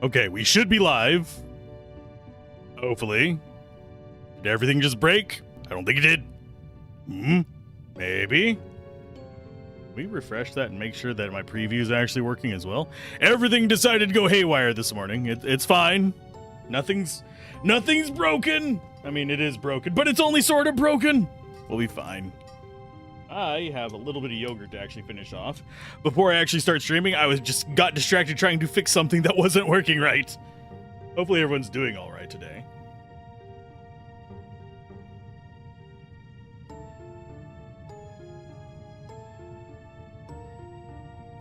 Okay, we should be live. Hopefully. Did everything just break? I don't think it did. Maybe. We refresh that and make sure that my preview is actually working as well. Everything decided to go haywire this morning. It's fine. Nothing's broken. I mean, it is broken, but it's only sort of broken. We'll be fine. I have a little bit of yogurt to actually finish off. Before I actually start streaming, I got distracted trying to fix something that wasn't working right. Hopefully everyone's doing all right today.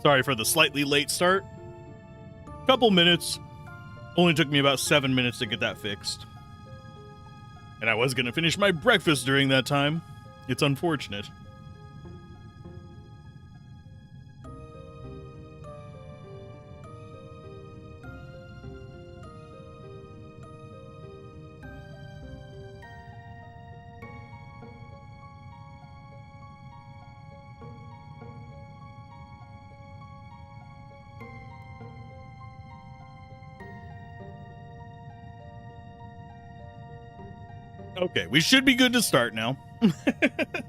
Sorry for the slightly late start. Couple minutes. Only took me about 7 minutes to get that fixed. And I was going to finish my breakfast during that time. It's unfortunate. Okay, we should be good to start now.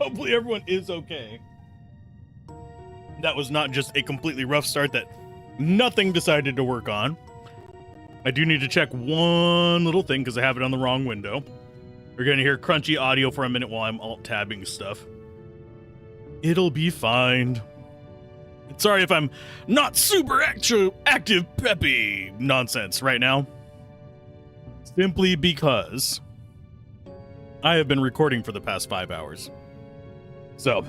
Hopefully everyone is okay. That was not just a completely rough start that nothing decided to work on. I do need to check one little thing because I have it on the wrong window. We're going to hear crunchy audio for a minute while I'm alt-tabbing stuff. It'll be fine. Sorry if I'm not super active peppy nonsense right now. Simply because I have been recording for the past 5 hours. So,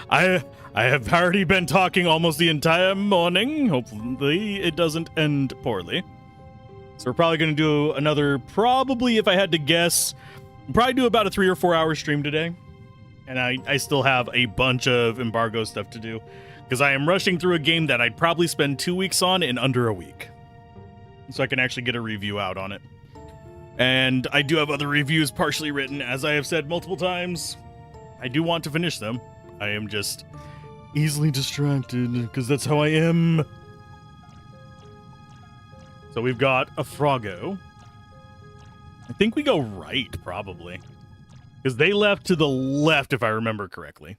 I have already been talking almost the entire morning. Hopefully it doesn't end poorly. So we're probably going to do another, probably if I had to guess, probably do about a 3 or 4 hour stream today. And I still have a bunch of embargo stuff to do. Because I am rushing through a game that I'd probably spend 2 weeks on in under a week. So I can actually get a review out on it. And I do have other reviews partially written, as I have said multiple times. I do want to finish them. I am just easily distracted, because that's how I am. So we've got a Froggo. I think we go right, probably. Because they left to the left, if I remember correctly.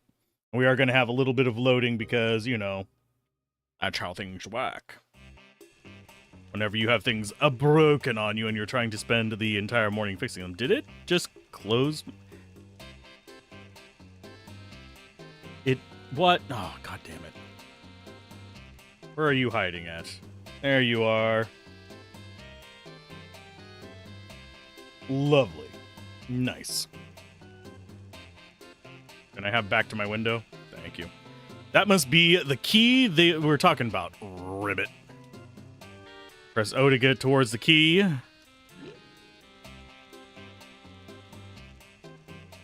We are going to have a little bit of loading because, you know, that's how things work. Whenever you have things broken on you and you're trying to spend the entire morning fixing them. Did it just close? What? Oh, god damn it. Where are you hiding at? There you are. Lovely. Nice. Can I have back to my window? Thank you. That must be the key they were talking about. Ribbit. Press O to get towards the key.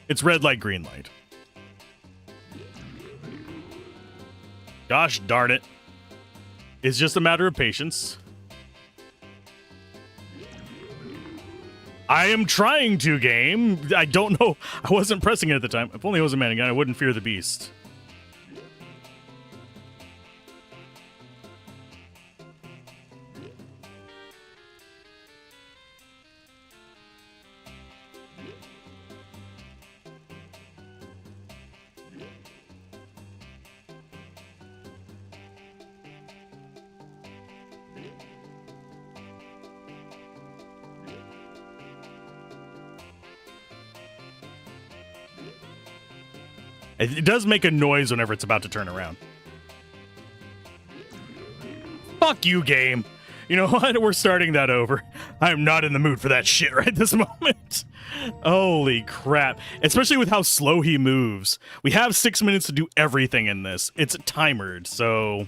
It's red light, green light. Gosh darn it. It's just a matter of patience. I am trying to, game. I don't know. I wasn't pressing it at the time. If only I was a man again, I wouldn't fear the beast. It does make a noise whenever it's about to turn around. Fuck you, game. You know what? We're starting that over. I am not in the mood for that shit right this moment. Holy crap. Especially with how slow he moves. We have 6 minutes to do everything in this. It's timered, so...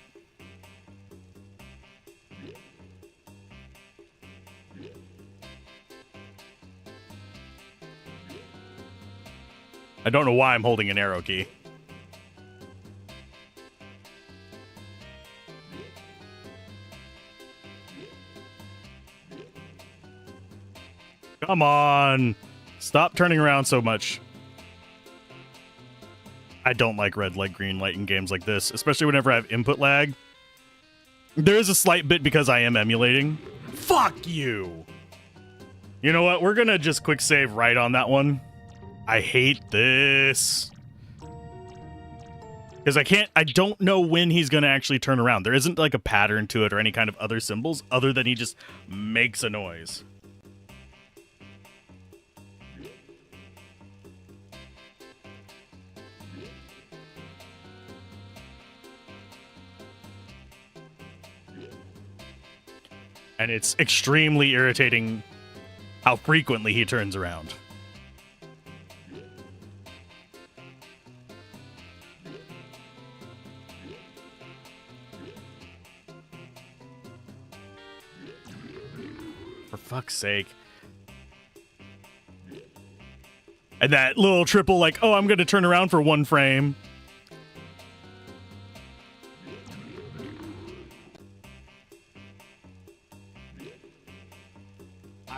I don't know why I'm holding an arrow key. Come on. Stop turning around so much. I don't like red light, green light in games like this, especially whenever I have input lag. There is a slight bit because I am emulating. Fuck you! You know what? We're gonna just quick save right on that one. I hate this. Because I don't know when he's gonna actually turn around. There isn't like a pattern to it or any kind of other symbols other than he just makes a noise. And it's extremely irritating how frequently he turns around. For fuck's sake. And that little triple like, oh, I'm going to turn around for one frame.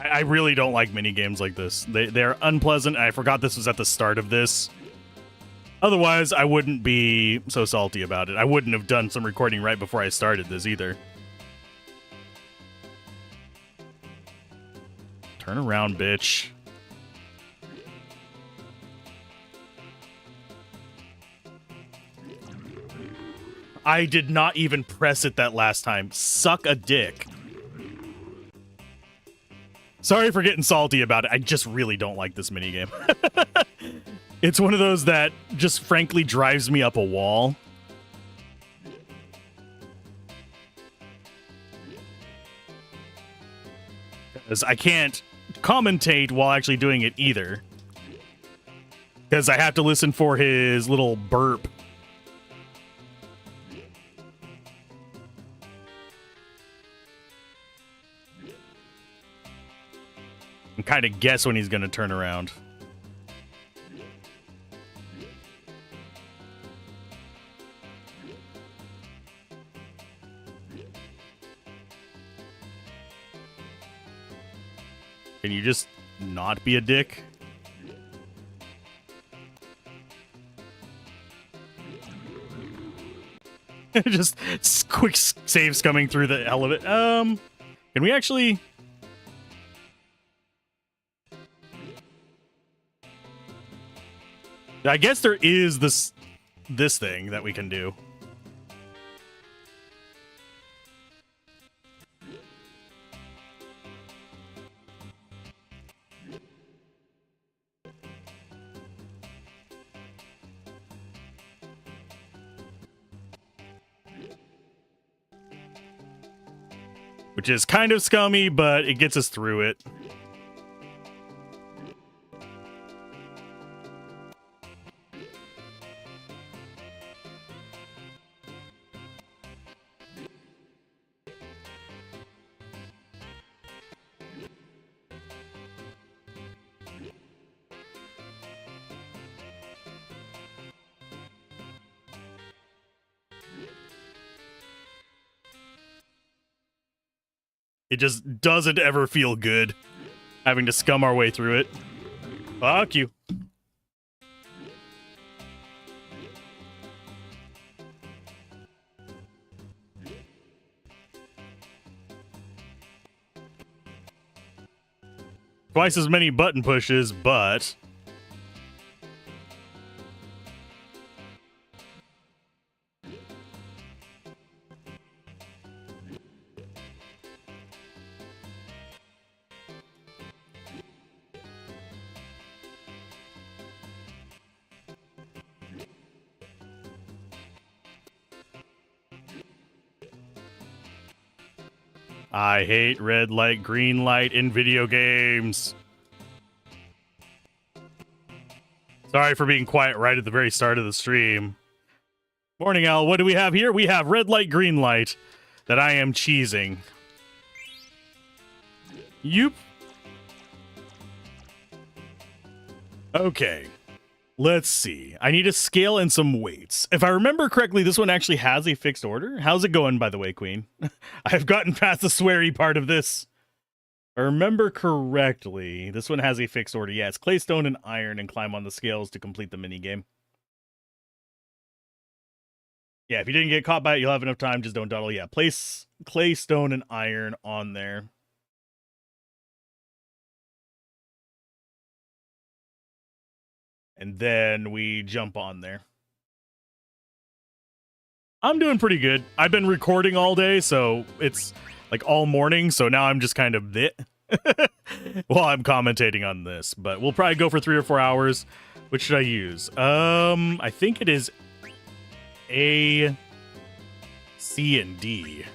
I really don't like mini games like this. They're unpleasant. I forgot this was at the start of this. Otherwise, I wouldn't be so salty about it. I wouldn't have done some recording right before I started this either. Turn around, bitch. I did not even press it that last time. Suck a dick. Sorry for getting salty about it. I just really don't like this minigame. It's one of those that just frankly drives me up a wall. Because I can't commentate while actually doing it either. Because I have to listen for his little burp. And kind of guess when he's going to turn around. Can you just not be a dick? Just quick saves coming through the elevator. Can we actually... I guess there is this thing that we can do. Which is kind of scummy, but it gets us through it. It just doesn't ever feel good having to scum our way through it. Fuck you. Twice as many button pushes, but... I hate red light, green light in video games. Sorry for being quiet right at the very start of the stream. Morning, Al. What do we have here? We have red light, green light that I am cheesing. Yoop. Okay. Let's see. I need a scale and some weights. If I remember correctly, this one actually has a fixed order. How's it going, by the way, Queen? I've gotten past the sweary part of this. If I remember correctly, this one has a fixed order. Yeah, it's clay, stone, and iron, and climb on the scales to complete the minigame. Yeah, if you didn't get caught by it, you'll have enough time. Just don't dawdle. Yeah, place clay, stone, and iron on there. And then we jump on there. I'm doing pretty good. I've been recording all day, so it's like all morning. So now I'm just kind of while I'm commentating on this. But we'll probably go for 3 or 4 hours. Which should I use? I think it is A, C, and D.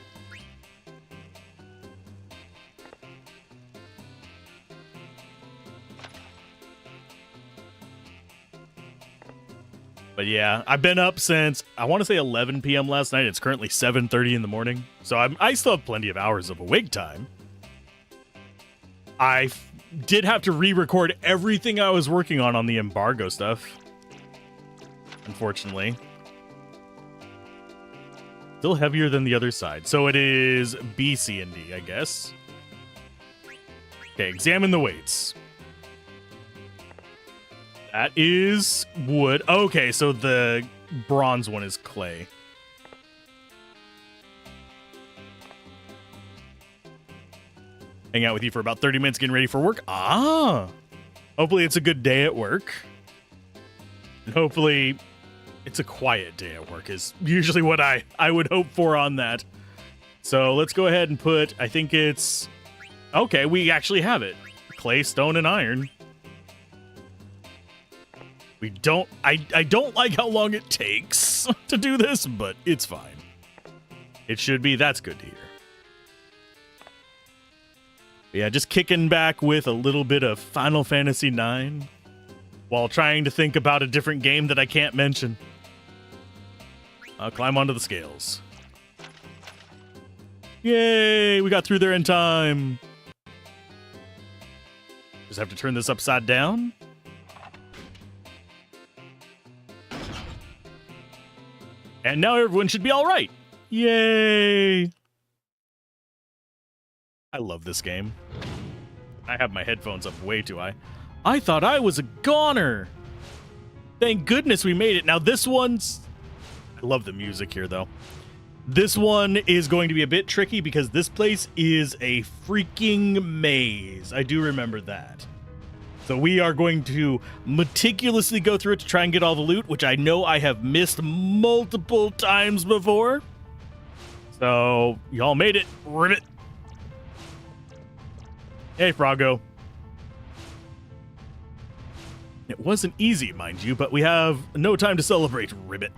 But yeah, I've been up since, I want to say 11 p.m. last night. It's currently 7:30 in the morning. So I still have plenty of hours of awake time. I did have to re-record everything I was working on the embargo stuff. Unfortunately. Still heavier than the other side. So it is B, C, and D, I guess. Okay, examine the weights. That is wood. Okay, so the bronze one is clay. Hang out with you for about 30 minutes getting ready for work. Ah! Hopefully it's a good day at work. And hopefully it's a quiet day at work is usually what I would hope for on that. So let's go ahead and put, I think it's... Okay, we actually have it. Clay, stone, and iron. We don't... I don't like how long it takes to do this, but it's fine. It should be. That's good to hear. Yeah, just kicking back with a little bit of Final Fantasy IX while trying to think about a different game that I can't mention. I'll climb onto the scales. Yay! We got through there in time. Just have to turn this upside down. And now everyone should be all right. Yay! I love this game. I have my headphones up way too high. I thought I was a goner. Thank goodness we made it. Now this one's... I love the music here though. This one is going to be a bit tricky because this place is a freaking maze. I do remember that. So we are going to meticulously go through it to try and get all the loot, which I know I have missed multiple times before. So y'all made it. Ribbit. Hey, Froggo. It wasn't easy, mind you, but we have no time to celebrate, Ribbit.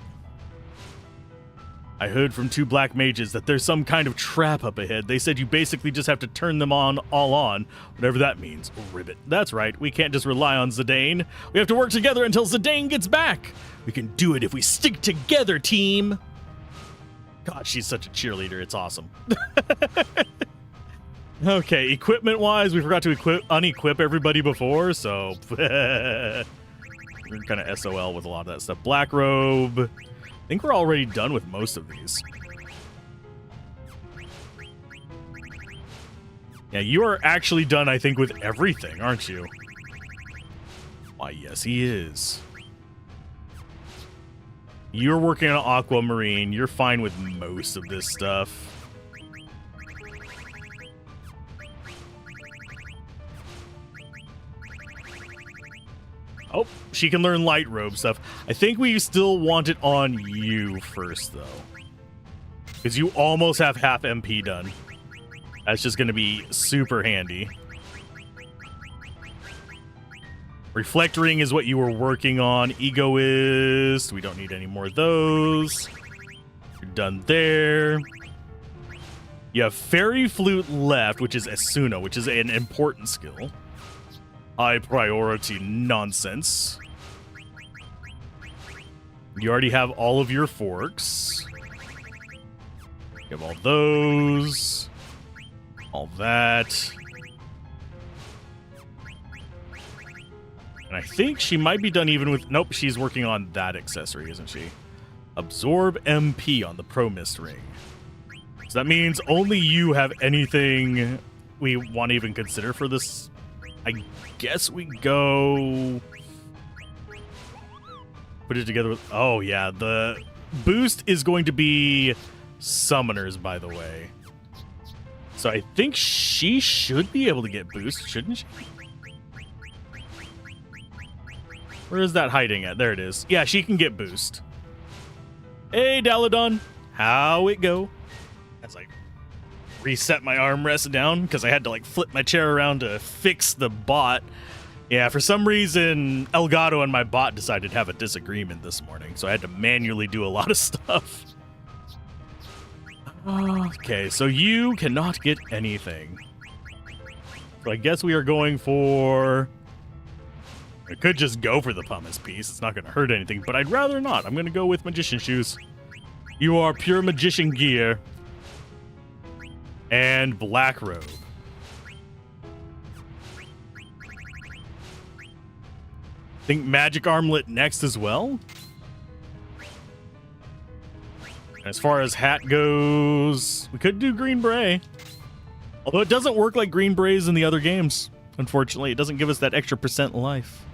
I heard from 2 black mages that there's some kind of trap up ahead. They said you basically just have to turn them all on, whatever that means. Ribbit. That's right, we can't just rely on Zidane. We have to work together until Zidane gets back. We can do it if we stick together, team. God, she's such a cheerleader. It's awesome. Okay, equipment-wise, we forgot to unequip everybody before, so we're kind of SOL with a lot of that stuff. Black robe. I think we're already done with most of these. Yeah, you are actually done, I think, with everything, aren't you? Why, yes, he is. You're working on Aquamarine. You're fine with most of this stuff. Oh, she can learn light robe stuff. I think we still want it on you first, though. Because you almost have half MP done. That's just going to be super handy. Reflect ring is what you were working on. Egoist. We don't need any more of those. You're done there. You have fairy flute left, which is Asuna, which is an important skill. High priority nonsense. You already have all of your forks. You have all those. All that. And I think she might be done even with... Nope, she's working on that accessory, isn't she? Absorb MP on the Pro Mist ring. So that means only you have anything we want to even consider for this. I guess we go... Put it together with... Oh, yeah, the boost is going to be summoners, by the way. So I think she should be able to get boost, shouldn't she? Where is that hiding at? There it is. Yeah, she can get boost. Hey, Daladon. How it go? That's like reset my armrest down because I had to like flip my chair around to fix the bot. Yeah, for some reason, Elgato and my bot decided to have a disagreement this morning, so I had to manually do a lot of stuff. Okay, so you cannot get anything. So I guess we are going for... I could just go for the pumice piece. It's not going to hurt anything, but I'd rather not. I'm going to go with magician shoes. You are pure magician gear. And black robe. I think magic armlet next as well. As far as hat goes, we could do green beret. Although it doesn't work like green berets in the other games. Unfortunately, it doesn't give us that extra % life.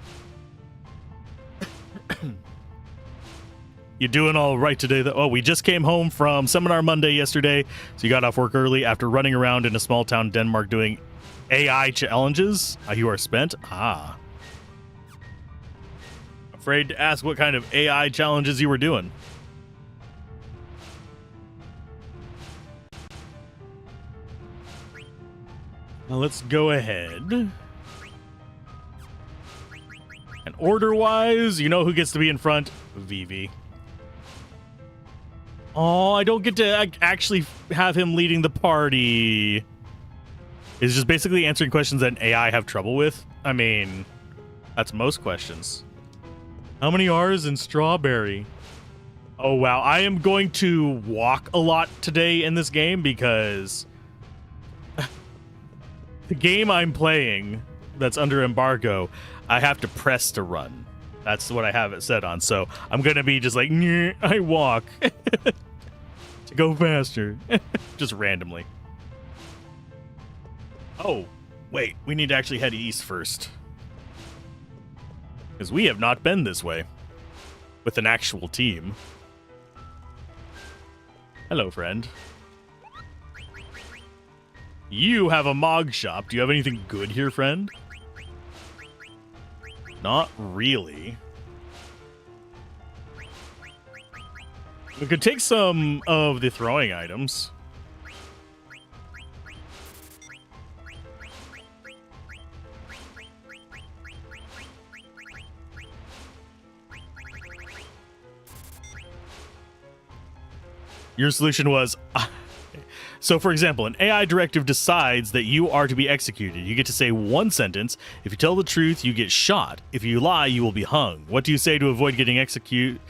You doing all right today, though? Oh, we just came home from Seminar Monday yesterday, so you got off work early after running around in a small town Denmark doing AI challenges. You are spent? Ah. Afraid to ask what kind of AI challenges you were doing. Now let's go ahead. And order-wise, you know who gets to be in front? Vivi. Oh, I don't get to actually have him leading the party. It's just basically answering questions that an AI have trouble with. I mean, that's most questions. How many R's in strawberry? Oh, wow. I am going to walk a lot today in this game because the game I'm playing that's under embargo, I have to press to run. That's what I have it set on. So I'm going to be just like, I walk to go faster, just randomly. Oh, wait, we need to actually head east first. Because we have not been this way with an actual team. Hello, friend. You have a Mog shop. Do you have anything good here, friend? Not really. We could take some of the throwing items. Your solution was... So, for example, an AI directive decides that you are to be executed. You get to say one sentence. If you tell the truth, you get shot. If you lie, you will be hung. What do you say to avoid getting executed?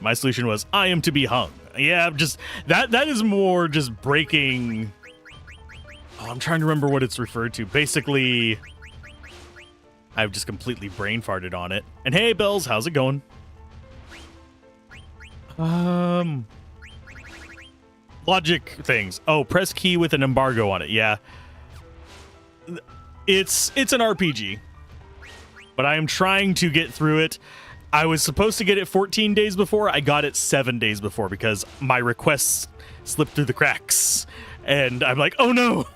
My solution was, I am to be hung. Yeah, just... That is more just breaking... Oh, I'm trying to remember what it's referred to. Basically, I've just completely brain farted on it. And hey, Bells, how's it going? Logic things. Oh, press key with an embargo on it. Yeah. It's an RPG. But I am trying to get through it. I was supposed to get it 14 days before. I got it 7 days before because my requests slipped through the cracks. And I'm like, oh no.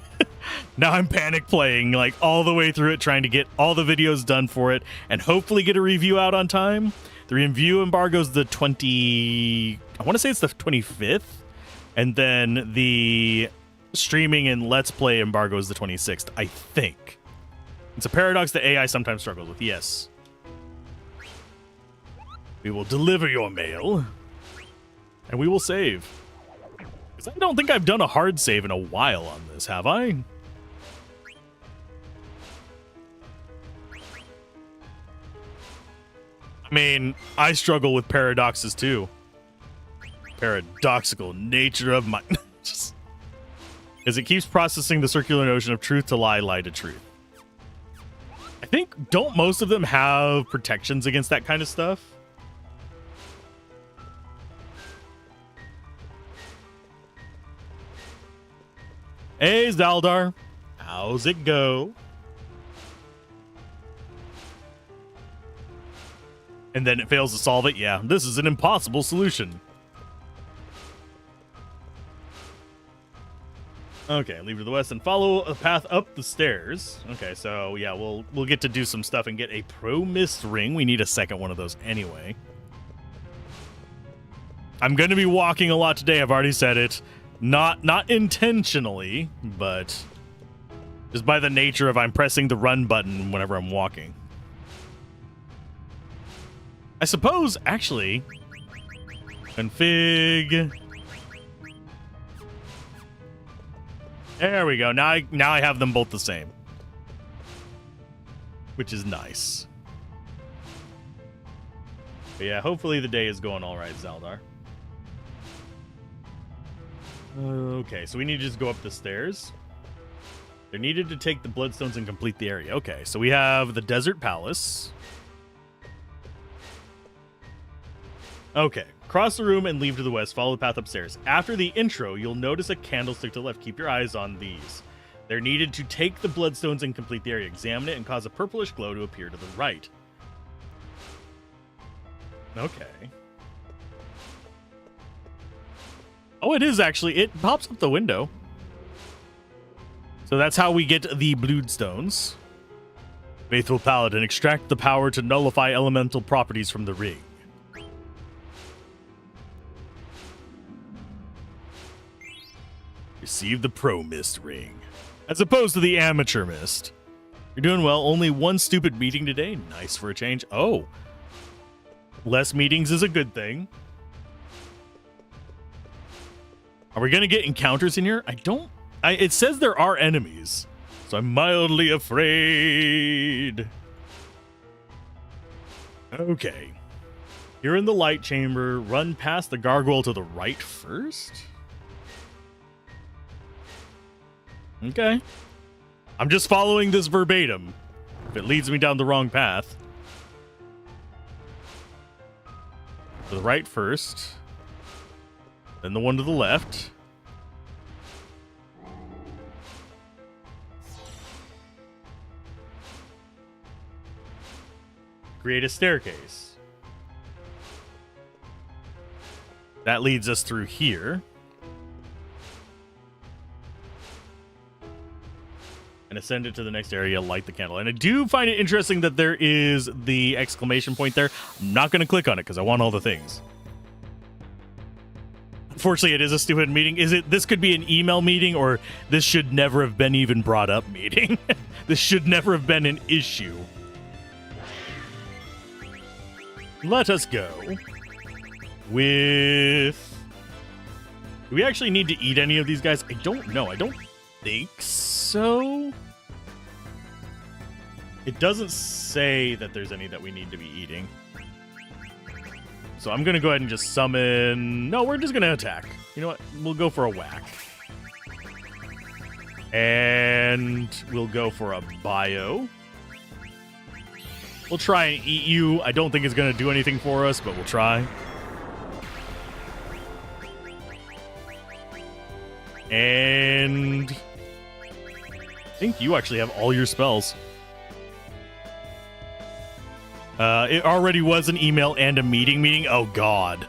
Now I'm panic playing like all the way through it, trying to get all the videos done for it and hopefully get a review out on time. The review embargo's the I want to say it's the 25th. And then the streaming and Let's Play embargo is the 26th, I think. It's a paradox that AI sometimes struggles with, yes. We will deliver your mail. And we will save. Because I don't think I've done a hard save in a while on this, have I? I mean, I struggle with paradoxes too. Paradoxical nature of my... Because it keeps processing the circular notion of truth to lie, lie to truth. I think, don't most of them have protections against that kind of stuff? Hey, Zaldar. How's it go? And then it fails to solve it? Yeah, this is an impossible solution. Okay, leave to the west and follow a path up the stairs. Okay, so yeah, we'll get to do some stuff and get a pro mist ring. We need a second one of those anyway. I'm going to be walking a lot today. I've already said it. Not intentionally, but just by the nature of I'm pressing the run button whenever I'm walking. I suppose, actually, config. There we go. Now I have them both the same, which is nice. But yeah, hopefully the day is going all right, Zaldar. Okay, so we need to just go up the stairs. They're needed to take the bloodstones and complete the area. Okay, so we have the Desert Palace. Okay, cross the room and leave to the west. Follow the path upstairs. After the intro, you'll notice a candlestick to the left. Keep your eyes on these. They're needed to take the bloodstones and complete the area. Examine it and cause a purplish glow to appear to the right. Okay. Oh, it is actually. It pops up the window. So that's how we get the bloodstones. Faithful Paladin, extract the power to nullify elemental properties from the ring. Receive the pro mist ring, as opposed to the amateur mist. You're doing well. Only one stupid meeting today. Nice for a change. Oh. Less meetings is a good thing. Are we going to get encounters in here? It says there are enemies, so I'm mildly afraid. Okay. You're in the light chamber. Run past the gargoyle to the right first. Okay. I'm just following this verbatim. If it leads me down the wrong path. To the right first. Then the one to the left. Create a staircase. That leads us through here. And ascend it to the next area, light the candle. And I do find it interesting that there is the exclamation point there. I'm not going to click on it because I want all the things. Unfortunately, it is a stupid meeting. This could be an email meeting, or this should never have been even brought up meeting. This should never have been an issue. Let us go with... Do we actually need to eat any of these guys? I don't know. I don't think so. It doesn't say that there's any that we need to be eating. So I'm going to go ahead and just summon... No, we're just going to attack. You know what? We'll go for a whack. And we'll go for a bio. We'll try and eat you. I don't think it's going to do anything for us, but we'll try. And... I think you actually have all your spells. It already was an email and a meeting. Oh, God.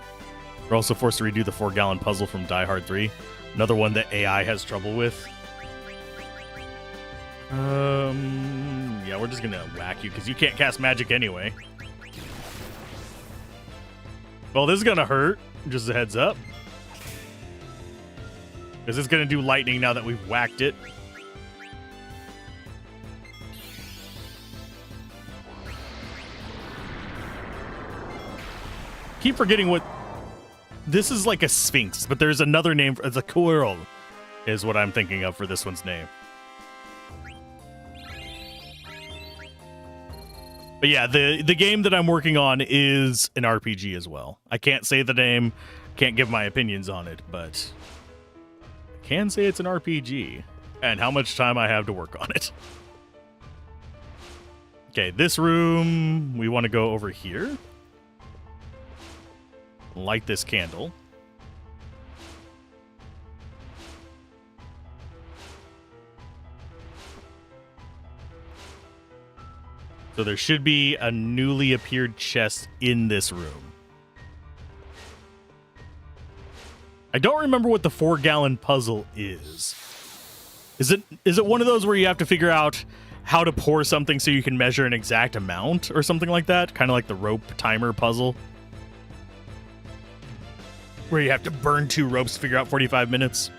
We're also forced to redo the 4-gallon puzzle from Die Hard 3. Another one that AI has trouble with. Yeah, we're just going to whack you because you can't cast magic anyway. Well, this is going to hurt. Just a heads up. Because it's going to do lightning now that we've whacked it. Keep forgetting what... This is like a sphinx, but there's another name. It's a coral is what I'm thinking of for this one's name. But yeah, the game that I'm working on is an RPG as well. I can't say the name, can't give my opinions on it, but I can say it's an RPG and how much time I have to work on it. Okay, this room, we want to go over here. Light this candle. So there should be a newly appeared chest in this room. I don't remember what the 4-gallon puzzle is. Is it one of those where you have to figure out how to pour something so you can measure an exact amount or something like that? Kind of like the rope timer puzzle, where you have to burn 2 ropes to figure out 45 minutes.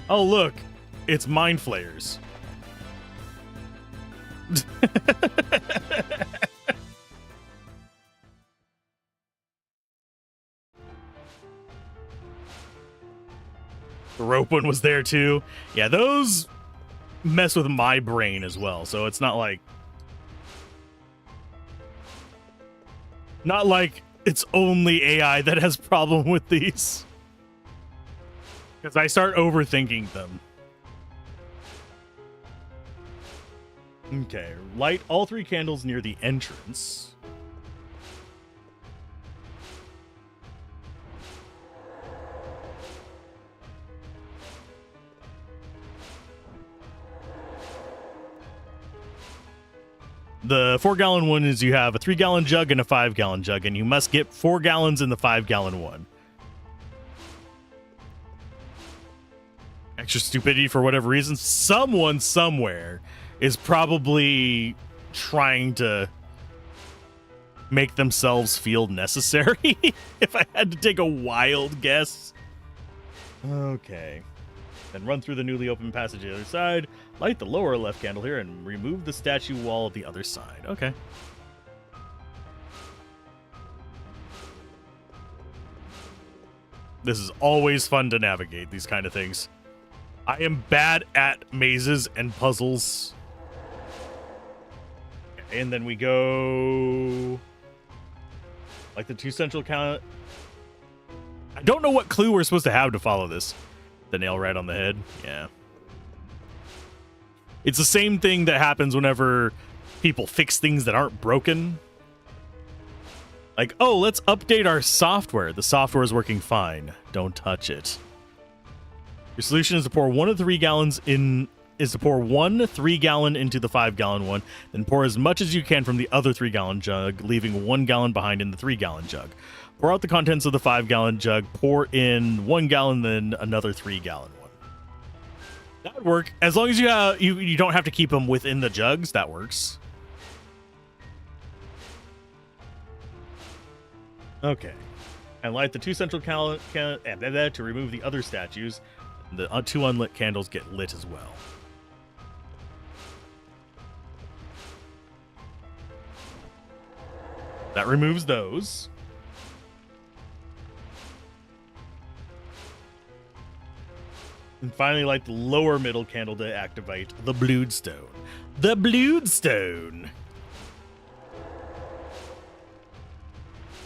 Oh, look. It's mind flayers. The rope one was there too. Yeah, those mess with my brain as well. So it's not like it's only AI that has problem with these. Because I start overthinking them. Okay, light all 3 candles near the entrance. The 4-gallon one is you have a 3-gallon jug and a 5-gallon jug, and you must get 4 gallons in the 5-gallon one. Extra stupidity for whatever reason. Someone somewhere is probably trying to make themselves feel necessary. If I had to take a wild guess. Okay. Then run through the newly opened passage to the other side. Light the lower left candle here and remove the statue wall of the other side. Okay. This is always fun to navigate, these kind of things. I am bad at mazes and puzzles. And then we go... like the 2 central count. I don't know what clue we're supposed to have to follow this. The nail right on the head. Yeah. It's the same thing that happens whenever people fix things that aren't broken. Like, oh, let's update our software. The software is working fine. Don't touch it. Your solution is to pour 1 3-gallon into the 5-gallon one, then pour as much as you can from the other 3-gallon jug, leaving 1 gallon behind in the 3-gallon jug. Pour out the contents of the 5-gallon jug, pour in 1 gallon, then another 3-gallon one. That would work. As long as you don't have to keep them within the jugs, that works. Okay. And light the 2 central to remove the other statues. The 2 unlit candles get lit as well. That removes those. And finally, light the lower middle candle to activate the Bloodstone. The Bloodstone!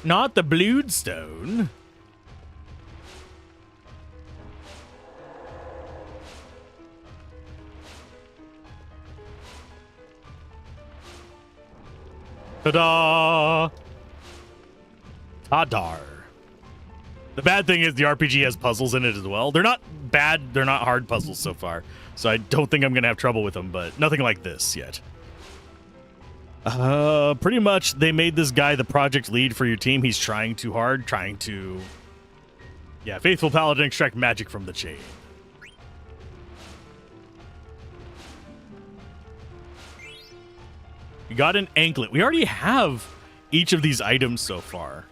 Not the Bloodstone. Ta-da! Tadar. The bad thing is the RPG has puzzles in it as well. They're not bad. They're not hard puzzles so far. So I don't think I'm going to have trouble with them, but nothing like this yet. Pretty much they made this guy the project lead for your team. He's trying too hard, yeah, faithful paladin extract magic from the chain. You got an anklet. We already have each of these items so far.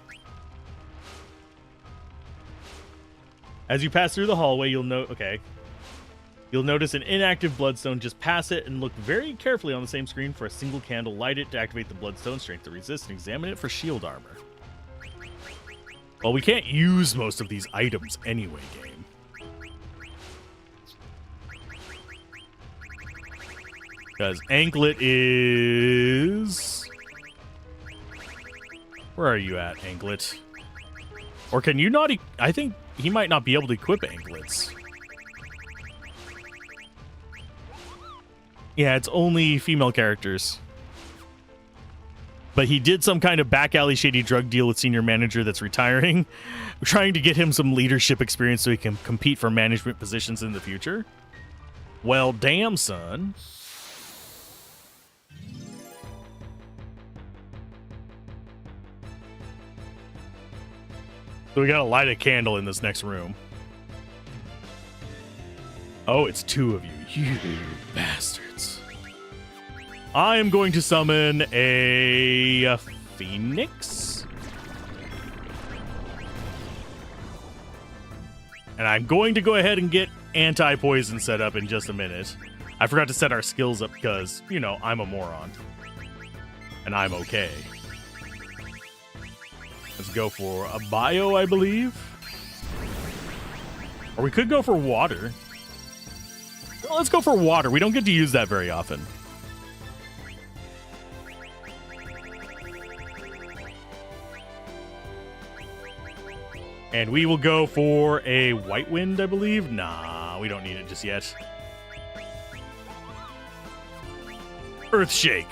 As you pass through the hallway, you'll notice an inactive bloodstone. Just pass it and look very carefully on the same screen for a single candle. Light it to activate the bloodstone, strength to resist, and examine it for shield armor. Well, we can't use most of these items anyway, game. Because anklet is... where are you at, anklet? Or can you not... I think he might not be able to equip anklets. Yeah, it's only female characters. But he did some kind of back alley shady drug deal with senior manager that's retiring. We're trying to get him some leadership experience so he can compete for management positions in the future. Well, damn, son. So we gotta light a candle in this next room. Oh, it's two of you. You bastards. I am going to summon a Phoenix. And I'm going to go ahead and get anti-poison set up in just a minute. I forgot to set our skills up because, you know, I'm a moron. And I'm okay. Let's go for a bio, I believe. Or we could go for water. Well, let's go for water. We don't get to use that very often. And we will go for a white wind, I believe. Nah, we don't need it just yet. Earthshake.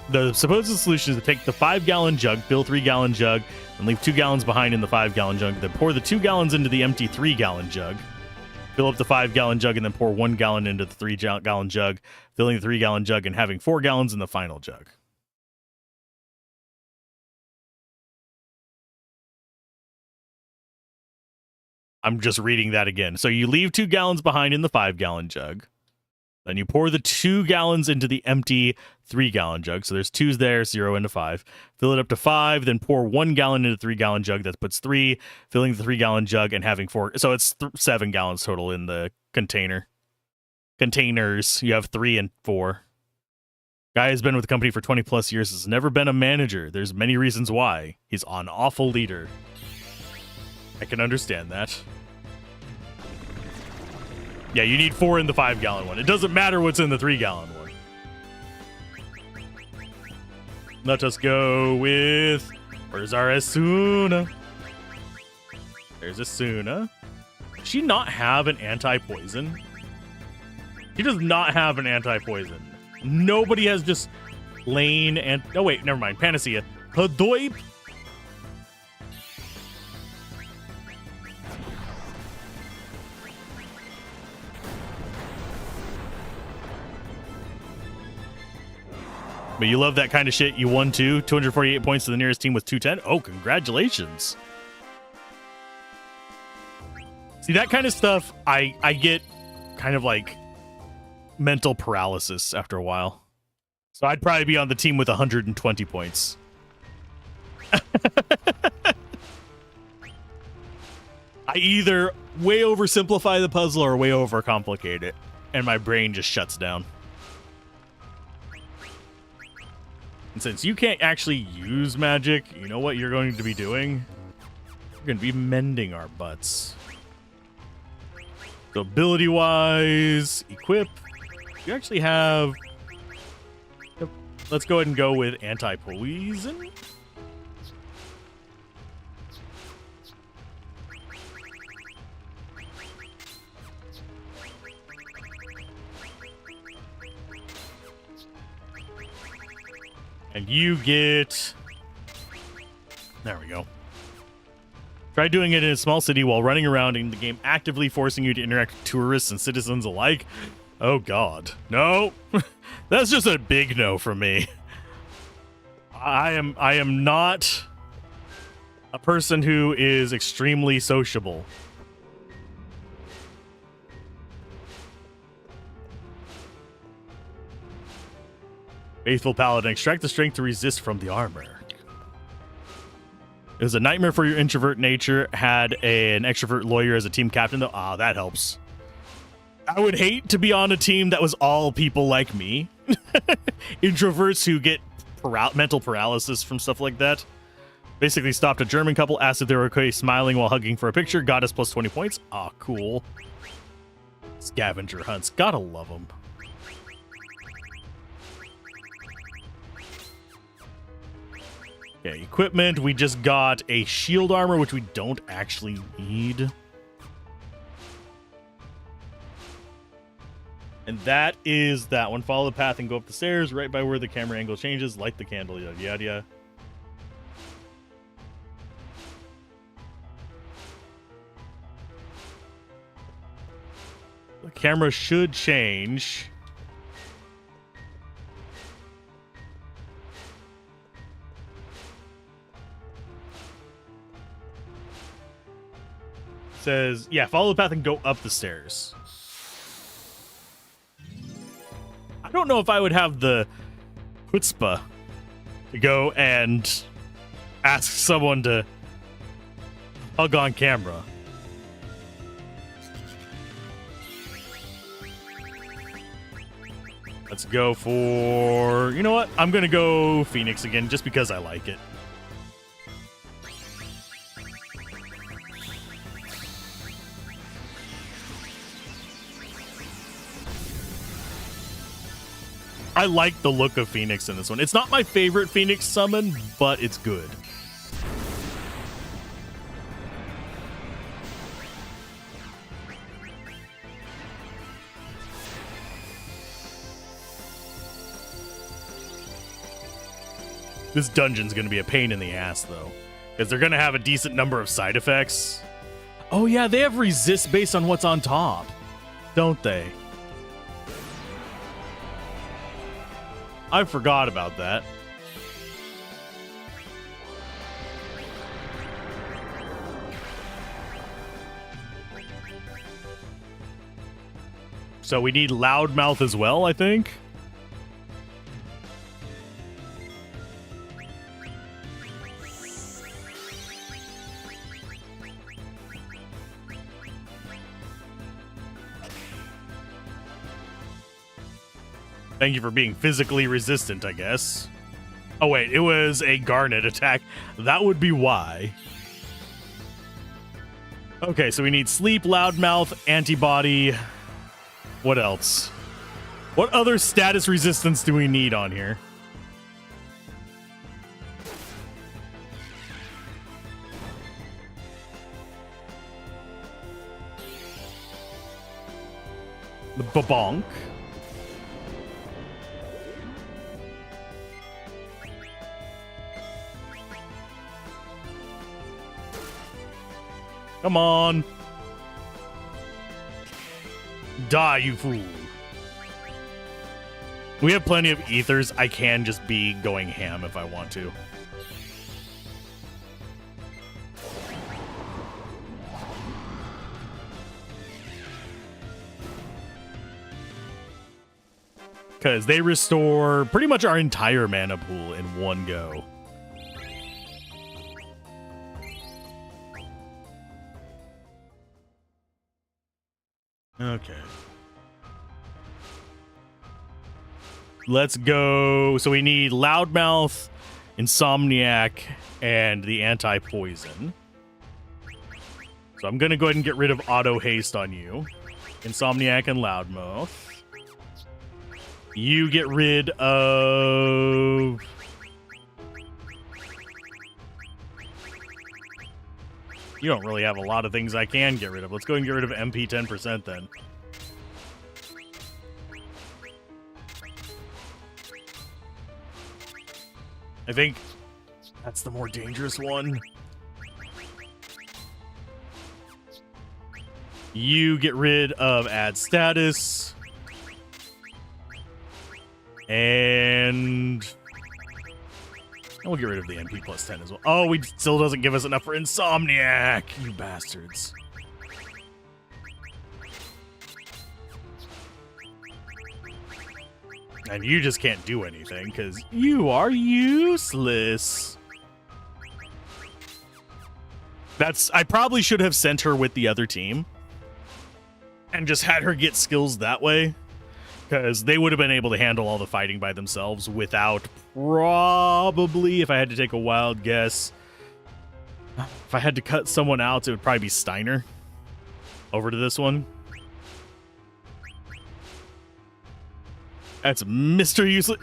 The supposed solution is to take the 5-gallon jug, fill 3-gallon jug, and leave 2 gallons behind in the 5-gallon jug. Then pour the 2 gallons into the empty 3-gallon jug. Fill up the 5-gallon jug and then pour 1 gallon into the 3-gallon jug, filling the 3-gallon jug and having 4 gallons in the final jug. I'm just reading that again. So you leave 2 gallons behind in the 5-gallon jug. Then you pour the 2 gallons into the empty 3-gallon jug. So there's 2's there, 0 into 5. Fill it up to 5, then pour 1 gallon into the 3-gallon jug. That puts 3, filling the 3-gallon jug and having 4. So it's 7 gallons total in the container. Containers, you have 3 and 4. Guy has been with the company for 20 plus years, has never been a manager. There's many reasons why. He's an awful leader. I can understand that. Yeah, you need 4 in the 5-gallon one. It doesn't matter what's in the 3-gallon one. Let us go with... Where's our Asuna? There's Asuna. Does she not have an anti-poison? She does not have an anti-poison. Nobody has just lain and... Oh, wait, never mind. Panacea. Hadoip. But you love that kind of shit. You won too. 248 points to the nearest team with 210. Oh, congratulations. See, that kind of stuff, I get kind of like mental paralysis after a while. So I'd probably be on the team with 120 points. I either way oversimplify the puzzle or way overcomplicate it. And my brain just shuts down. And since you can't actually use magic, you know what you're going to be doing? You're going to be mending our butts. So ability-wise, equip. You actually have... Yep. Let's go ahead and go with anti-poison. And you get... There we go. Try doing it in a small city while running around in the game, actively forcing you to interact with tourists and citizens alike. Oh, God. No. That's just a big no from me. I am not a person who is extremely sociable. Faithful Paladin, extract the strength to resist from the armor. It was a nightmare for your introvert nature. Had an extrovert lawyer as a team captain, though. Ah, that helps. I would hate to be on a team that was all people like me. Introverts who get mental paralysis from stuff like that. Basically stopped a German couple, asked if they were okay smiling while hugging for a picture. Got us plus 20 points. Ah, cool. Scavenger hunts. Gotta love them. Okay, equipment. We just got a shield armor, which we don't actually need. And that is that one. Follow the path and go up the stairs right by where the camera angle changes. Light the candle, yada yada. The camera should change. says, yeah, follow the path and go up the stairs. I don't know if I would have the chutzpah to go and ask someone to hug on camera. Let's go for... You know what? I'm going to go Phoenix again just because I like it. I like the look of Phoenix in this one. It's not my favorite Phoenix summon, but it's good. This dungeon's going to be a pain in the ass, though, because they're going to have a decent number of side effects. Oh, yeah, they have resist based on what's on top, don't they? I forgot about that. So we need Loudmouth as well, I think. Thank you for being physically resistant, I guess. Oh, wait, it was a Garnet attack. That would be why. Okay, so we need Sleep, Loudmouth, Antibody. What else? What other status resistance do we need on here? The Babonk. Come on. Die, you fool. We have plenty of ethers. I can just be going ham if I want to. Because they restore pretty much our entire mana pool in one go. Okay. Let's go. So we need Loudmouth, Insomniac, and the anti-poison. So I'm going to go ahead and get rid of Auto Haste on you. Insomniac and Loudmouth. You get rid of... You don't really have a lot of things I can get rid of. Let's go and get rid of MP 10% then. I think that's the more dangerous one. You get rid of add status. And we'll get rid of the MP plus 10 as well. Oh, it still doesn't give us enough for Insomniac, you bastards. And you just can't do anything because you are useless. I probably should have sent her with the other team and just had her get skills that way, because they would have been able to handle all the fighting by themselves without probably, if I had to take a wild guess, if I had to cut someone out, it would probably be Steiner over to this one. That's Mr. Useless.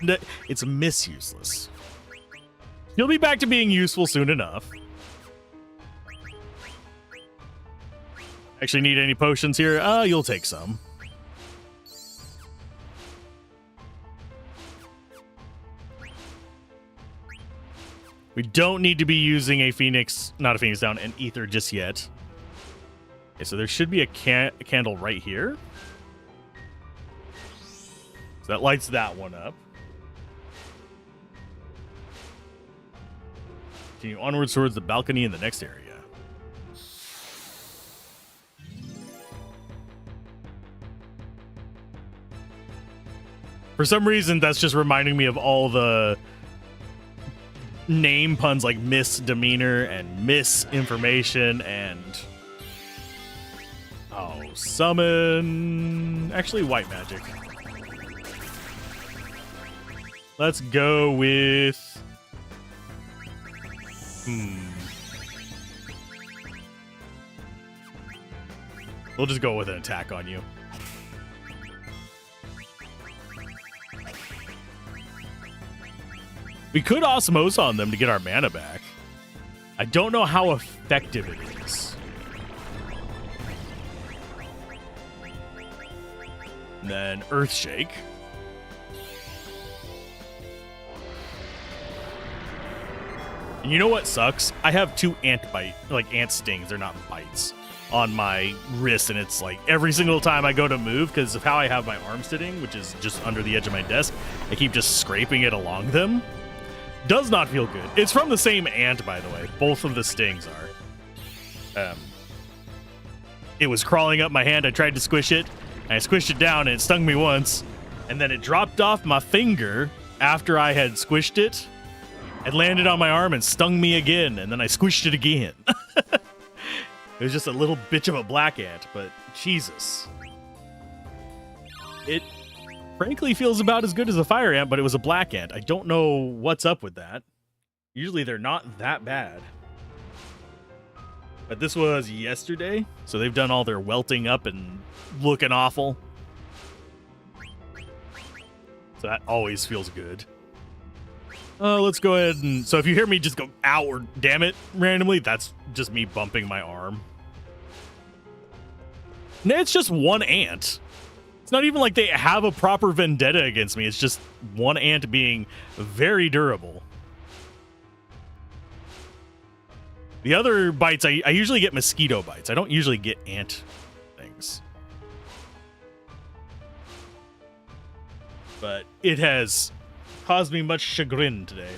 It's Miss Useless. He'll be back to being useful soon enough. Actually need any potions here? You'll take some. We don't need to be using a Phoenix, not a Phoenix down, an Ether just yet. Okay, so there should be a candle right here. So that lights that one up. Continue onwards towards the balcony in the next area. For some reason, that's just reminding me of all the name puns like misdemeanor and misinformation and... Oh, summon... Actually, white magic. Let's go with... We'll just go with an attack on you. We could osmose on them to get our mana back. I don't know how effective it is. And then Earthshake. And you know what sucks? I have 2 ant stings, they're not bites, on my wrist, and it's like every single time I go to move, because of how I have my arm sitting, which is just under the edge of my desk, I keep just scraping it along them. Does not feel good. It's from the same ant, by the way. Both of the stings are. It was crawling up my hand. I tried to squish it. And I squished it down, and it stung me once. And then it dropped off my finger after I had squished it. It landed on my arm and stung me again. And then I squished it again. It was just a little bitch of a black ant, but Jesus. It frankly feels about as good as a fire ant, but it was a black ant. I don't know what's up with that. Usually they're not that bad. But this was yesterday, so they've done all their welting up and looking awful. So that always feels good. Let's go ahead and... So if you hear me just go, ow, or damn it, randomly, that's just me bumping my arm. And it's just one ant. It's not even like they have a proper vendetta against me. It's just one ant being very durable. The other bites, I usually get mosquito bites. I don't usually get ant things. But it has caused me much chagrin today.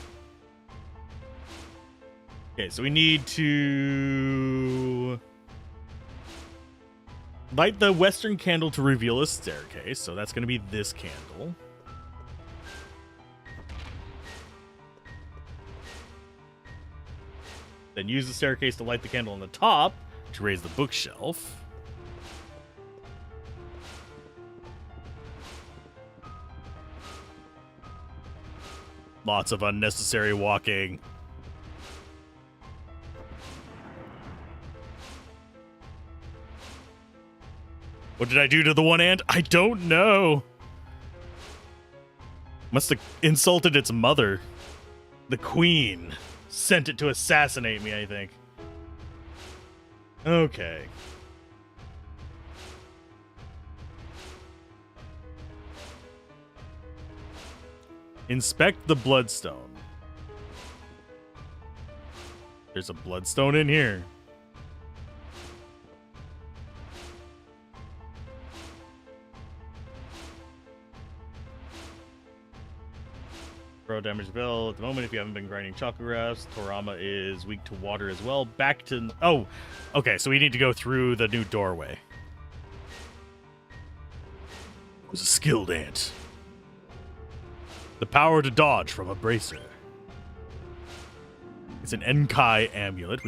Okay, so we need to light the western candle to reveal a staircase. So that's going to be this candle. Then use the staircase to light the candle on the top to raise the bookshelf. Lots of unnecessary walking. What did I do to the one ant? I don't know. Must have insulted its mother. The queen sent it to assassinate me, I think. Okay. Inspect the bloodstone. There's a bloodstone in here. Throw damage spell at the moment if you haven't been grinding chakras. Torama is weak to water as well. Back to... Oh, okay, so we need to go through the new doorway. It was a skilled ant. The power to dodge from a bracer. It's an Enkai amulet.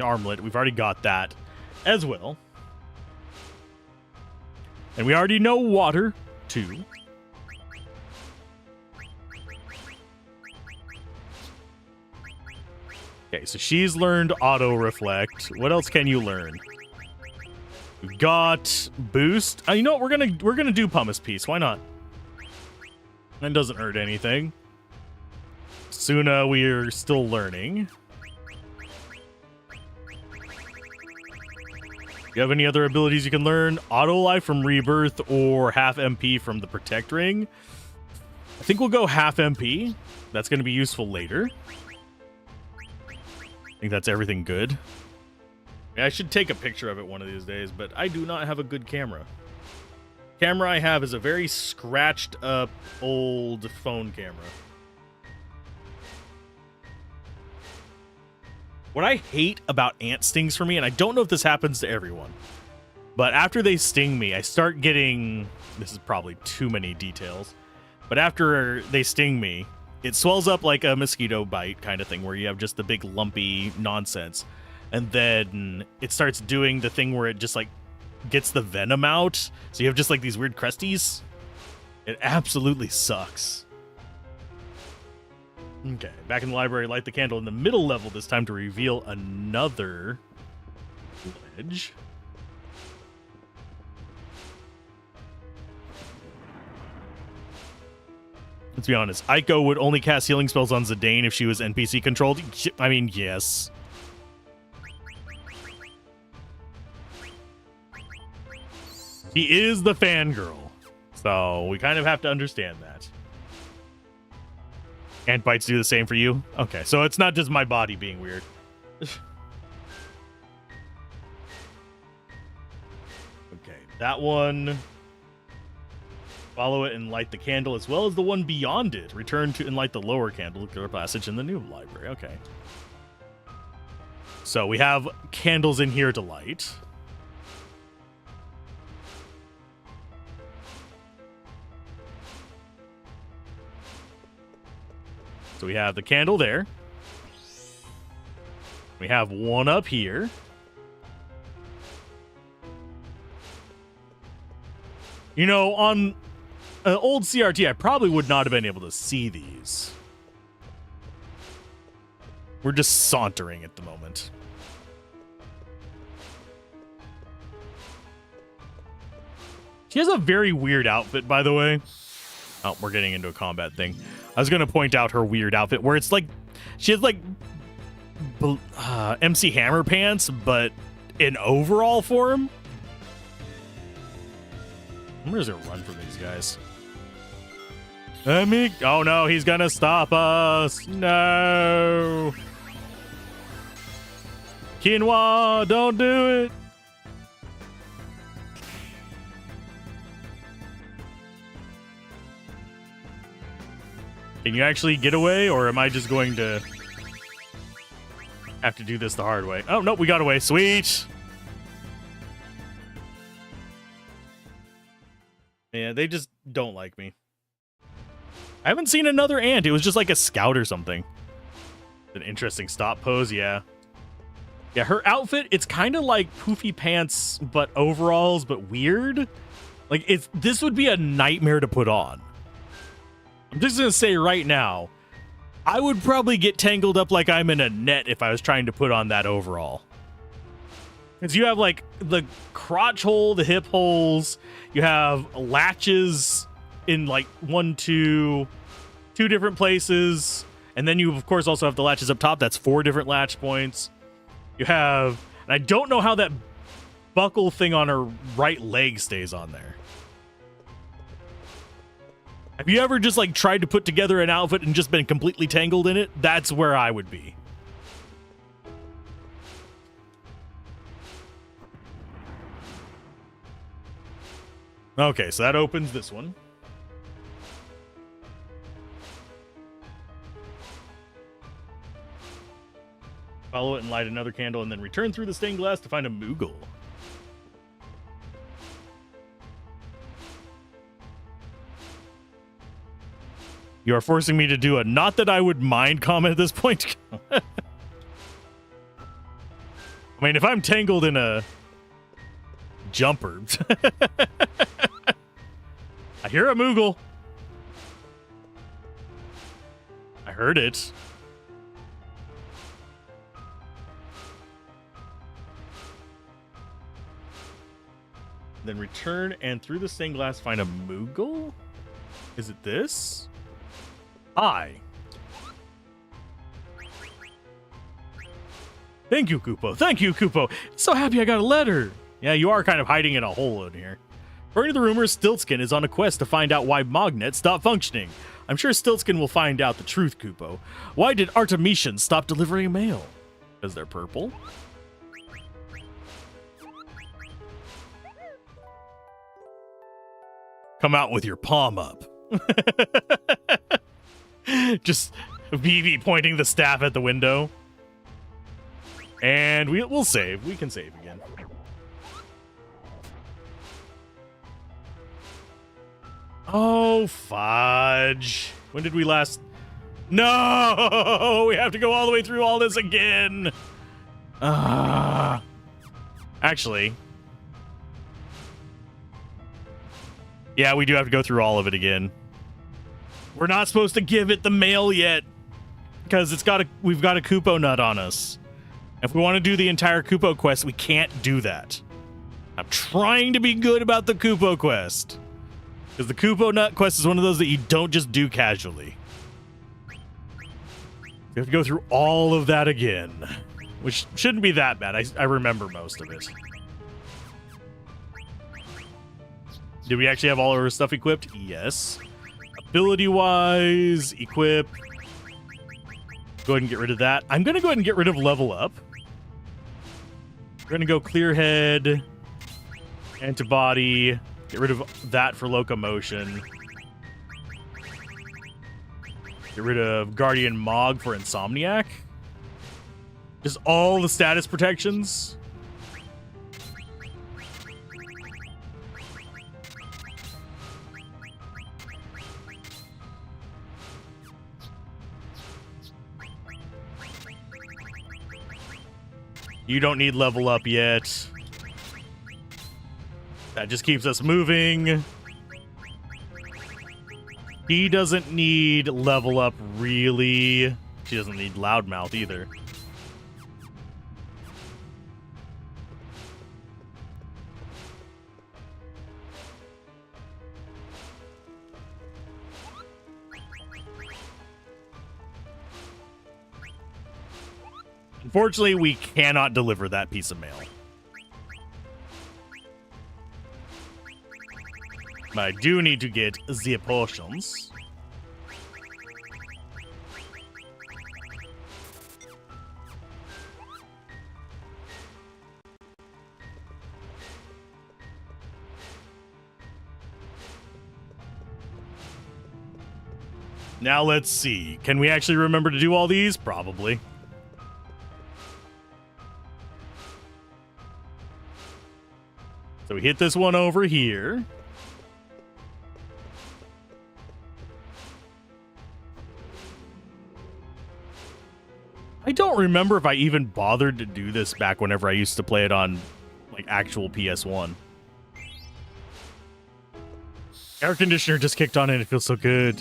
Armlet. We've already got that as well. And we already know water, too. Okay, so she's learned auto reflect. What else can you learn? We've got boost. You know what? We're gonna do pumice piece. Why not? That doesn't hurt anything. Suna, we're still learning. You have any other abilities you can learn? Auto life from rebirth or half MP from the protect ring. I think we'll go half MP. That's going to be useful later. I think that's everything good. I should take a picture of it one of these days, but I do not have a good camera. Camera I have is a very scratched up old phone camera. What I hate about ant stings for me, and I don't know if this happens to everyone, but after they sting me, I start getting, this is probably too many details, but after they sting me, it swells up like a mosquito bite kind of thing, where you have just the big lumpy nonsense, and then it starts doing the thing where it just like gets the venom out, so you have just like these weird crusties. It absolutely sucks. Okay, back in the library, light the candle in the middle level this time to reveal another ledge. Let's be honest, Aiko would only cast healing spells on Zidane if she was NPC controlled. I mean, yes. He is the fangirl, so we kind of have to understand that. Ant bites do the same for you? Okay, so it's not just my body being weird. Okay, that one. Follow it and light the candle, as well as the one beyond it. Return to and light the lower candle. Clear passage in the new library. Okay. So we have candles in here to light. So we have the candle there. We have one up here. You know, on an old CRT, I probably would not have been able to see these. We're just sauntering at the moment. She has a very weird outfit, by the way. Oh, we're getting into a combat thing. I was going to point out her weird outfit where it's like, she has like MC Hammer pants, but in overall form. I'm just going to run from these guys. Oh no, he's going to stop us. No. Quinoa, don't do it. Can you actually get away, or am I just going to have to do this the hard way? Oh, nope, we got away. Sweet. Yeah, they just don't like me. I haven't seen another ant. It was just like a scout or something. An interesting stop pose, yeah. Yeah, her outfit, it's kind of like poofy pants, but overalls, but weird. Like, this would be a nightmare to put on. I'm just going to say right now, I would probably get tangled up like I'm in a net if I was trying to put on that overall. Because you have, like, the crotch hole, the hip holes. You have latches in, like, two different places. And then you, of course, also have the latches up top. That's 4 different latch points. You have... And I don't know how that buckle thing on her right leg stays on there. Have you ever just, like, tried to put together an outfit and just been completely tangled in it? That's where I would be. Okay, so that opens this one. Follow it and light another candle, and then return through the stained glass to find a Moogle. You are forcing me to do a not that I would mind comment at this point. I mean, if I'm tangled in a jumper. I hear a Moogle. I heard it. Then return and through the stained glass find a Moogle? Is it this? Hi. Thank you, Kupo. Thank you, Kupo. So happy I got a letter. Yeah, you are kind of hiding in a hole in here. According to the rumors, Stiltskin is on a quest to find out why Mognet stopped functioning. I'm sure Stiltskin will find out the truth, Kupo. Why did Artemisians stop delivering mail? Because they're purple? Come out with your palm up. Just Vivi pointing the staff at the window. And we'll save. We can save again. Oh, fudge. When did we last... No! We have to go all the way through all this again. Actually... Yeah, we do have to go through all of it again. We're not supposed to give it the mail yet. Because we've got a Kupo nut on us. If we want to do the entire Kupo quest, we can't do that. I'm trying to be good about the Kupo quest. Because the Kupo nut quest is one of those that you don't just do casually. We have to go through all of that again. Which shouldn't be that bad. I remember most of it. Did we actually have all our stuff equipped? Yes. Ability-wise, equip. Go ahead and get rid of that. I'm going to go ahead and get rid of level up. We're going to go clear head, antibody, get rid of that for locomotion. Get rid of Guardian Mog for Insomniac. Just all the status protections. You don't need level up yet. That just keeps us moving. He doesn't need level up, really. She doesn't need loudmouth either. Unfortunately, we cannot deliver that piece of mail. But I do need to get the potions. Now let's see. Can we actually remember to do all these? Probably. So we hit this one over here. I don't remember if I even bothered to do this back whenever I used to play it on like actual PS1. Air conditioner just kicked on and it feels so good.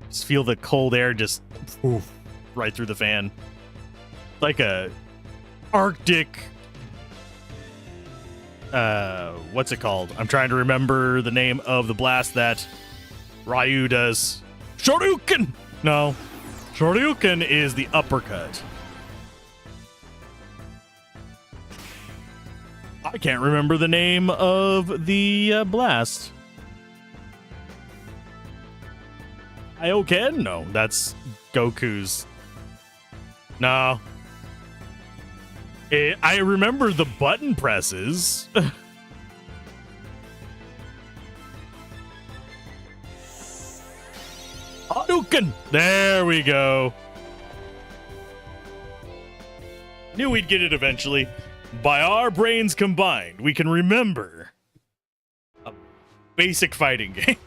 Just feel the cold air just right through the fan. Like a Arctic... what's it called? I'm trying to remember the name of the blast that Ryu does. Shoryuken! No. Shoryuken is the uppercut. I can't remember the name of the blast. Ioken? No, that's Goku's. No. I remember the button presses. Hadouken! There we go. Knew we'd get it eventually. By our brains combined, we can remember a basic fighting game.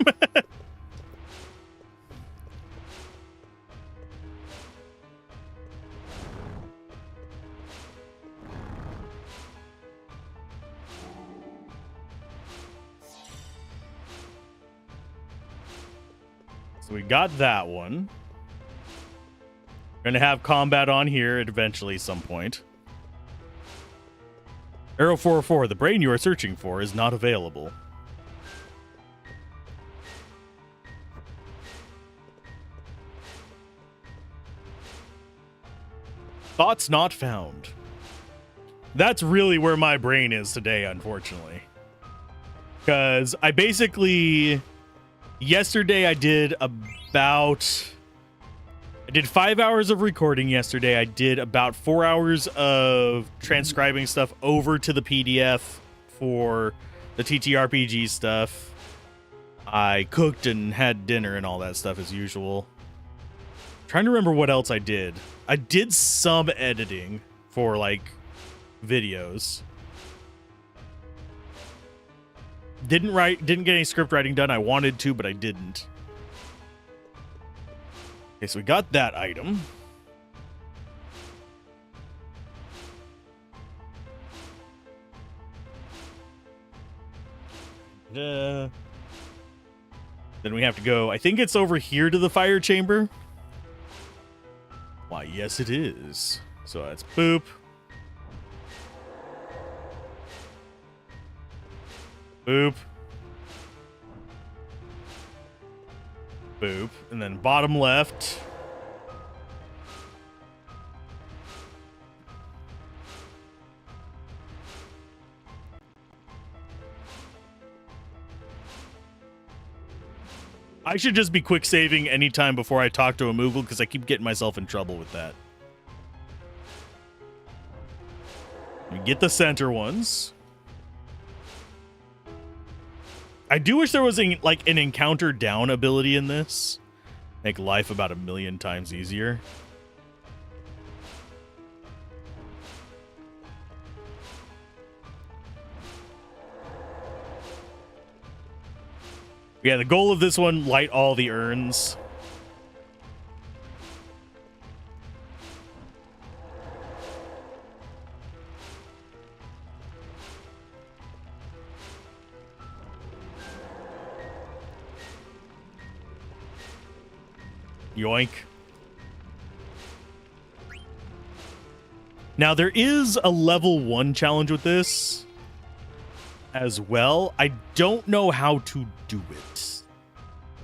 So we got that one. We're going to have combat on here at eventually some point. Arrow 404, the brain you are searching for is not available. Thoughts not found. That's really where my brain is today, unfortunately. Because I basically... Yesterday I did 5 hours of recording yesterday. I did about 4 hours of transcribing stuff over to the PDF for the TTRPG stuff. I cooked and had dinner and all that stuff as usual. Trying to remember what else I did. I did some editing for like videos. Didn't get any script writing done. I wanted to, but I didn't. Okay, so we got that item. Then we have to go, I think it's over here to the fire chamber. Why, yes it is. So that's boop. Boop. Boop. And then bottom left. I should just be quick saving anytime before I talk to a Moogle because I keep getting myself in trouble with that. We get the center ones. I do wish there was like an encounter down ability in this. Make life about 1,000,000 times easier. Yeah, the goal of this one, light all the urns. Yoink. Now, there is a level 1 challenge with this as well. I don't know how to do it,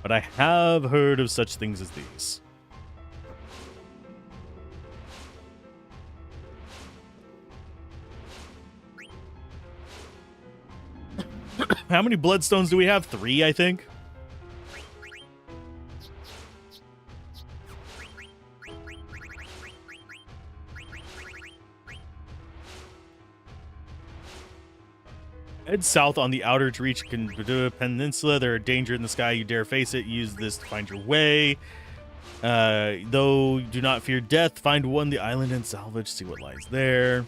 but I have heard of such things as these. How many bloodstones do we have? 3, I think. Head south on the outer to reach Peninsula. There are danger in the sky. You dare face it. Use this to find your way. Though do not fear death, find one the island and salvage. See what lies there.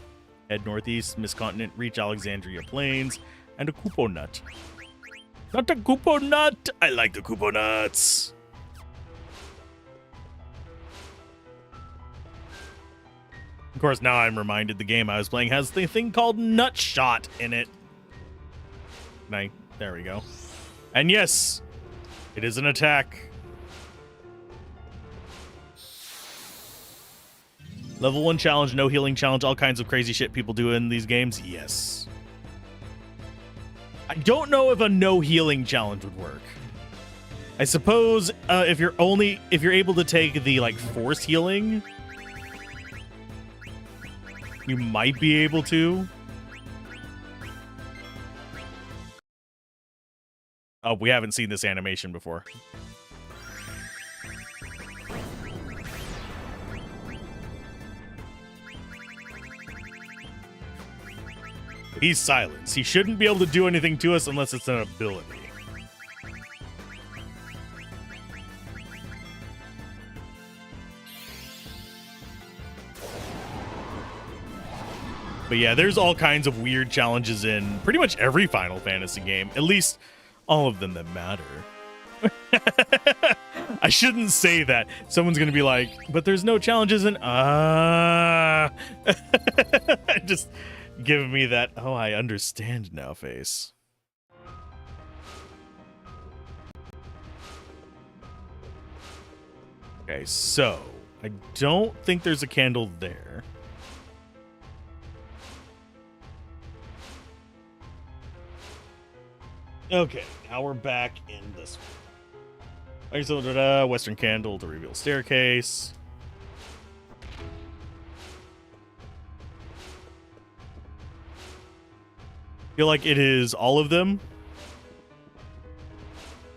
Head northeast, Miscontinent. Reach Alexandria Plains and a Kupo nut. Not a Kupo nut. I like the Kupo nuts. Of course, now I'm reminded the game I was playing has the thing called Nut Shot in it. There we go. And yes, it is an attack. Level 1 challenge, no healing challenge, all kinds of crazy shit people do in these games. Yes. I don't know if a no healing challenge would work. I suppose if you're able to take the like force healing, you might be able to. Oh, we haven't seen this animation before. He's silenced. He shouldn't be able to do anything to us unless it's an ability. But yeah, there's all kinds of weird challenges in pretty much every Final Fantasy game. At least all of them that matter. I shouldn't say that. Someone's going to be like, but there's no challenges in... Just give me that, oh, I understand now face. Okay, so I don't think there's a candle there. Okay, now we're back in this one. Western candle to reveal staircase. Feel like it is all of them.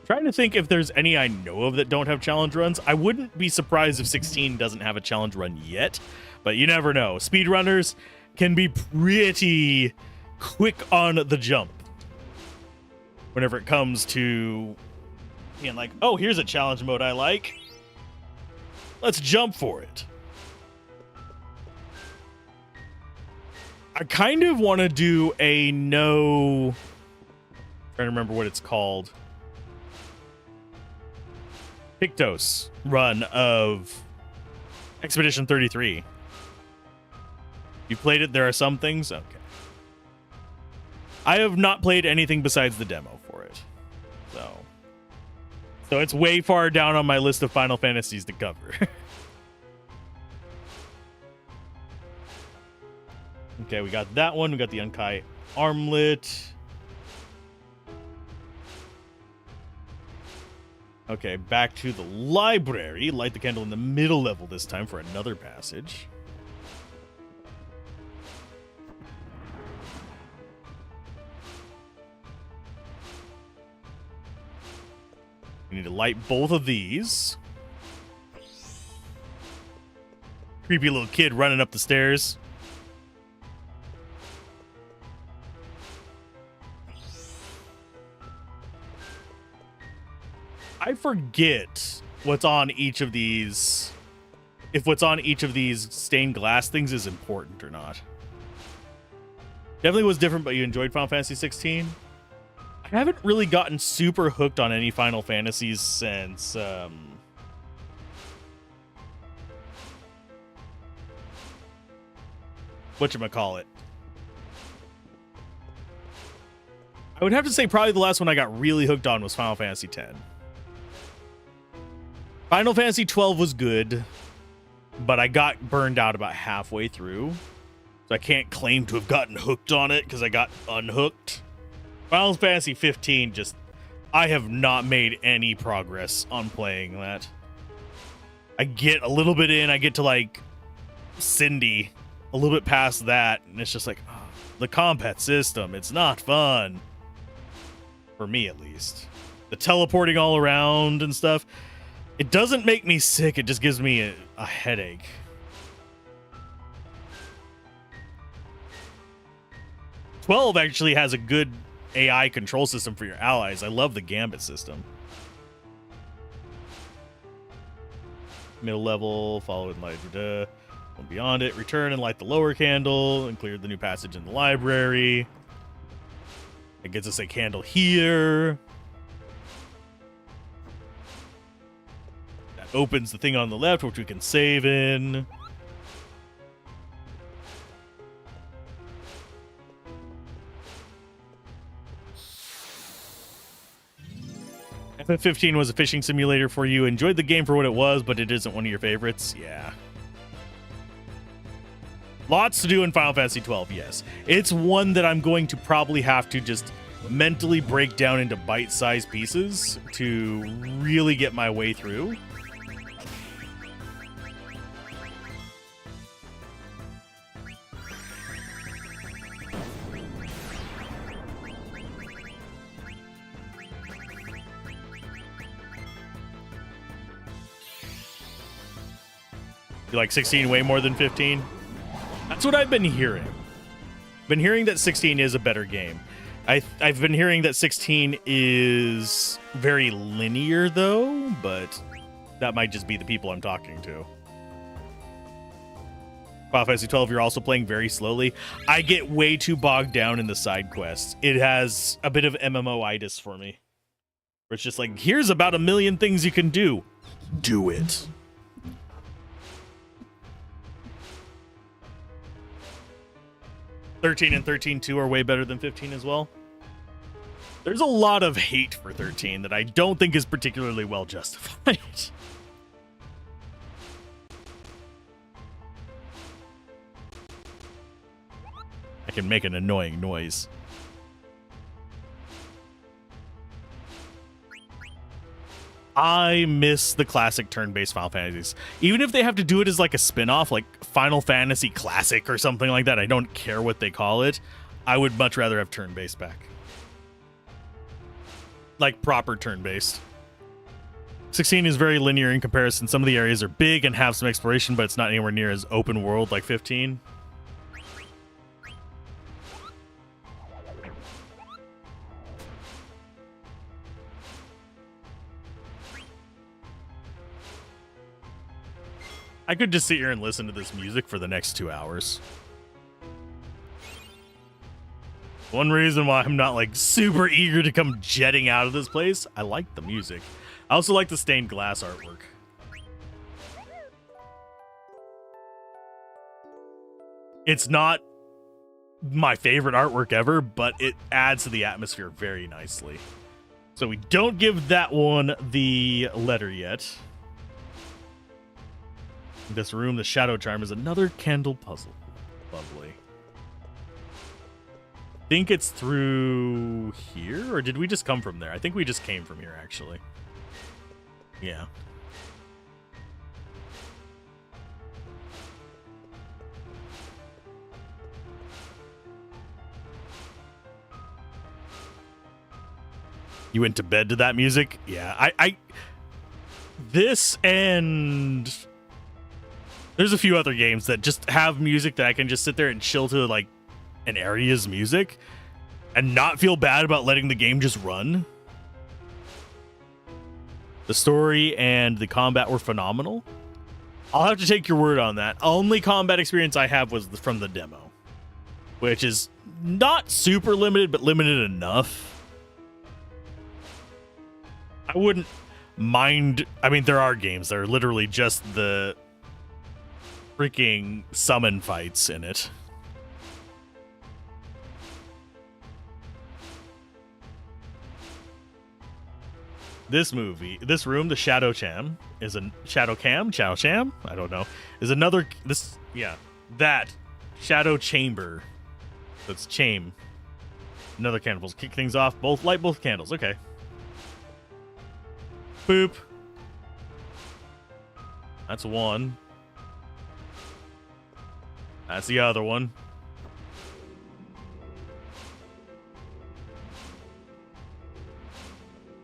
Trying to think if there's any I know of that don't have challenge runs. I wouldn't be surprised if 16 doesn't have a challenge run yet, but you never know. Speedrunners can be pretty quick on the jump whenever it comes to being like, oh, here's a challenge mode I like. Let's jump for it. I kind of want to do a no trying to remember what it's called. Pictos run of Expedition 33. You played it? There are some things? Okay. I have not played anything besides the demo for it. So it's way far down on my list of Final Fantasies to cover. Okay, we got that one. We got the Unkai Armlet. Okay, back to the library. Light the candle in the middle level this time for another passage. We need to light both of these. Creepy little kid running up the stairs. I forget what's on each of these. If what's on each of these stained glass things is important or not. Definitely was different, but you enjoyed Final Fantasy 16? I haven't really gotten super hooked on any Final Fantasies since whatchamacallit. I would have to say probably the last one I got really hooked on was Final Fantasy X. Final Fantasy 12 was good, but I got burned out about halfway through. So I can't claim to have gotten hooked on it because I got unhooked. Final Fantasy 15, just, I have not made any progress on playing that. I get a little bit in, I get to like Cindy, a little bit past that, and it's just like, oh, the combat system, it's not fun. For me, at least. The teleporting all around and stuff, it doesn't make me sick, it just gives me a headache. '12 actually has a good AI control system for your allies. I love the Gambit system. Middle level, follow and light one beyond it, return and light the lower candle, and clear the new passage in the library. It gets us a candle here. That opens the thing on the left, which we can save in. FF15 was a fishing simulator for you. Enjoyed the game for what it was, but it isn't one of your favorites. Yeah. Lots to do in Final Fantasy 12, yes. It's one that I'm going to probably have to just mentally break down into bite-sized pieces to really get my way through. You like 16 way more than 15? That's what I've been hearing. Been hearing that 16 is a better game. I've been hearing that 16 is very linear though, but that might just be the people I'm talking to. Final Fantasy 12, you're also playing very slowly. I get way too bogged down in the side quests. It has a bit of MMO-itis for me. Where it's just like, here's about 1 million things you can do. Do it. '13 and 13.2 are way better than 15 as well. There's a lot of hate for 13 that I don't think is particularly well justified. I can make an annoying noise. I miss the classic turn-based Final Fantasies. Even if they have to do it as like a spin-off, like Final Fantasy Classic or something like that, I don't care what they call it. I would much rather have turn-based back. Like proper turn-based. 16 is very linear in comparison. Some of the areas are big and have some exploration, but it's not anywhere near as open world like 15. I could just sit here and listen to this music for the next 2 hours. One reason why I'm not like super eager to come jetting out of this place, I like the music. I also like the stained glass artwork. It's not my favorite artwork ever, but it adds to the atmosphere very nicely. So we don't give that one the letter yet. This room, the shadow charm, is another candle puzzle. Lovely. I think it's through here, or did we just come from there? I think we just came from here, actually. Yeah. You went to bed to that music? Yeah, this and there's a few other games that just have music that I can just sit there and chill to, like an area's music and not feel bad about letting the game just run. The story and the combat were phenomenal. I'll have to take your word on that. Only combat experience I have was from the demo, which is not super limited, but limited enough. I wouldn't mind. I mean, there are games that are literally just the freaking summon fights in it. This room, the Shadow Cham, is a Shadow Cham, I don't know, is another, that Shadow Chamber. That's Cham. Another candles. Kick things off, light both candles, okay. Boop. That's one. That's the other one.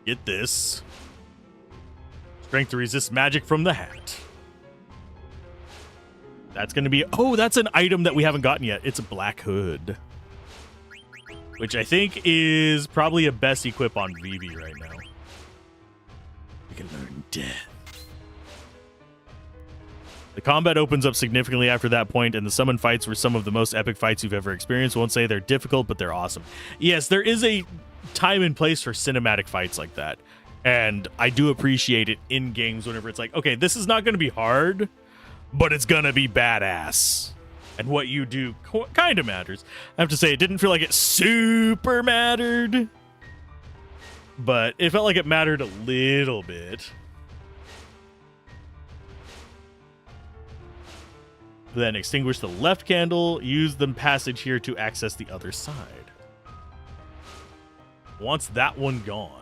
Get this. Strength to resist magic from the hat. That's going to be... Oh, that's an item that we haven't gotten yet. It's a Black Hood. Which I think is probably a best equip on Vivi right now. We can learn death. The combat opens up significantly after that point, and the summon fights were some of the most epic fights you've ever experienced. Won't say they're difficult, but they're awesome. Yes, there is a time and place for cinematic fights like that, and I do appreciate it in games whenever it's like, okay, this is not going to be hard, but it's going to be badass. And what you do kind of matters. I have to say, it didn't feel like it super mattered, but it felt like it mattered a little bit. Then extinguish the left candle. Use the passage here to access the other side. Once that one gone.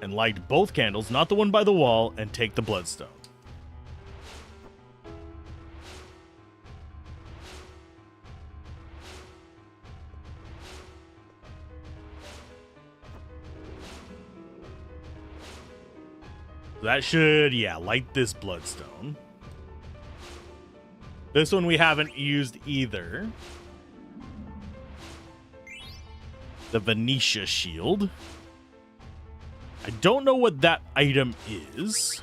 And light both candles, not the one by the wall, and take the bloodstone. That should, light this bloodstone. This one we haven't used either. The Venetia shield. I don't know what that item is.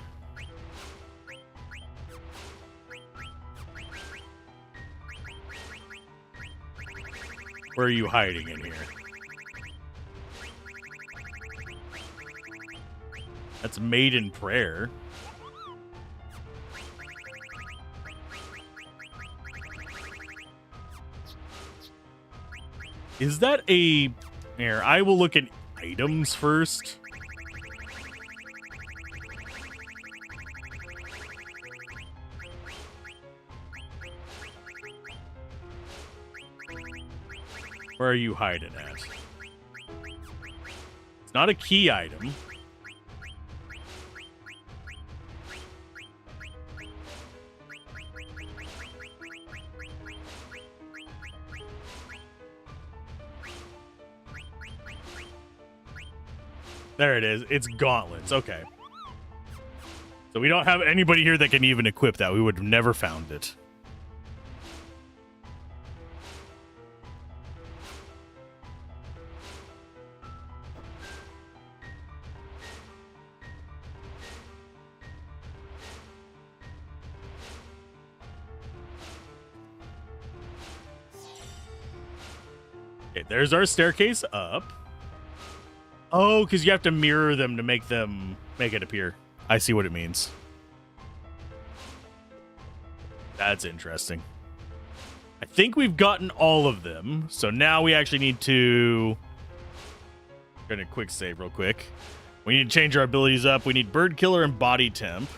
Where are you hiding in here? That's Maiden Prayer. Is that a... Here, I will look at items first. Where are you hiding at? It's not a key item. There it is. It's gauntlets. Okay. So we don't have anybody here that can even equip that. We would have never found it. Okay, there's our staircase up. Oh, because you have to mirror them to make it appear. I see what it means. That's interesting. I think we've gotten all of them. So now we actually need to... Gonna quick save real quick. We need to change our abilities up. We need Bird Killer and Body Temp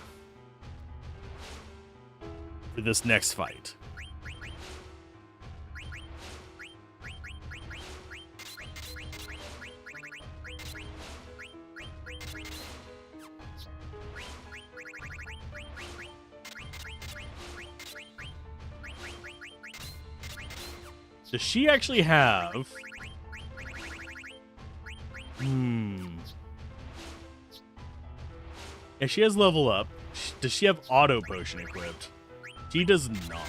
for this next fight. Does she actually have... Yeah, she has level up. Does she have auto potion equipped? She does not.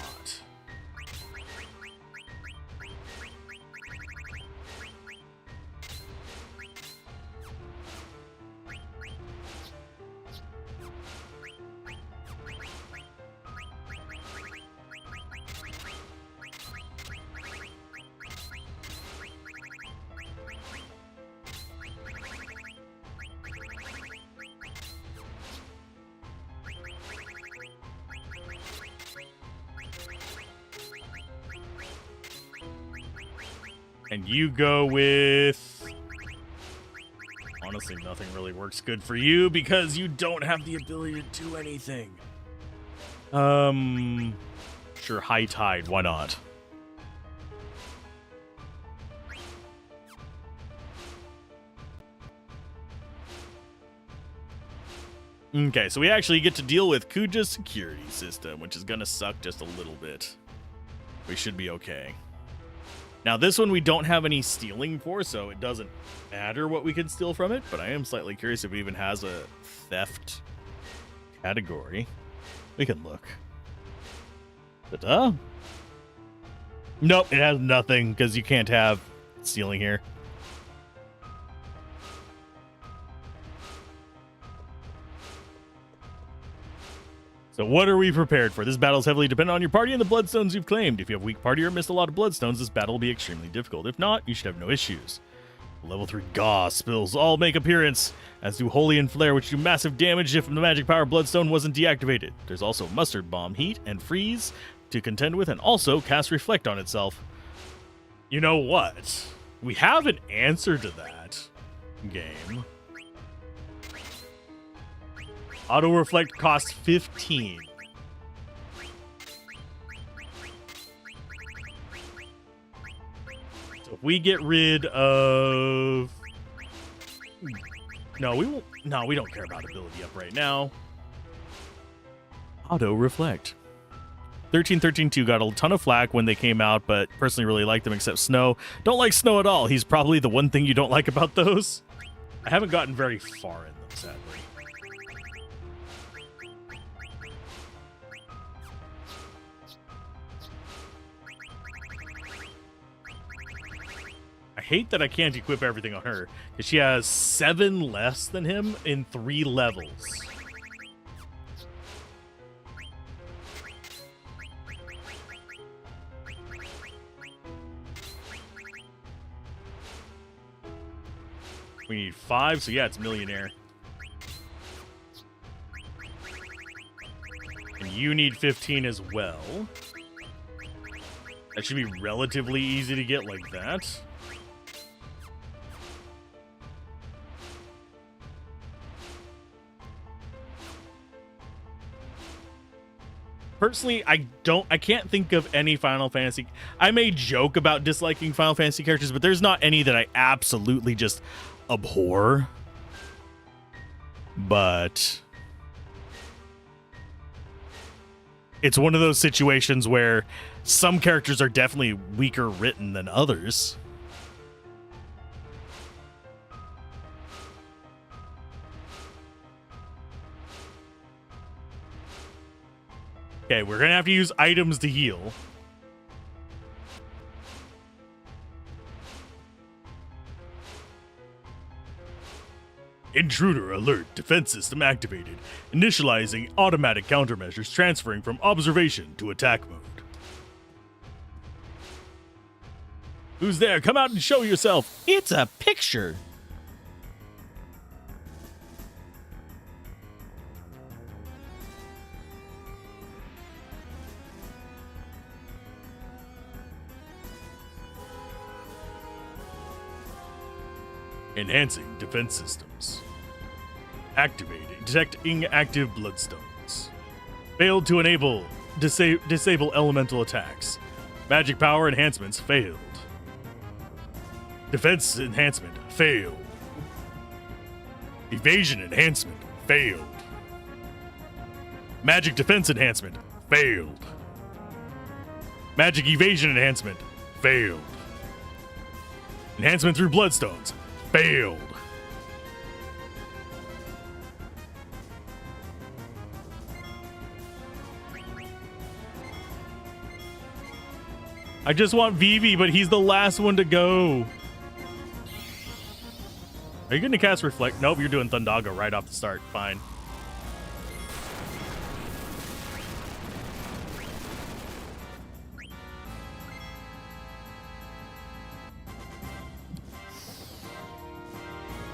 And you go with... Honestly, nothing really works good for you because you don't have the ability to do anything. Sure, High Tide, why not? Okay, so we actually get to deal with Kuja's security system, which is gonna suck just a little bit. We should be okay. Now, this one we don't have any stealing for, so it doesn't matter what we can steal from it, but I am slightly curious if it even has a theft category. We can look. Ta-da. Nope, it has nothing, because you can't have stealing here. So what are we prepared for? This battle is heavily dependent on your party and the bloodstones you've claimed. If you have a weak party or missed a lot of bloodstones, this battle will be extremely difficult. If not, you should have no issues. Level 3 Gauss spills all make appearance, as do Holy and Flare, which do massive damage if the magic power bloodstone wasn't deactivated. There's also Mustard Bomb, Heat, and Freeze to contend with, and also cast Reflect on itself. You know what? We have an answer to that game. Auto Reflect costs 15. So if we get rid of... No, we won't. No, we don't care about ability up right now. Auto Reflect. 13-13-2 got a ton of flack when they came out, but personally really like them except Snow. Don't like Snow at all. He's probably the one thing you don't like about those. I haven't gotten very far in them, sadly. I hate that I can't equip everything on her, because she has 7 less than him in 3 levels. We need 5, so yeah, it's Millionaire. And you need 15 as well. That should be relatively easy to get like that. Personally, I can't think of any Final Fantasy. I may joke about disliking Final Fantasy characters, but there's not any that I absolutely just abhor. But it's one of those situations where some characters are definitely weaker written than others. Okay, we're gonna have to use items to heal. Intruder alert, defense system activated. Initializing automatic countermeasures transferring from observation to attack mode. Who's there? Come out and show yourself. It's a picture. Enhancing defense systems. Activating. Detecting active bloodstones. Failed to enable. Disable elemental attacks. Magic power enhancements failed. Defense enhancement failed. Evasion enhancement failed. Magic defense enhancement failed. Magic evasion enhancement failed. Enhancement through bloodstones failed. I just want Vivi, but he's the last one to go. Are you going to cast Reflect? Nope, you're doing Thundaga right off the start. Fine.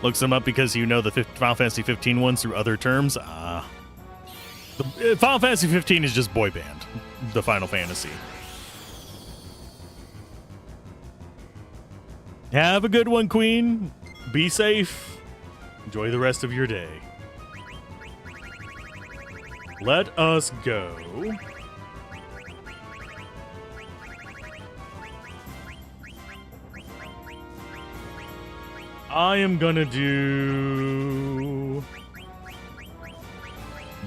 Looks them up because you know the Final Fantasy 15 ones through other terms. Final Fantasy 15 is just boy band. The Final Fantasy. Have a good one, Queen. Be safe. Enjoy the rest of your day. Let us go. I am gonna do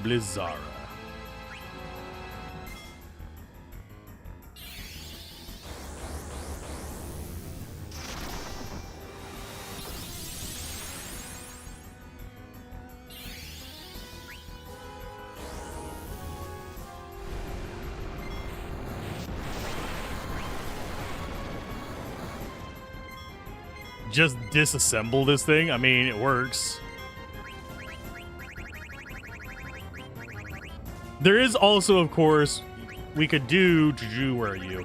Blizzara. Just disassemble this thing? I mean, it works. There is also, of course, we could do... Juju, where are you?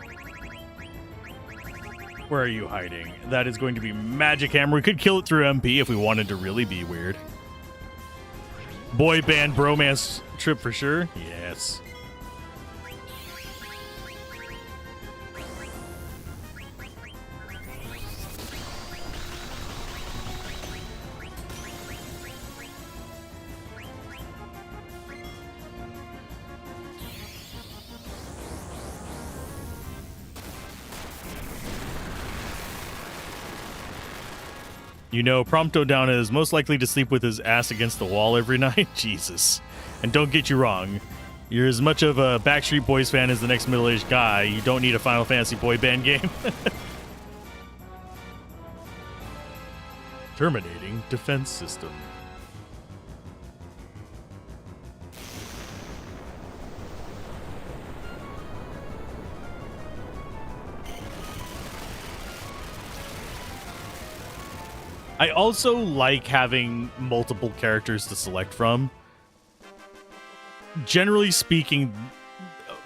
Where are you hiding? That is going to be Magic Hammer. We could kill it through MP if we wanted to really be weird. Boy band bromance trip for sure? Yes. You know, Prompto Down is most likely to sleep with his ass against the wall every night. Jesus. And don't get you wrong. You're as much of a Backstreet Boys fan as the next middle-aged guy. You don't need a Final Fantasy boy band game. Terminating defense system. I also like having multiple characters to select from. Generally speaking,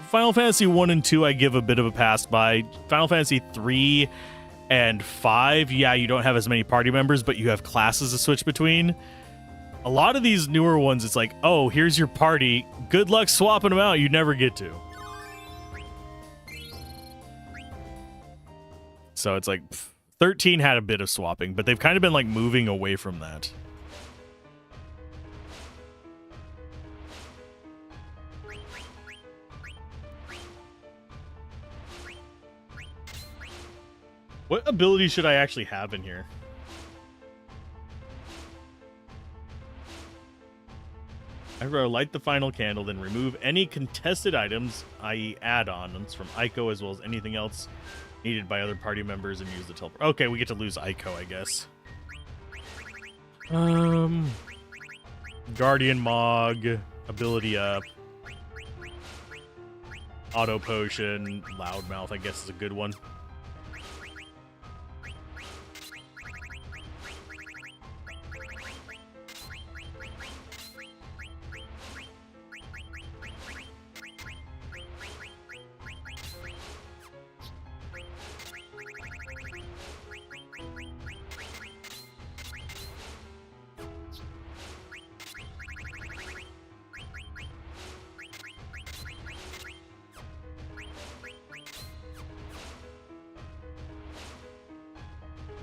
Final Fantasy 1 and 2 I give a bit of a pass by. Final Fantasy 3 and 5, yeah, you don't have as many party members, but you have classes to switch between. A lot of these newer ones, it's like, oh, here's your party. Good luck swapping them out. You never get to. So it's like... 13 had a bit of swapping, but they've kind of been like moving away from that. What ability should I actually have in here? I light the final candle, then remove any contested items, i.e. add-ons, from Ico as well as anything else needed by other party members and use the teleport. Okay, we get to lose Ico, I guess. Guardian Mog, ability up. Auto Potion, Loudmouth, I guess is a good one.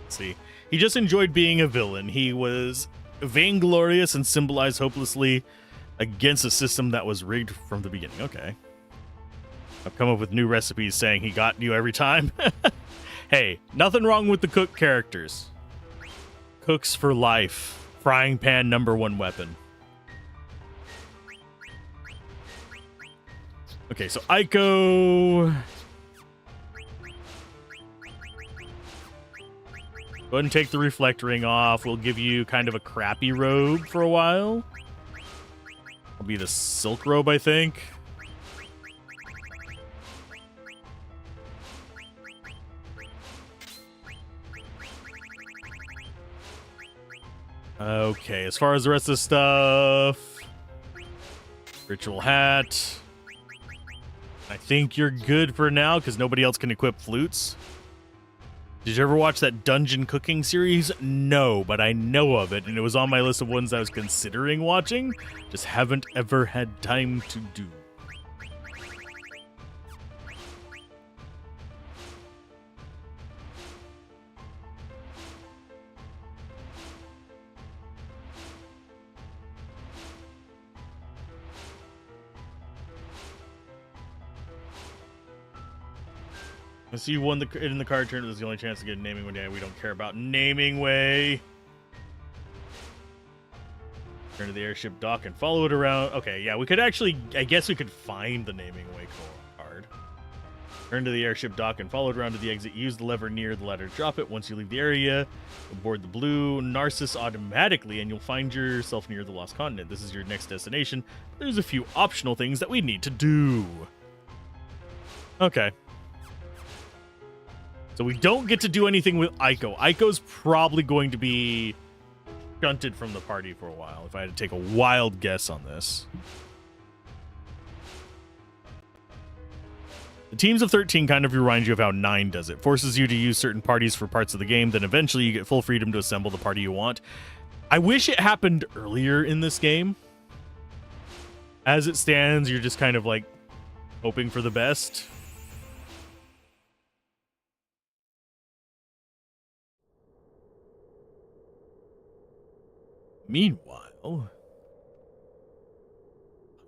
Let's see. He just enjoyed being a villain. He was vainglorious and symbolized hopelessly against a system that was rigged from the beginning. Okay. I've come up with new recipes saying he got you every time. Hey, nothing wrong with the cook characters. Cooks for life. Frying pan #1 weapon. Okay, so Aiko. Go ahead and take the reflect ring off. We'll give you kind of a crappy robe for a while. It'll be the silk robe, I think. Okay, as far as the rest of the stuff, ritual hat. I think you're good for now because nobody else can equip flutes. Did you ever watch that dungeon cooking series? No, but I know of it, and it was on my list of ones I was considering watching. Just haven't ever had time to do. Unless you won in the card turn, there's the only chance to get a naming way. We don't care about naming way. Turn to the airship dock and follow it around. Okay, yeah, we could actually, I guess we could find the naming way card. Turn to the airship dock and follow it around to the exit. Use the lever near the ladder to drop it. Once you leave the area, board the blue Narcissus automatically, and you'll find yourself near the Lost Continent. This is your next destination. There's a few optional things that we need to do. Okay. So we don't get to do anything with Aiko. Aiko's probably going to be shunted from the party for a while, if I had to take a wild guess on this. The Teams of 13 kind of reminds you of how 9 does it. Forces you to use certain parties for parts of the game, then eventually you get full freedom to assemble the party you want. I wish it happened earlier in this game. As it stands, you're just kind of like hoping for the best. Meanwhile,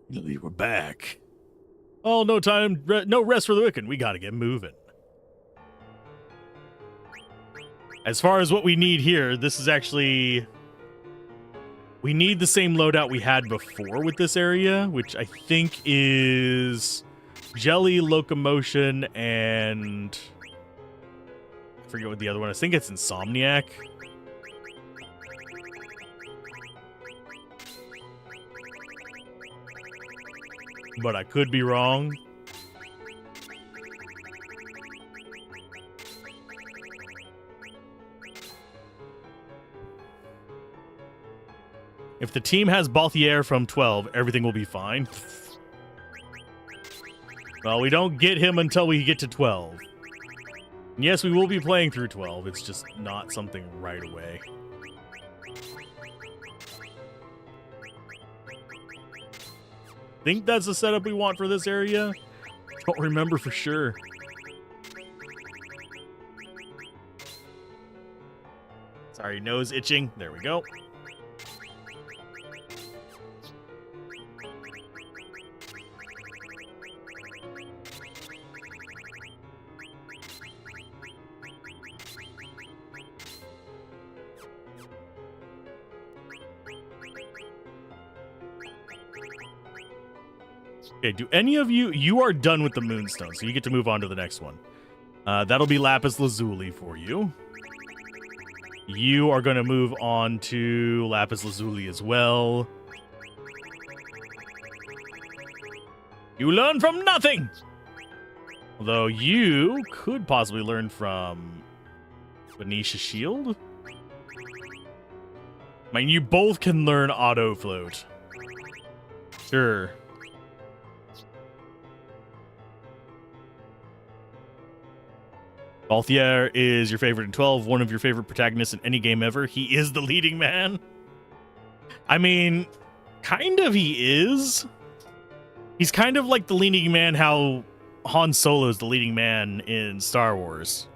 finally we're back. Oh, no time, no rest for the wicked. We gotta get moving. As far as what we need here, this is actually... We need the same loadout we had before with this area, which I think is Jelly, Locomotion, and... I forget what the other one is. I think it's Insomniac. But I could be wrong. If the team has Balthier from 12, everything will be fine. Well, we don't get him until we get to 12. And yes, we will be playing through 12. It's just not something right away. Think that's the setup we want for this area? Don't remember for sure. Sorry, nose itching. There we go. Okay, do any of you are done with the Moonstone, so you get to move on to the next one. That'll be Lapis Lazuli for you. You are going to move on to Lapis Lazuli as well. You learn from nothing! Although you could possibly learn from Venetia Shield. I mean, you both can learn Auto Float. Sure. Balthier is your favorite in 12, one of your favorite protagonists in any game ever. He is the leading man. I mean, kind of he is. He's kind of like the leading man how Han Solo is the leading man in Star Wars.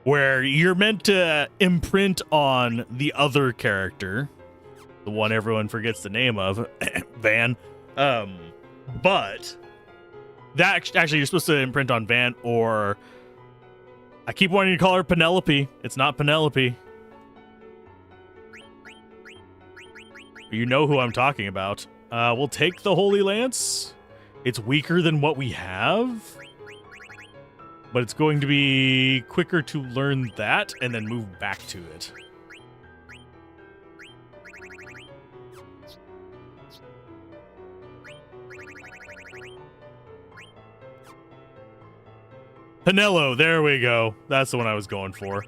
where you're meant to imprint on the other character, the one everyone forgets the name of, Van. But that actually you're supposed to imprint on Van, or I keep wanting to call her Penelope. It's not Penelope. You know who I'm talking about. We'll take the Holy Lance. It's weaker than what we have, but it's going to be quicker to learn that and then move back to it. Penelo, there we go. That's the one I was going for.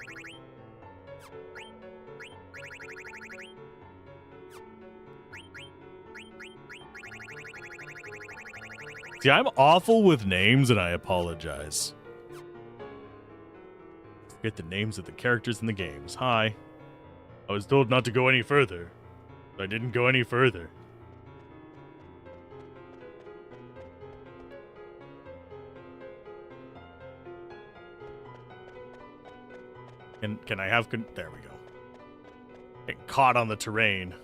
See, I'm awful with names, and I apologize. Forget the names of the characters in the games. Hi. I was told not to go any further. I didn't go any further. Can I have... There we go. Get caught on the terrain.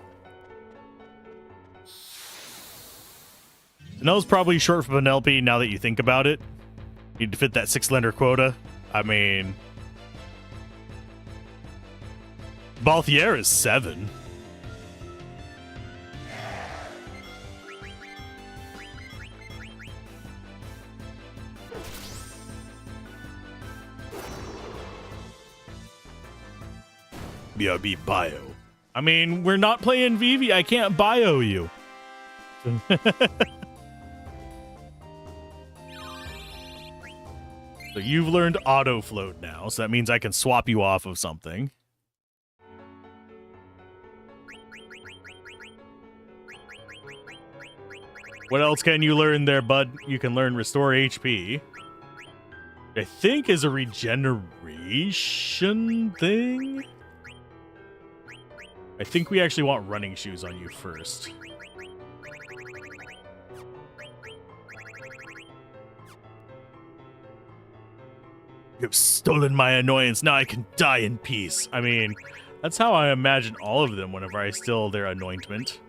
Penelope's probably short for Penelope now that you think about it. Need to fit that 6-lender quota. I mean... Balthier is 7. BRB bio. I mean, we're not playing Vivi. I can't bio you. So you've learned auto float now, so that means I can swap you off of something. What else can you learn there, bud? You can learn restore HP. I think is a regeneration thing. I think we actually want running shoes on you first. You've stolen my annoyance. Now I can die in peace. I mean, that's how I imagine all of them whenever I steal their anointment.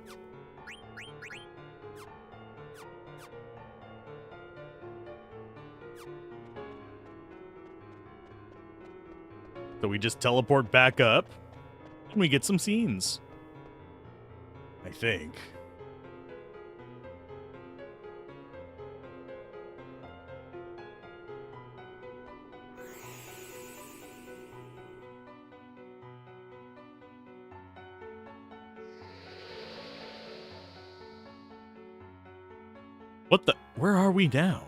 So we just teleport back up, and we get some scenes. I think. What the? Where are we now?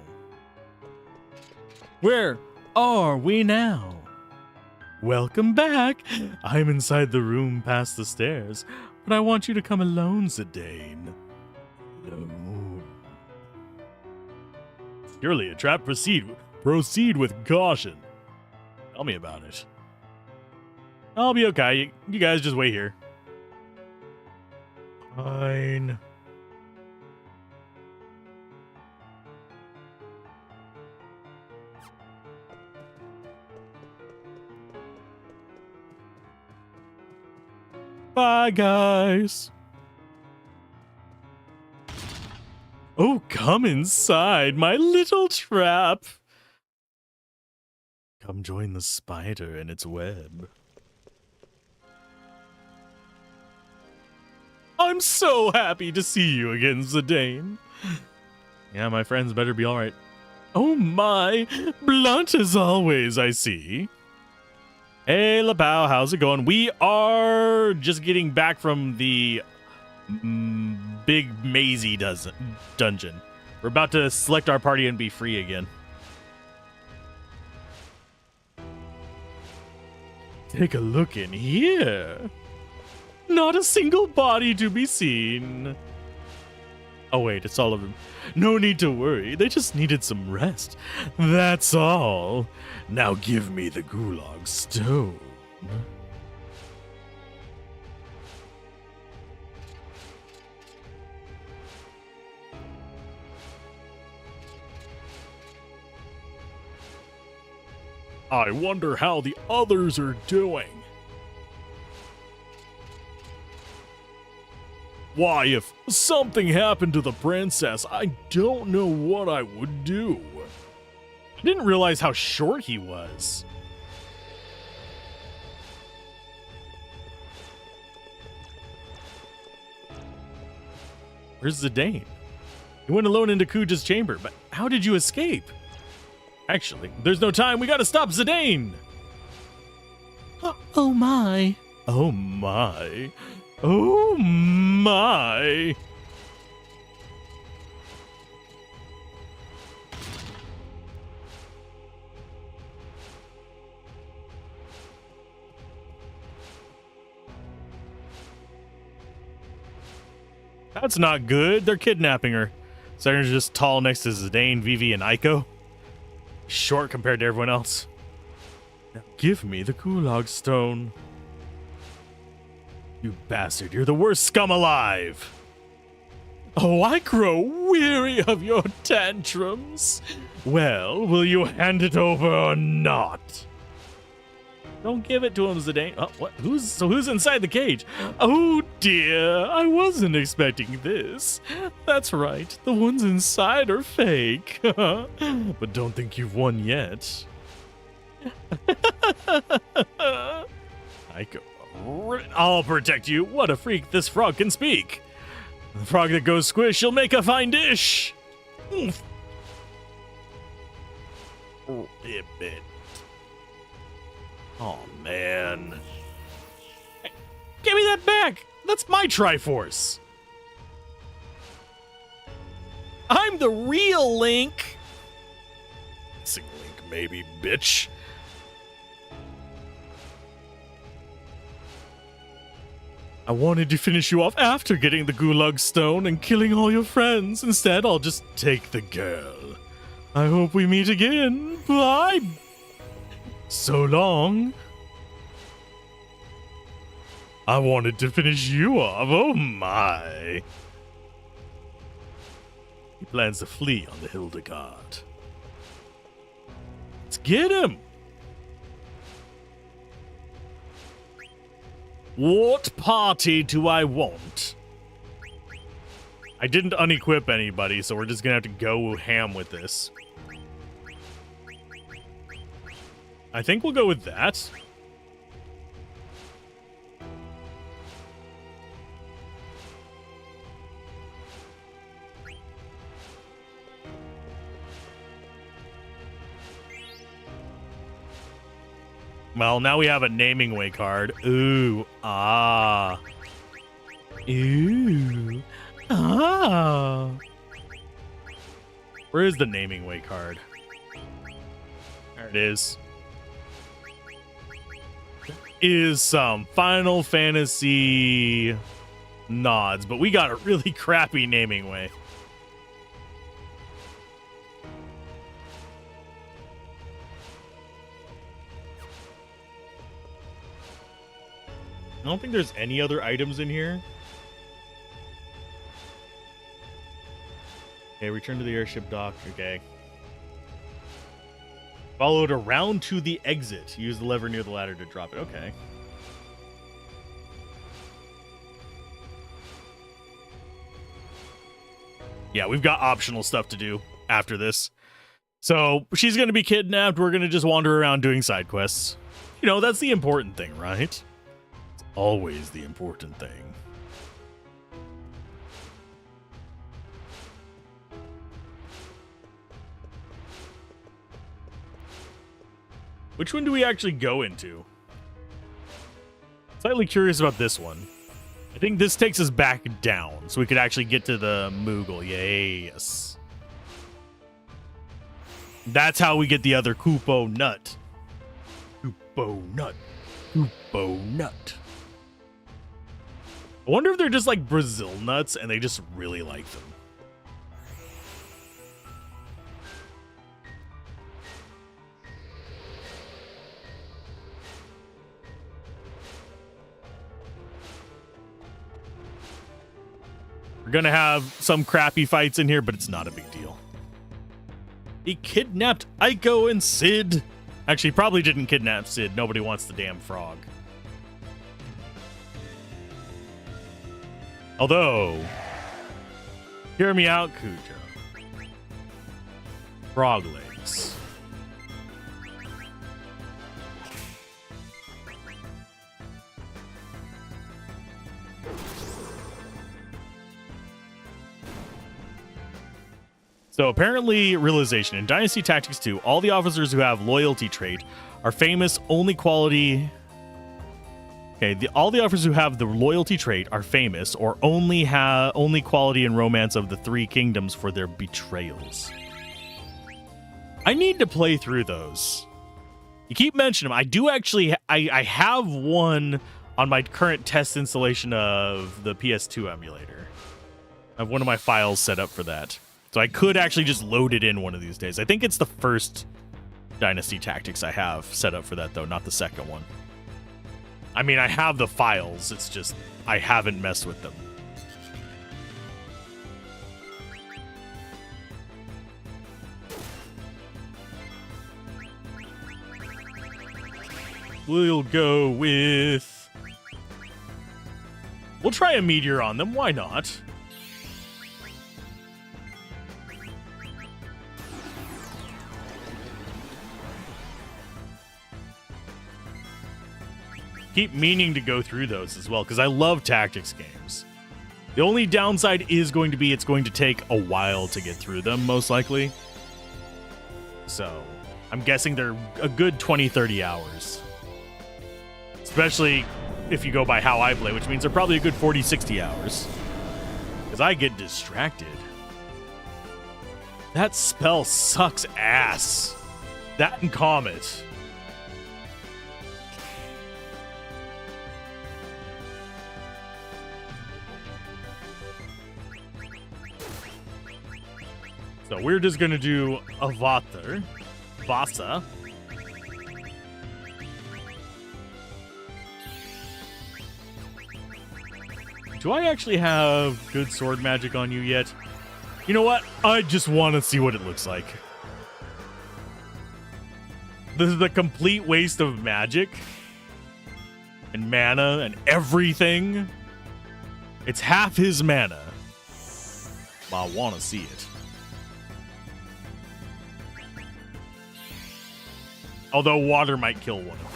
Where are we now? Welcome back. I'm inside the room past the stairs, but I want you to come alone, Zidane. Alone. Surely a trap. Proceed with caution. Tell me about it. I'll be okay. You guys just wait here. Fine. Bye, guys. Oh, come inside, my little trap. Come join the spider in its web. I'm so happy to see you again, Zidane. Yeah, my friends better be all right. Oh my, blunt as always, I see. Hey, LaPow, how's it going? We are just getting back from the big mazy dungeon. We're about to select our party and be free again. Take a look in here. Not a single body to be seen. Oh wait, it's all of them. No need to worry, they just needed some rest. That's all. Now give me the Gulag Stone. I wonder how the others are doing. Why, if something happened to the princess, I don't know what I would do. I didn't realize how short he was. Where's Zidane? You went alone into Kuja's chamber, but how did you escape? Actually, there's no time. We gotta stop Zidane! Oh my. Oh my. Oh my. That's not good. They're kidnapping her. Siren's just tall next to Zidane, Vivi, and Aiko. Short compared to everyone else. Now give me the Gulag Stone. You bastard, you're the worst scum alive. Oh, I grow weary of your tantrums. Well, will you hand it over or not? Don't give it to him, Zidane. Oh, what? Who's inside the cage? Oh dear, I wasn't expecting this. That's right, the ones inside are fake. But don't think you've won yet. I'll protect you. What a freak, this frog can speak. The frog that goes squish, she'll make a fine dish. Oof. Ribbit. Oh, man. Hey, give me that back! That's my Triforce! I'm the real Link! Missing Link, maybe, bitch. I wanted to finish you off after getting the Gulag Stone and killing all your friends. Instead, I'll just take the girl. I hope we meet again. Bye! So long. I wanted to finish you off. Oh my. He plans to flee on the Hildegard. Let's get him. What party do I want? I didn't unequip anybody, so we're just gonna have to go ham with this. I think we'll go with that. Well, now we have a naming way card. Ooh, ah. Ooh, ah. Where is the naming way card? There it is. Is some Final Fantasy nods, but we got a really crappy naming way. I don't think there's any other items in here. Okay, return to the airship dock. Okay. Follow it around to the exit. Use the lever near the ladder to drop it. Okay. Yeah, we've got optional stuff to do after this. So she's going to be kidnapped. We're going to just wander around doing side quests. You know, that's the important thing, right? It's always the important thing. Which one do we actually go into? Slightly curious about this one. I think this takes us back down, so we could actually get to the Moogle. Yes. That's how we get the other Kupo nut. Kupo nut. Kupo nut. I wonder if they're just like Brazil nuts and they just really like them. We're gonna have some crappy fights in here, but it's not a big deal. He kidnapped Aiko and Sid. Actually, probably didn't kidnap Sid. Nobody wants the damn frog. Although, hear me out, Cujo. Frog legs. So apparently, realization in Dynasty Tactics 2, all the officers who have loyalty trait are famous only quality. Okay, all the officers who have the loyalty trait are famous or only quality and romance of the three kingdoms for their betrayals. I need to play through those. You keep mentioning them. I do actually. I have one on my current test installation of the PS2 emulator. I have one of my files set up for that. So I could actually just load it in one of these days. I think it's the first Dynasty Tactics I have set up for that, though, not the second one. I mean, I have the files. It's just I haven't messed with them. We'll go with... We'll try a meteor on them. Why not? Keep meaning to go through those as well, because I love tactics games. The only downside is going to be it's going to take a while to get through them, most likely. So, I'm guessing they're a good 20-30 hours. Especially if you go by how I play, which means they're probably a good 40-60 hours. Because I get distracted. That spell sucks ass. That and Comet. So we're just going to do Avatar. Vasa. Do I actually have good sword magic on you yet? You know what? I just want to see what it looks like. This is a complete waste of magic. And mana and everything. It's half his mana. But I want to see it. Although water might kill one of them.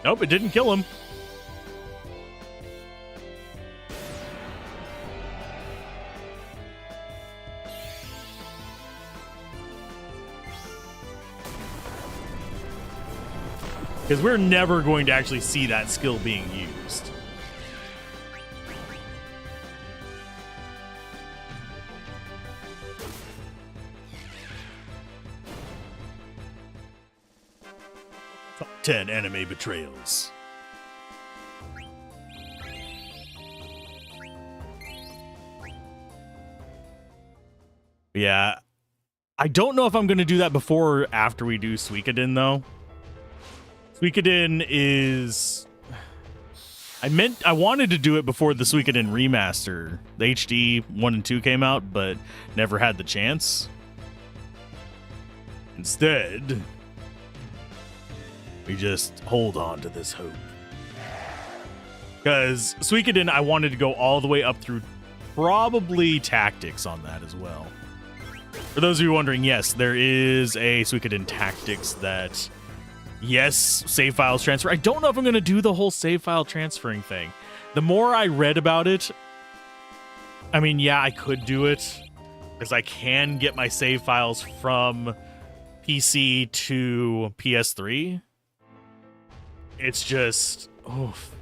Nope, it didn't kill him. Because we're never going to actually see that skill being used. Top 10 anime betrayals. Yeah. I don't know if I'm going to do that before or after we do Suikoden, though. Suikoden is... I wanted to do it before the Suikoden remaster. The HD 1 and 2 came out, but never had the chance. Instead, we just hold on to this hope. Because Suikoden, I wanted to go all the way up through probably Tactics on that as well. For those of you wondering, yes, there is a Suikoden Tactics that... Yes, save files transfer. I don't know if I'm going to do the whole save file transferring thing. The more I read about it, I mean, yeah, I could do it. Because I can get my save files from PC to PS3. It's just... oof.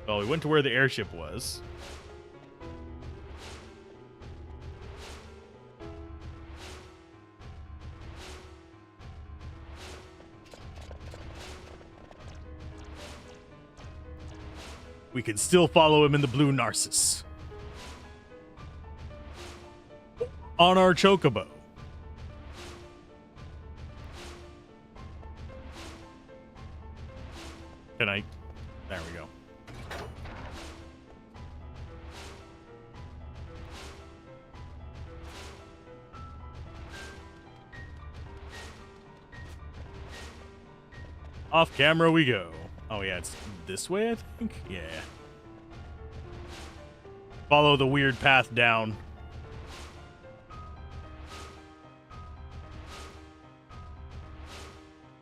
Well, we went to where the airship was. We can still follow him in the blue Narcissus. On our Chocobo. Can I? There we go. Off camera we go. Oh yeah, it's this way, I think? Yeah. Follow the weird path down.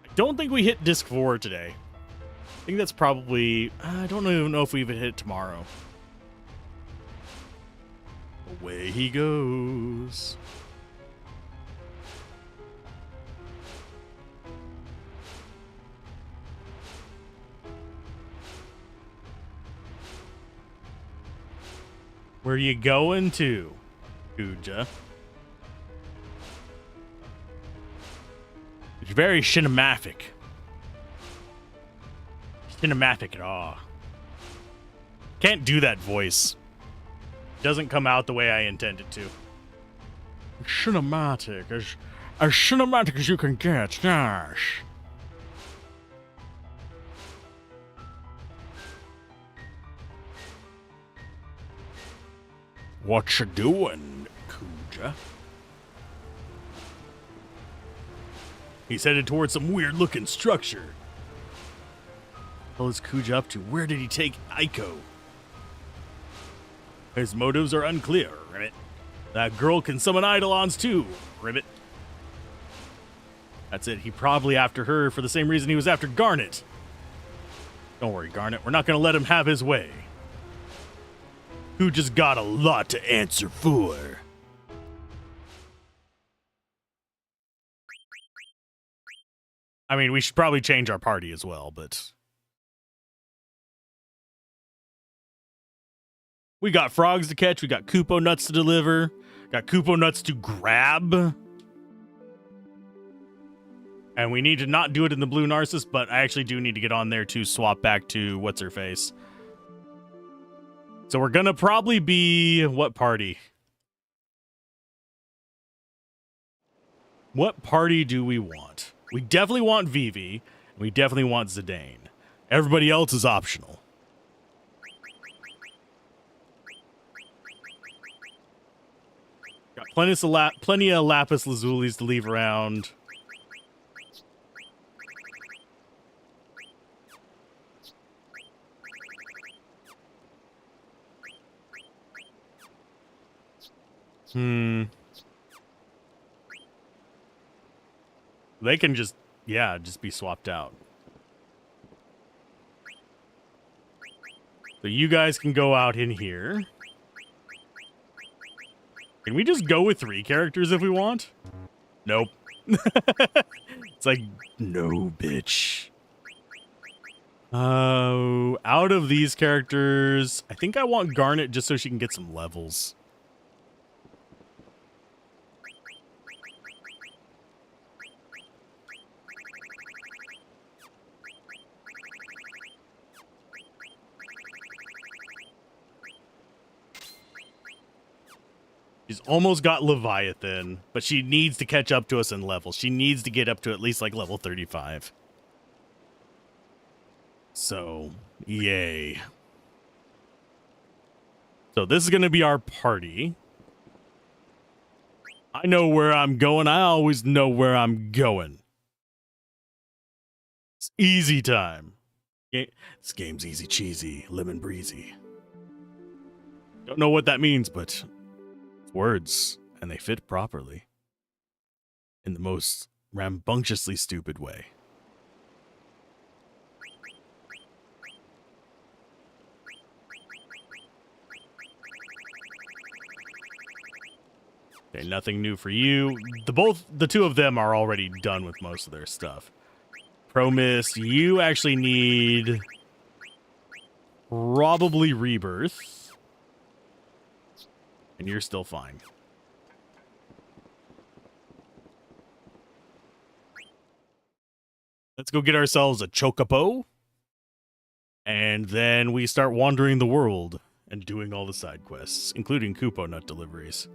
I don't think we hit disc 4 today. I think that's probably... I don't even know if we even hit it tomorrow. Away he goes. Where you going to, Kuja? It's very cinematic. Cinematic at all. Can't do that voice. Doesn't come out the way I intended to. Cinematic, as cinematic as you can get, yes. What you doing, Kuja? He's headed towards some weird-looking structure. What is Kuja up to? Where did he take Aiko? His motives are unclear, Ribbit. That girl can summon Eidolons too, Ribbit. That's it. He probably after her for the same reason he was after Garnet. Don't worry, Garnet. We're not going to let him have his way. Kuja's got a lot to answer for. I mean, we should probably change our party as well, but... We got frogs to catch, we got Kupo nuts to deliver, got Kupo nuts to grab. And we need to not do it in the Blue Narcissus, but I actually do need to get on there to swap back to What's-Her-Face. So we're gonna probably be... What party? What party do we want? We definitely want Vivi. We definitely want Zidane. Everybody else is optional. Got plenty of Lapis Lazulis to leave around. They can just, yeah, just be swapped out. So you guys can go out in here. Can we just go with 3 characters if we want? Nope. It's like, no, bitch. Out of these characters, I think I want Garnet just so she can get some levels. She's almost got Leviathan, but she needs to catch up to us in levels. She needs to get up to at least like level 35. So, yay. So this is going to be our party. I know where I'm going. I always know where I'm going. It's easy time. This game's easy cheesy, lemon breezy. Don't know what that means, but... words, and they fit properly. In the most rambunctiously stupid way. Okay, nothing new for you. The two of them are already done with most of their stuff. Promise, you actually need probably Rebirth. And you're still fine. Let's go get ourselves a Chocobo. And then we start wandering the world and doing all the side quests, including Kupo nut deliveries.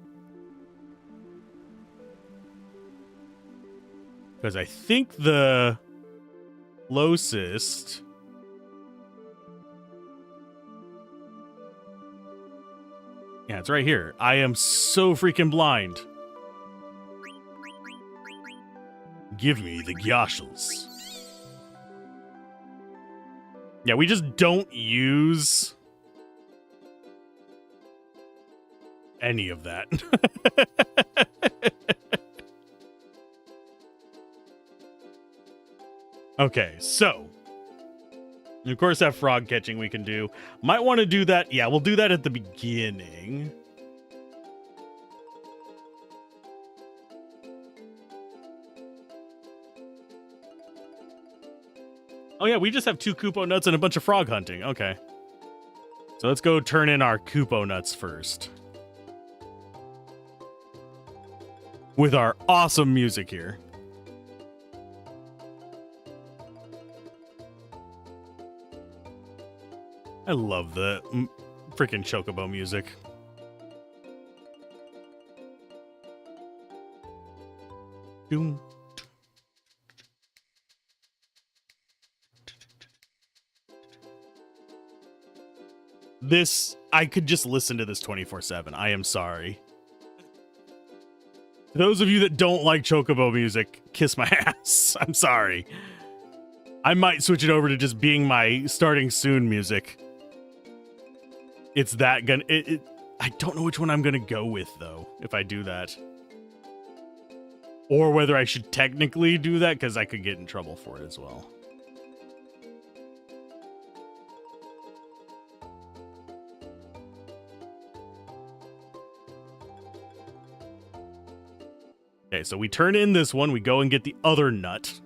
Because I think the closest... yeah, it's right here. I am so freaking blind. Give me the Gyashals. Yeah, we just don't use any of that. Okay, so of course that frog catching we can do. Might want to do that. Yeah, we'll do that at the beginning. Oh yeah, we just have 2 Kupo nuts and a bunch of frog hunting. Okay. So let's go turn in our Kupo nuts first. With our awesome music here. I love the freaking Chocobo music. Doom. This, I could just listen to this 24/7. I am sorry. Those of you that don't like Chocobo music, kiss my ass. I'm sorry. I might switch it over to just being my starting soon music. It's that gonna... I don't know which one I'm gonna go with, though, if I do that. Or whether I should technically do that, because I could get in trouble for it as well. Okay, so we turn in this one, we go and get the other nut.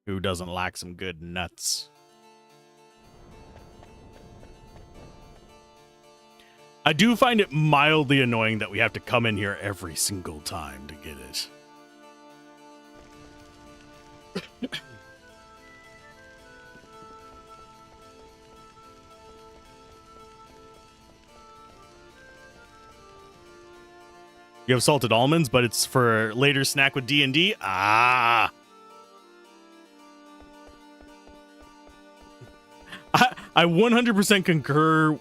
Who doesn't like some good nuts? I do find it mildly annoying that we have to come in here every single time to get it. You have salted almonds, but it's for later snack with D&D? Ah! I 100% concur.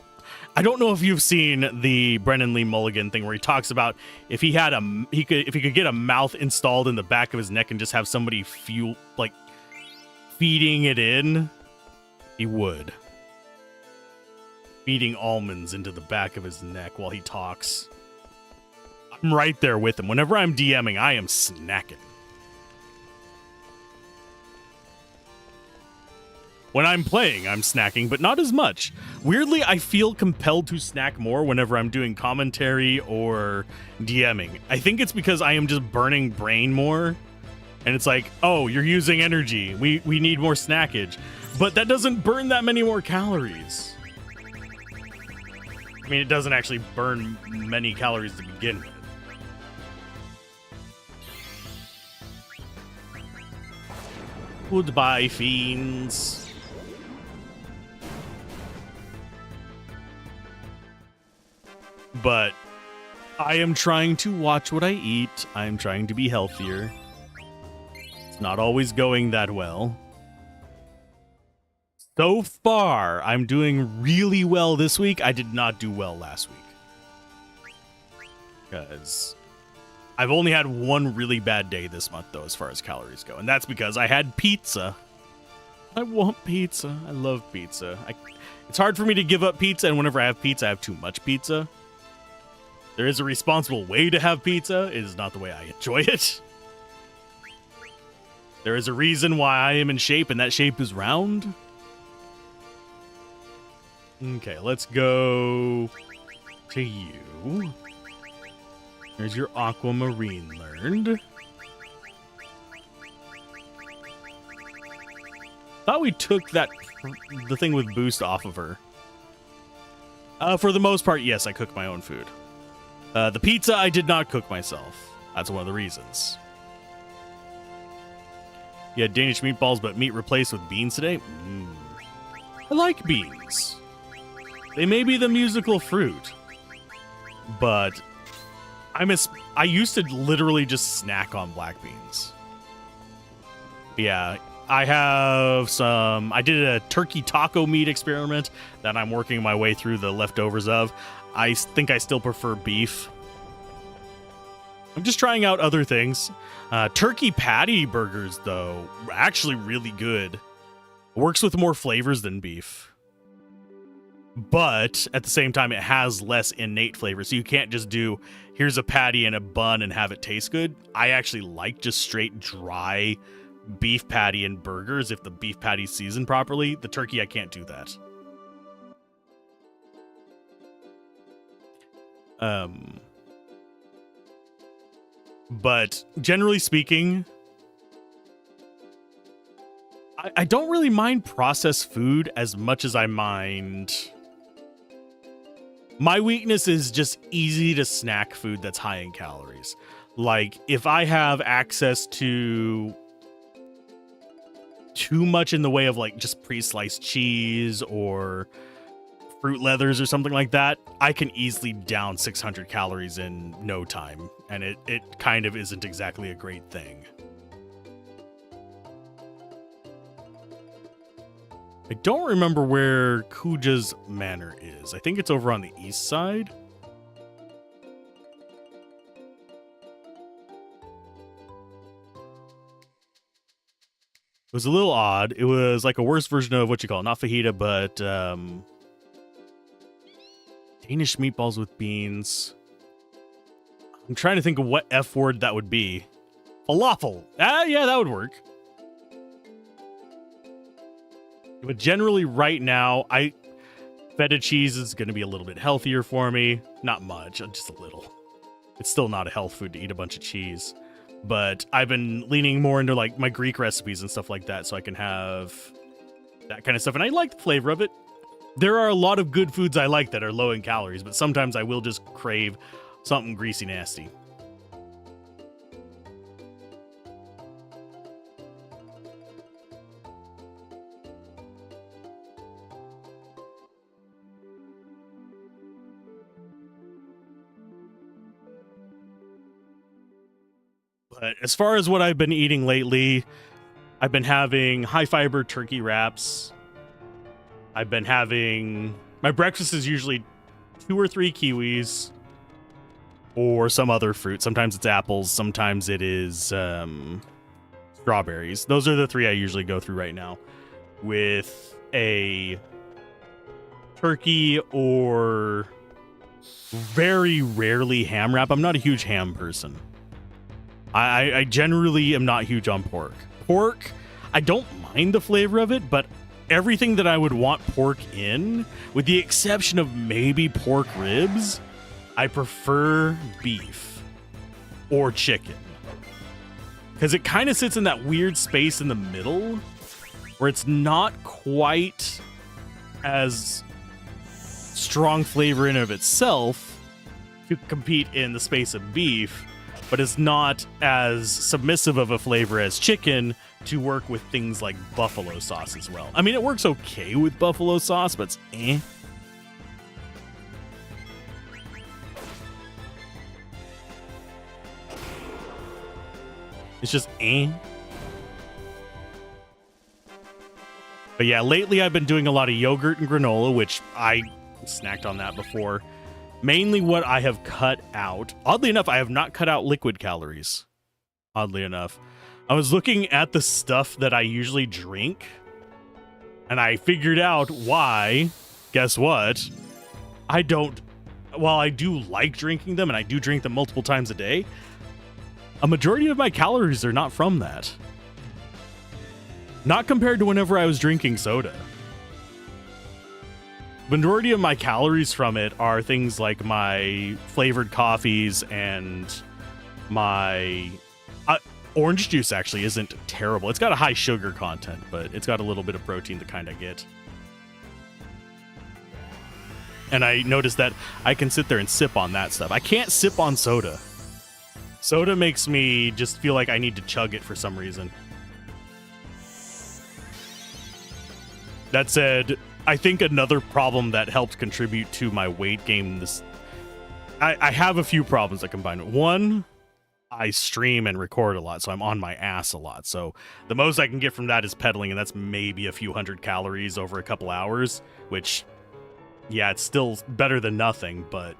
I don't know if you've seen the Brennan Lee Mulligan thing where he talks about if he had if he could get a mouth installed in the back of his neck and just have somebody feeding it in, he would. Feeding almonds into the back of his neck while he talks. I'm right there with him. Whenever I'm DMing, I am snacking. When I'm playing, I'm snacking, but not as much. Weirdly, I feel compelled to snack more whenever I'm doing commentary or DMing. I think it's because I am just burning brain more. And it's like, oh, you're using energy. We need more snackage. But that doesn't burn that many more calories. I mean, it doesn't actually burn many calories to begin with. Goodbye, fiends. But I am trying to watch what I eat. I'm trying to be healthier. It's not always going that well. So far, I'm doing really well this week. I did not do well last week. Because I've only had one really bad day this month, though, as far as calories go. And that's because I had pizza. I want pizza. I love pizza. It's hard for me to give up pizza, and whenever I have pizza, I have too much pizza. There is a responsible way to have pizza. It is not the way I enjoy it. There is a reason why I am in shape, and that shape is round. Okay, let's go to you. There's your aquamarine learned. Thought we took the thing with boost off of her. For the most part, yes, I cook my own food. The pizza I did not cook myself. That's one of the reasons. You had Danish meatballs, but meat replaced with beans today? I like beans. They may be the musical fruit, but I used to literally just snack on black beans. Yeah, I did a turkey taco meat experiment that I'm working my way through the leftovers of. I think I still prefer beef. I'm just trying out other things. Turkey patty burgers, though, are actually really good. Works with more flavors than beef. But at the same time, it has less innate flavor. So you can't just do, here's a patty and a bun and have it taste good. I actually like just straight dry beef patty and burgers if the beef patty's seasoned properly. The turkey, I can't do that. But generally speaking, I don't really mind processed food as much as I mind. My weakness is just easy to snack food that's high in calories. Like if I have access to too much in the way of like just pre-sliced cheese or fruit leathers or something like that, I can easily down 600 calories in no time. And it kind of isn't exactly a great thing. I don't remember where Kuja's Manor is. I think it's over on the east side. It was a little odd. It was like a worse version of what you call, not fajita, but Danish meatballs with beans. I'm trying to think of what F word that would be. Falafel. Yeah, that would work. But generally right now, feta cheese is going to be a little bit healthier for me. Not much, just a little. It's still not a health food to eat a bunch of cheese. But I've been leaning more into like my Greek recipes and stuff like that so I can have that kind of stuff. And I like the flavor of it. There are a lot of good foods I like that are low in calories, but sometimes I will just crave something greasy nasty. But as far as what I've been eating lately, I've been having high fiber turkey wraps. I've been having, my breakfast is usually 2 or 3 kiwis or some other fruit. Sometimes it's apples. Sometimes it is strawberries. Those are the 3 I usually go through right now, with a turkey or very rarely ham wrap. I'm not a huge ham person. I generally am not huge on pork. Pork, I don't mind the flavor of it, but everything that I would want pork in, with the exception of maybe pork ribs, I prefer beef or chicken. Because it kind of sits in that weird space in the middle where it's not quite as strong flavor in and of itself to compete in the space of beef, but it's not as submissive of a flavor as chicken to work with things like buffalo sauce as well. I mean, it works okay with buffalo sauce, but it's eh. It's just eh. But yeah, lately I've been doing a lot of yogurt and granola, which I snacked on that before. Mainly what I have cut out. Oddly enough, I have not cut out liquid calories. Oddly enough. I was looking at the stuff that I usually drink, and I figured out why. Guess what? While I do like drinking them, and I do drink them multiple times a day, a majority of my calories are not from that. Not compared to whenever I was drinking soda. Majority of my calories from it are things like my flavored coffees and my orange juice actually isn't terrible. It's got a high sugar content, but it's got a little bit of protein, the kind I get. And I noticed that I can sit there and sip on that stuff. I can't sip on soda. Soda makes me just feel like I need to chug it for some reason. That said, I think another problem that helped contribute to my weight gain I have a few problems that combine it. One, I stream and record a lot, so I'm on my ass a lot. So the most I can get from that is pedaling, and that's maybe a few hundred calories over a couple hours, which, yeah, it's still better than nothing, but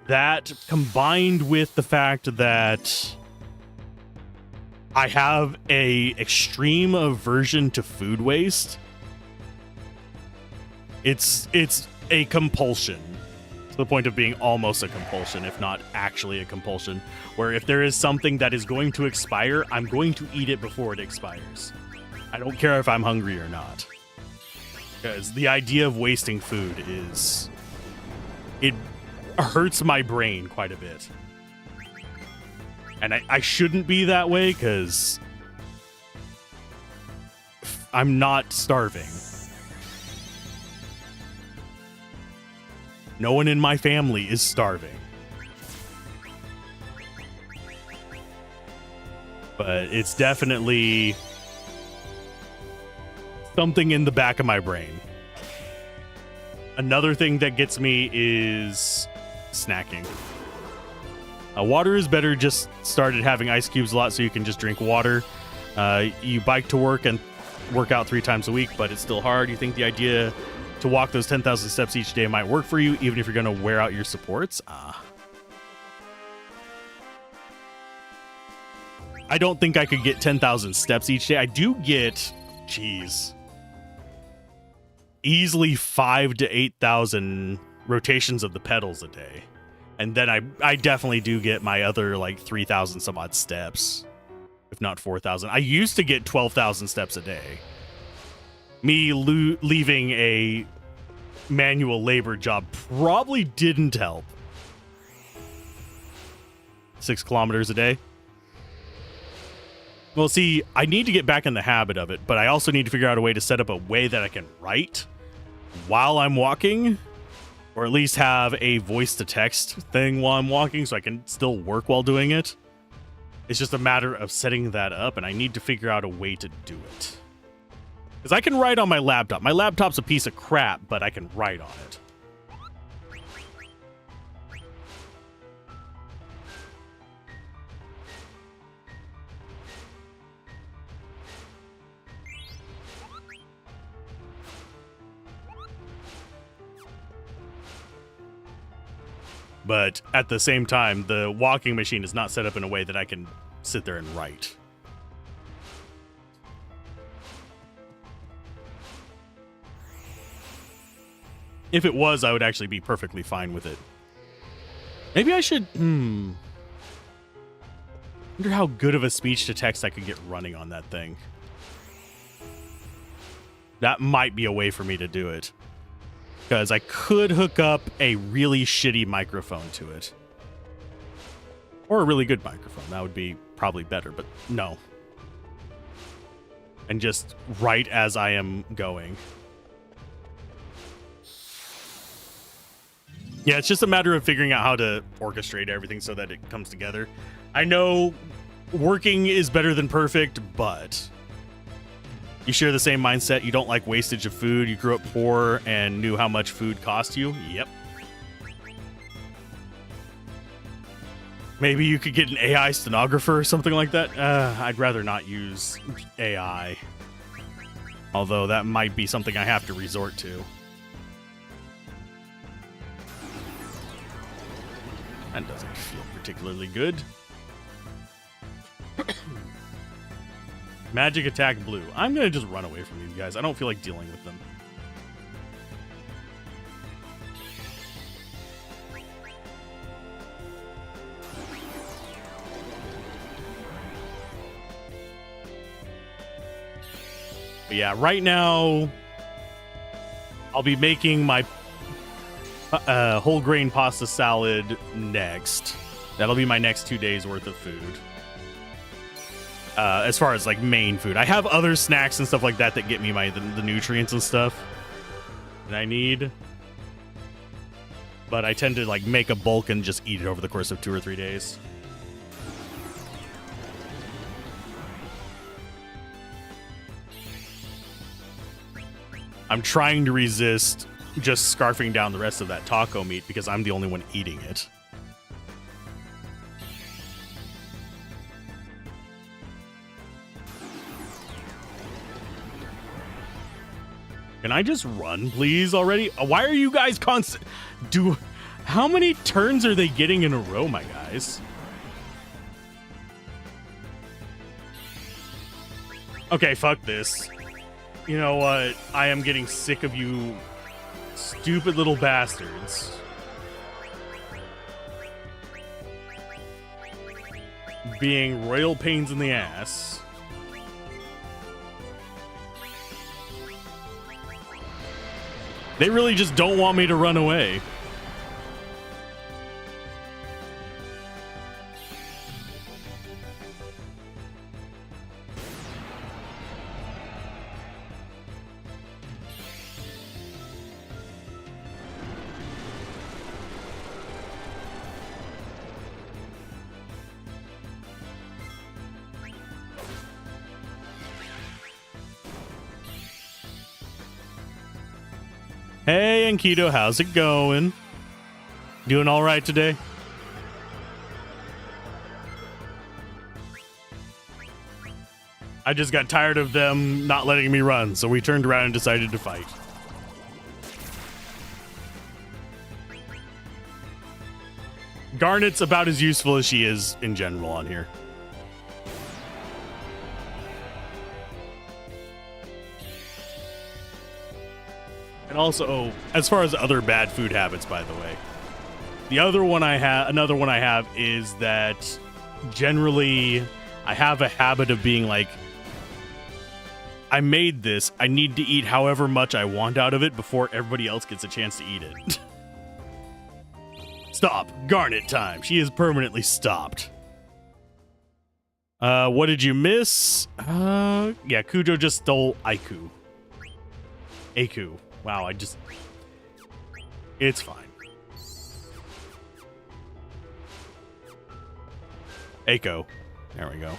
that combined with the fact that I have a extreme aversion to food waste, it's a compulsion. To the point of being almost a compulsion, if not actually a compulsion, where if there is something that is going to expire, I'm going to eat it before it expires. I don't care if I'm hungry or not. Because the idea of wasting food it hurts my brain quite a bit. And I shouldn't be that way because I'm not starving. No one in my family is starving. But it's definitely something in the back of my brain. Another thing that gets me is snacking. Water is better. Just started having ice cubes a lot so you can just drink water. You bike to work and work out 3 times a week, but it's still hard. You think the idea to walk those 10,000 steps each day might work for you, even if you're going to wear out your supports? I don't think I could get 10,000 steps each day. I do get, easily 5,000 to 8,000 rotations of the pedals a day. And then I definitely do get my other like 3,000 some odd steps, if not 4,000. I used to get 12,000 steps a day. Me leaving a manual labor job probably didn't help. 6 kilometers a day. Well, see, I need to get back in the habit of it, but I also need to figure out a way to set up a way that I can write while I'm walking, or at least have a voice-to-text thing while I'm walking so I can still work while doing it. It's just a matter of setting that up, and I need to figure out a way to do it. Because I can write on my laptop. My laptop's a piece of crap, but I can write on it. But at the same time, the walking machine is not set up in a way that I can sit there and write. If it was, I would actually be perfectly fine with it. Maybe I should... wonder how good of a speech-to-text I could get running on that thing. That might be a way for me to do it. Because I could hook up a really shitty microphone to it. Or a really good microphone. That would be probably better, but no. And just write as I am going. Yeah, it's just a matter of figuring out how to orchestrate everything so that it comes together. I know working is better than perfect, but... You share the same mindset. You don't like wastage of food. You grew up poor and knew how much food cost you. Yep. Maybe you could get an AI stenographer or something like that. I'd rather not use AI. Although that might be something I have to resort to. That doesn't feel particularly good. Magic attack blue. I'm going to just run away from these guys. I don't feel like dealing with them. But yeah, right now, I'll be making my whole grain pasta salad next. That'll be my next 2 days worth of food. As far as like main food, I have other snacks and stuff like that that get me the nutrients and stuff that I need, but I tend to like make a bulk and just eat it over the course of 2 or 3 days. I'm trying to resist just scarfing down the rest of that taco meat because I'm the only one eating it. Can I just run, please, already? Why are you guys How many turns are they getting in a row, my guys? Okay, fuck this. You know what? I am getting sick of you stupid little bastards. Being royal pains in the ass. They really just don't want me to run away. Hey, Enkido, how's it going? Doing all right today? I just got tired of them not letting me run, so we turned around and decided to fight. Garnet's about as useful as she is in general on here. And also, as far as other bad food habits, by the way, another one I have is that generally I have a habit of being like, I made this, I need to eat however much I want out of it before everybody else gets a chance to eat it. Stop. Garnet time. She is permanently stopped. What did you miss? Yeah, Kujo just stole Aiku. Aiku. Wow, it's fine. Aiko. There we go.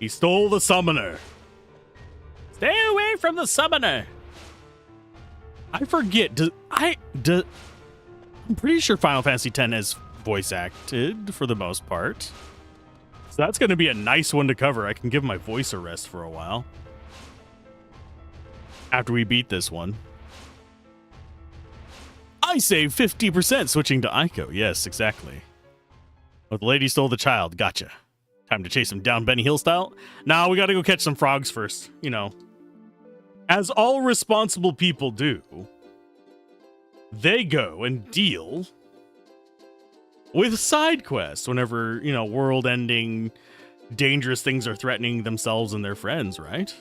He stole the summoner. Stay away from the summoner. I forget. I'm pretty sure Final Fantasy X is voice acted for the most part. So that's going to be a nice one to cover. I can give my voice a rest for a while. After we beat this one. I save 50% switching to Aiko. Yes, exactly. Oh, the lady stole the child. Gotcha. Time to chase him down Benny Hill style? Nah, we gotta go catch some frogs first. You know. As all responsible people do. They go and deal with side quests whenever, you know, world-ending, dangerous things are threatening themselves and their friends, right?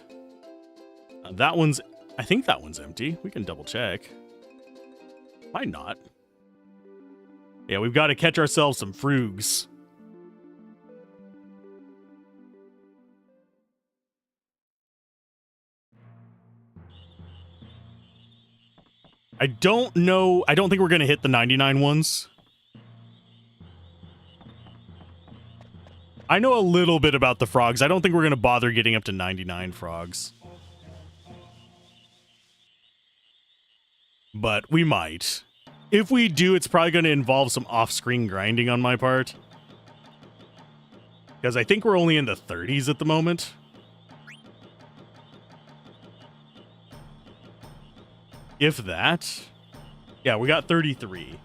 I think that one's empty. We can double check. Might not. Yeah, we've got to catch ourselves some frogs. I don't know. I don't think we're going to hit the 99 ones. I know a little bit about the frogs. I don't think we're going to bother getting up to 99 frogs. But we might. If we do, it's probably going to involve some off-screen grinding on my part. Because I think we're only in the 30s at the moment. If that. Yeah, we got 33.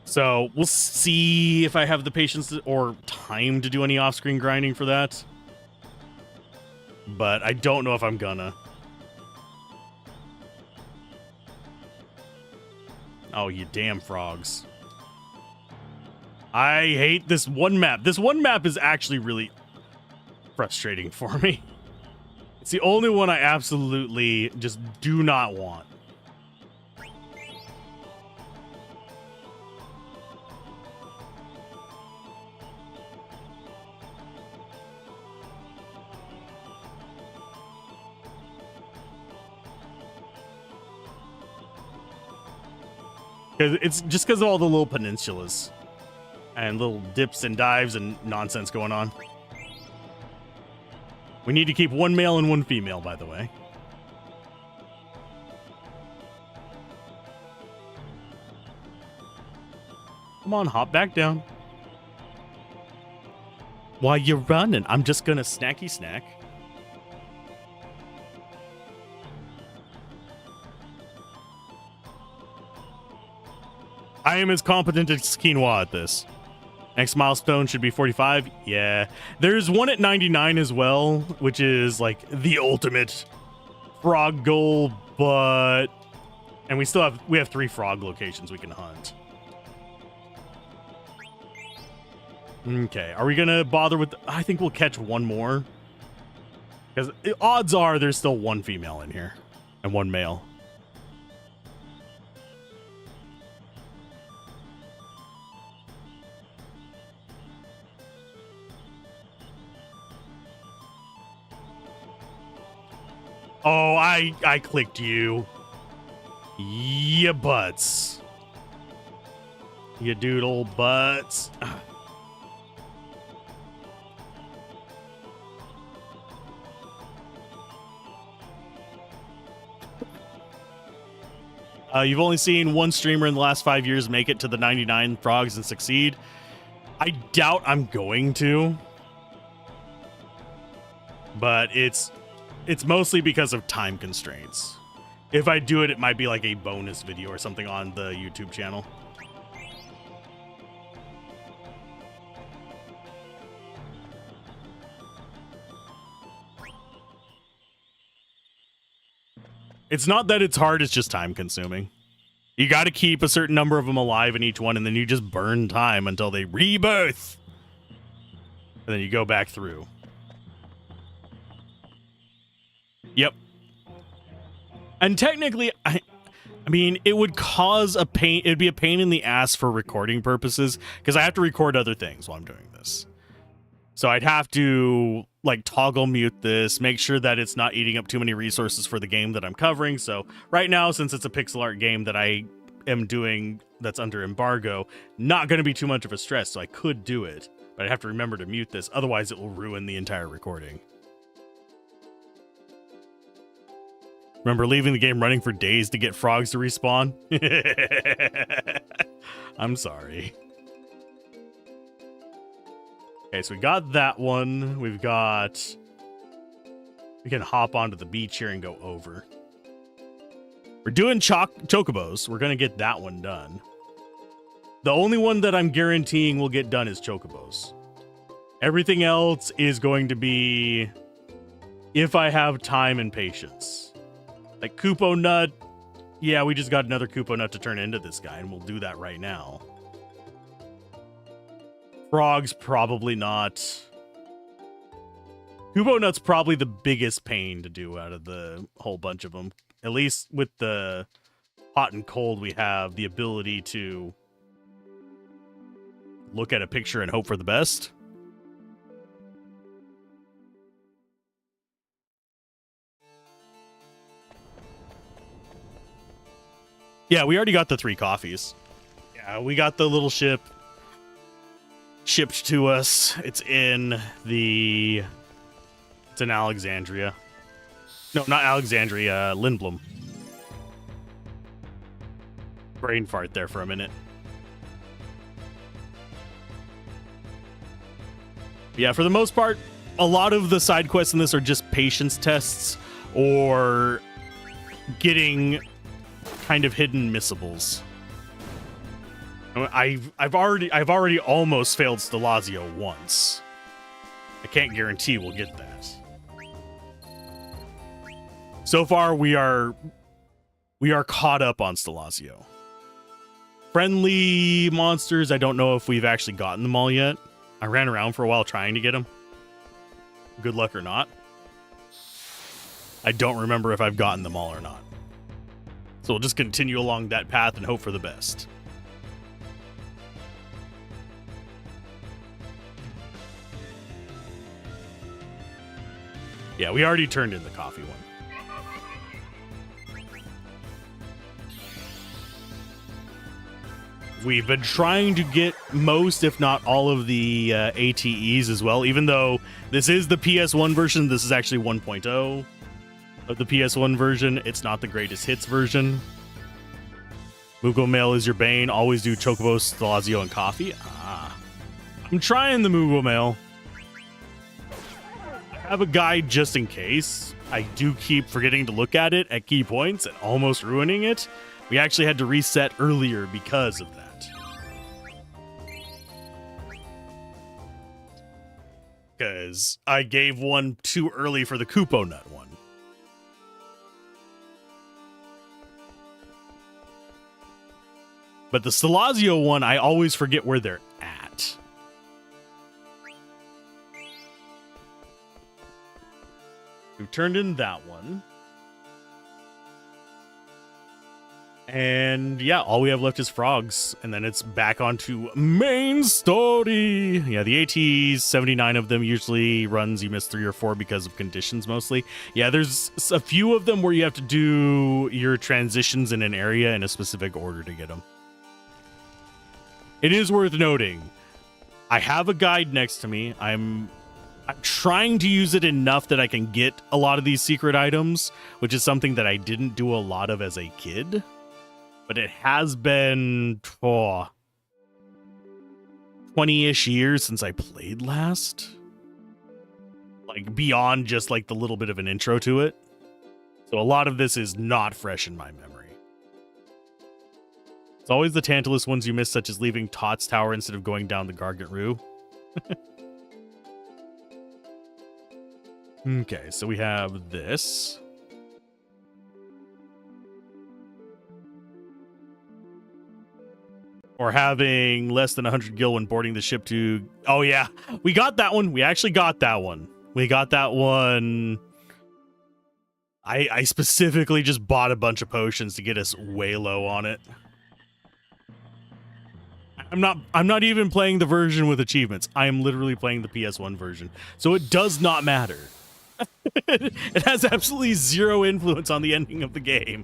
So we'll see if I have the patience or time to do any off-screen grinding for that. But I don't know if I'm gonna. Oh, you damn frogs. I hate this one map. This one map is actually really frustrating for me. It's the only one I absolutely just do not want. It's just because of all the little peninsulas and little dips and dives and nonsense going on. We need to keep one male and one female, by the way. Come on, hop back down. While you're running, I'm just gonna snacky snack. am as competent as quinoa at this. Next milestone should be 45. Yeah. There's one at 99 as well, which is like the ultimate frog goal, but... And we have 3 frog locations we can hunt. Okay, are we gonna bother with... I think we'll catch one more. Because odds are there's still 1 female in here. And 1 male. Oh, I clicked you. Ya butts. You doodle butts. You've only seen 1 streamer in the last 5 years make it to the 99 frogs and succeed. I doubt I'm going to. But it's mostly because of time constraints. If I do it, it might be like a bonus video or something on the YouTube channel. It's not that it's hard, it's just time consuming. You got to keep a certain number of them alive in each one, and then you just burn time until they rebirth. And then you go back through. Yep. And technically, I mean, it would cause a pain. It'd be a pain in the ass for recording purposes, because I have to record other things while I'm doing this. So I'd have to like toggle mute this, make sure that it's not eating up too many resources for the game that I'm covering. So right now, since it's a pixel art game that I am doing that's under embargo, not going to be too much of a stress. So I could do it, but I have to remember to mute this. Otherwise, it will ruin the entire recording. Remember leaving the game running for days to get frogs to respawn? I'm sorry. Okay, so we got that one. We can hop onto the beach here and go over. We're doing chocobos. We're going to get that one done. The only one that I'm guaranteeing will get done is chocobos. Everything else is going to be if I have time and patience. Like Kupo Nut. Yeah, we just got another Kupo Nut to turn into this guy, and we'll do that right now. Frogs, probably not. Kupo Nut's probably the biggest pain to do out of the whole bunch of them. At least with the hot and cold, we have the ability to look at a picture and hope for the best. Yeah, we already got the 3 coffees. Yeah, we got the little ship shipped to us. It's in Alexandria. No, not Alexandria, Lindblom. Brain fart there for a minute. Yeah, for the most part, a lot of the side quests in this are just patience tests or getting kind of hidden missables. I've already almost failed Stelazio once. I can't guarantee we'll get that. So far, we are caught up on Stelazio. Friendly monsters, I don't know if we've actually gotten them all yet. I ran around for a while trying to get them. Good luck or not. I don't remember if I've gotten them all or not. So we'll just continue along that path and hope for the best. Yeah, we already turned in the coffee one. We've been trying to get most, if not all, of the ATEs as well. Even though this is the PS1 version, this is actually 1.0 of the PS1 version. It's not the greatest hits version. Mugo Mail is your bane. Always do Chocobo, Stelazio, and coffee. I'm trying the Mugo Mail. I have a guide just in case. I do keep forgetting to look at it at key points and almost ruining it. We actually had to reset earlier because of that. because I gave one too early for the Kupo Nut one. But the Salazio one, I always forget where they're at. We've turned in that one. And yeah, all we have left is frogs. And then it's back onto main story. Yeah, the ATs, 79 of them usually runs. You miss 3 or 4 because of conditions mostly. Yeah, there's a few of them where you have to do your transitions in an area in a specific order to get them. It is worth noting, I have a guide next to me. I'm trying to use it enough that I can get a lot of these secret items, which is something that I didn't do a lot of as a kid. But it has been 20-ish years since I played last. Like, beyond just, like, the little bit of an intro to it. So a lot of this is not fresh in my memory. It's always the Tantalus ones you miss, such as leaving Tot's Tower instead of going down the Gargant Rue. Okay, so we have this. Or having less than 100 gil when boarding the ship to... Oh, yeah. We got that one. We actually got that one. We got that one. I specifically just bought a bunch of potions to get us way low on it. I'm not even playing the version with achievements. I am literally playing the PS1 version. So it does not matter. It has absolutely zero influence on the ending of the game.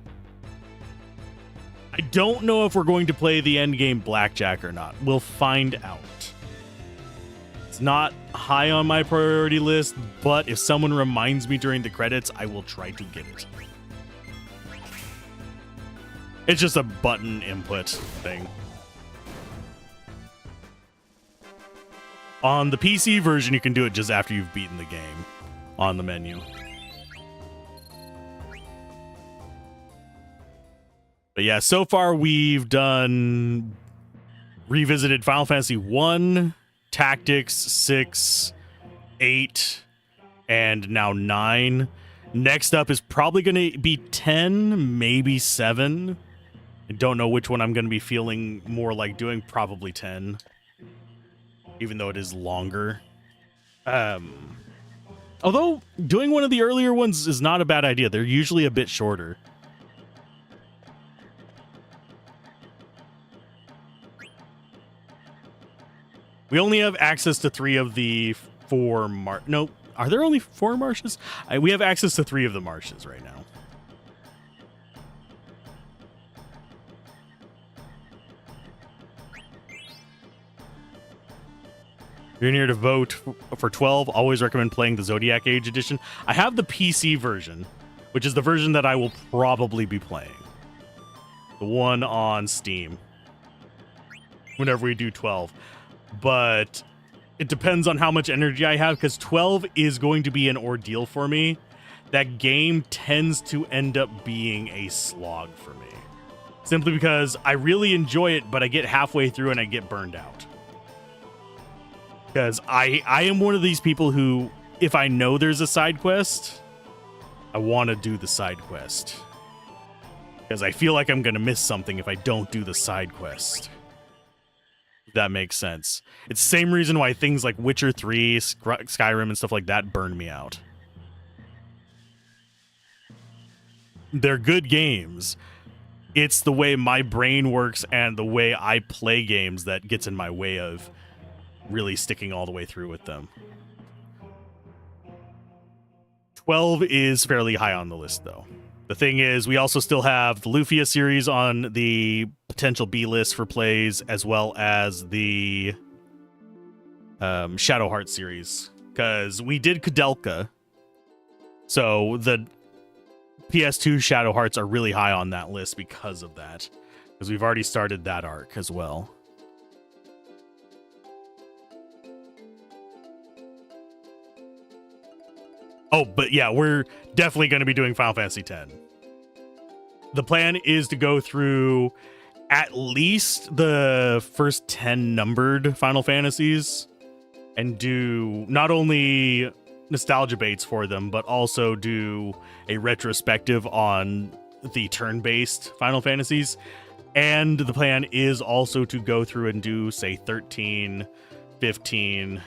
I don't know if we're going to play the end game blackjack or not. We'll find out. It's not high on my priority list, but if someone reminds me during the credits, I will try to get it. It's just a button input thing. On the PC version, you can do it just after you've beaten the game on the menu. But yeah, so far we've done revisited Final Fantasy 1, Tactics, 6, 8, and now 9. Next up is probably going to be 10, maybe 7. I don't know which one I'm going to be feeling more like doing. Probably 10, even though it is longer. Although doing one of the earlier ones is not a bad idea. They're usually a bit shorter. We only have access to 3 of the 4 No, are there only 4 marshes? We have access to 3 of the marshes right now. If you're here to vote for 12, always recommend playing the Zodiac Age edition. I have the PC version, which is the version that I will probably be playing. The one on Steam. Whenever we do 12. But it depends on how much energy I have, because 12 is going to be an ordeal for me. That game tends to end up being a slog for me. Simply because I really enjoy it, but I get halfway through and I get burned out. Because I am one of these people who, if I know there's a side quest, I want to do the side quest. Because I feel like I'm going to miss something if I don't do the side quest. That makes sense. It's the same reason why things like Witcher 3, Skyrim, and stuff like that burn me out. They're good games. It's the way my brain works and the way I play games that gets in my way of really sticking all the way through with them. 12 is fairly high on the list, though. The thing is, we also still have the Lufia series on the potential B list for plays, as well as the Shadowheart series, because we did Kudelka. So the PS2 Shadowhearts are really high on that list because of that, because we've already started that arc as well. Oh, but yeah, we're definitely going to be doing Final Fantasy X. The plan is to go through at least the first 10 numbered Final Fantasies, and do not only nostalgia baits for them, but also do a retrospective on the turn-based Final Fantasies. And the plan is also to go through and do, say, 13, 15.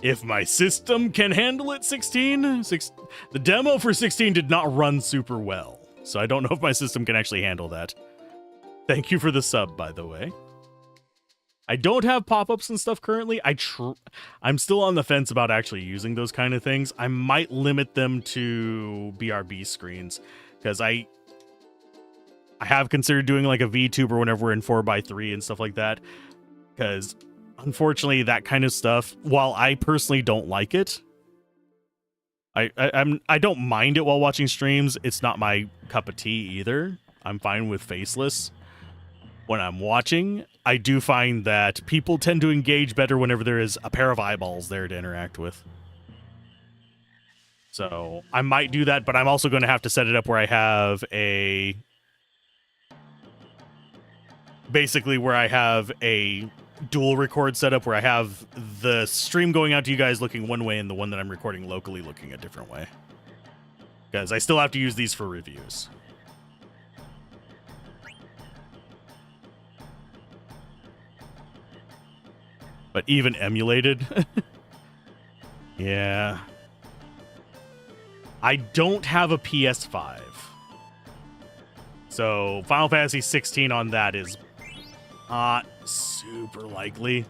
If my system can handle it, 16. The demo for 16 did not run super well, so I don't know if my system can actually handle that. Thank you for the sub, by the way. I don't have pop-ups and stuff currently. I'm still on the fence about actually using those kind of things. I might limit them to BRB screens, because I have considered doing like a VTuber whenever we're in 4x3 and stuff like that, because unfortunately that kind of stuff, while I personally don't like it, I don't mind it while watching streams. It's not my cup of tea either. I'm fine with faceless when I'm watching. I do find that people tend to engage better whenever there is a pair of eyeballs there to interact with. So I might do that, but I'm also going to have to set it up where I have a... basically where I have a dual record setup, where I have the stream going out to you guys looking one way and the one that I'm recording locally looking a different way. Because I still have to use these for reviews. But even emulated? Yeah. I don't have a PS5. So Final Fantasy 16 on that is not super likely.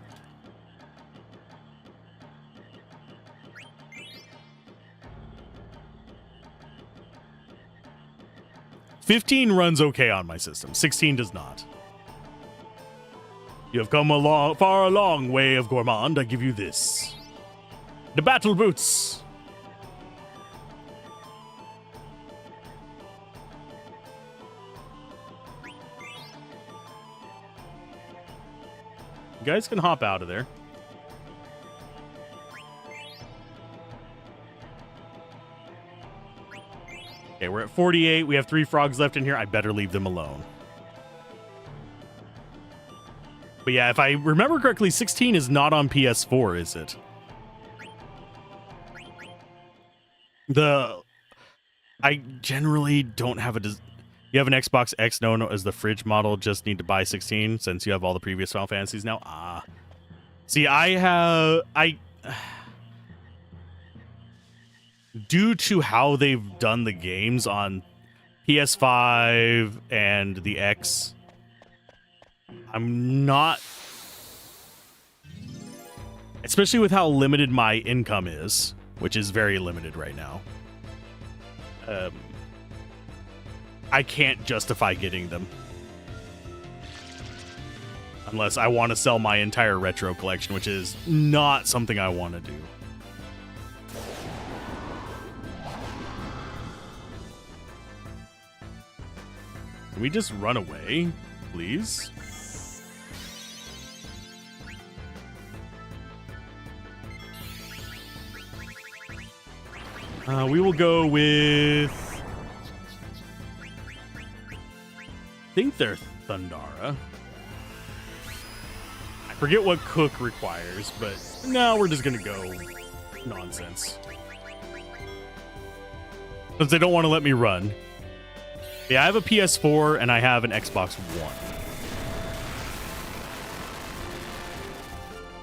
$15 runs okay on my system. 16 does not. You have come a far long way of Gourmand. I give you this. The battle boots. You guys can hop out of there. Okay, we're at 48. We have 3 frogs left in here. I better leave them alone. But yeah, if I remember correctly, 16 is not on PS4, is it? I generally don't have a... You have an Xbox X known as the fridge model, just need to buy 16 since you have all the previous Final Fantasies now? Ah. See, due to how they've done the games on PS5 and the X... I'm not, especially with how limited my income is, which is very limited right now. I can't justify getting them unless I want to sell my entire retro collection, which is not something I want to do. Can we just run away, please? We will go with... I think they're Thundara. I forget what Cook requires, but no, we're just going to go nonsense. Since they don't want to let me run. Yeah, I have a PS4 and I have an Xbox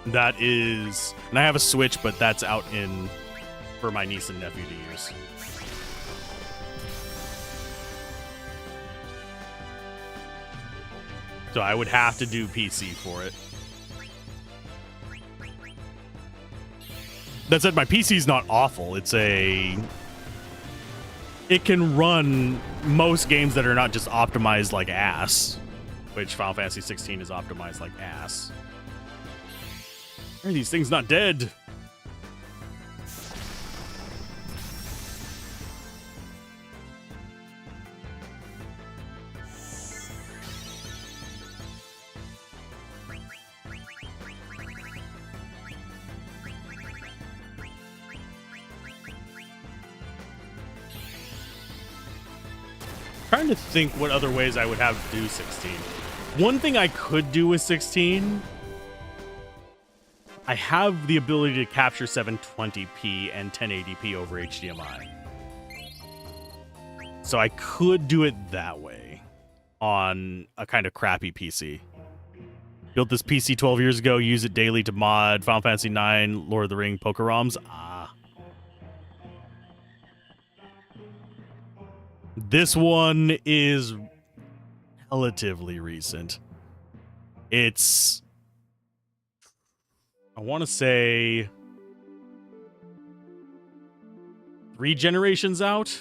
One. That is... And I have a Switch, but that's out in... for my niece and nephew to use. So I would have to do PC for it. That said, my PC's not awful. It can run most games that are not just optimized like ass, which Final Fantasy 16 is optimized like ass. Why are these things not dead? Trying to think what other ways I would have to do 16. One thing I could do with 16, I have the ability to capture 720p and 1080p over HDMI. So I could do it that way on a kind of crappy PC. Built this PC 12 years ago, use it daily to mod Final Fantasy IX, Lord of the Ring, Poker ROMs. This one is relatively recent. It's, I want to say, 3 generations out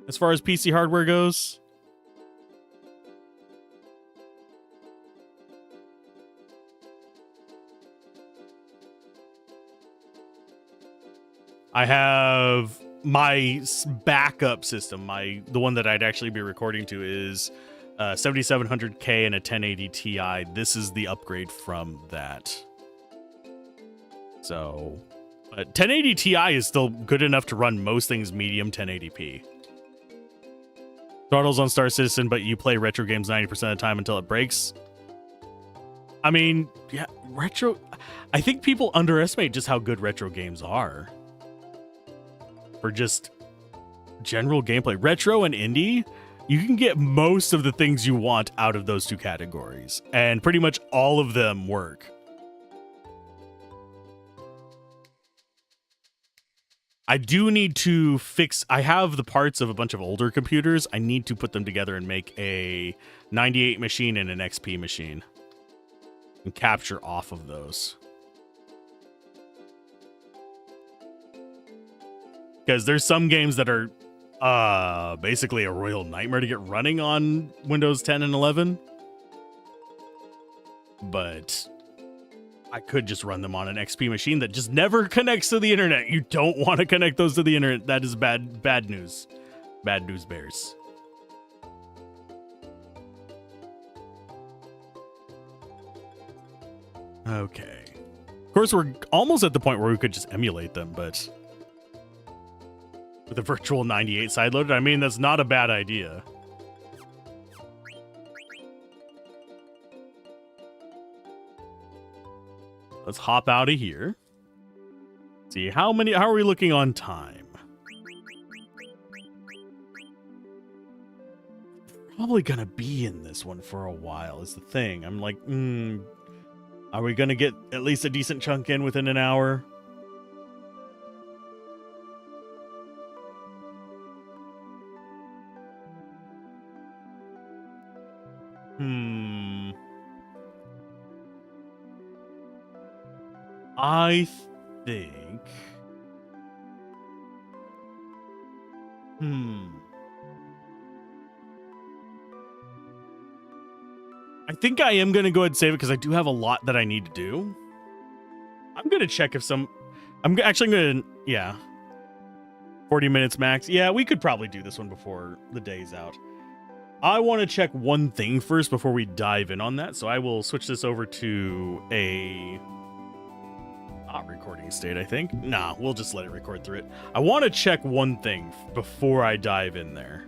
as far as PC hardware goes. I have my backup system, the one that I'd actually be recording to is 7700K and a 1080 Ti. This is the upgrade from that. So, but 1080 Ti is still good enough to run most things medium 1080p. Throttles on Star Citizen, but you play retro games 90% of the time until it breaks. I mean, yeah, retro. I think people underestimate just how good retro games are. For just general gameplay. Retro and indie, you can get most of the things you want out of those two categories. And pretty much all of them work. I do need to fix... I have the parts of a bunch of older computers. I need to put them together and make a 98 machine and an XP machine. And capture off of those. Because there's some games that are basically a royal nightmare to get running on Windows 10 and 11. But I could just run them on an XP machine that just never connects to the internet. You don't want to connect those to the internet. That is bad news. Bad news bears. Okay. Of course, we're almost at the point where we could just emulate them, but... with a virtual 98 sideloaded, I mean, that's not a bad idea. Let's hop out of here. See, how are we looking on time? Probably gonna be in this one for a while is the thing. I'm like, are we gonna get at least a decent chunk in within an hour? I think... I think I am going to go ahead and save it because I do have a lot that I need to do. I'm going to check if some... I'm actually going to... Yeah. 40 minutes max. Yeah, we could probably do this one before the day's out. I want to check one thing first before we dive in on that, so I will switch this over to a... not recording state, I think. Nah, we'll just let it record through it. I want to check one thing before I dive in there.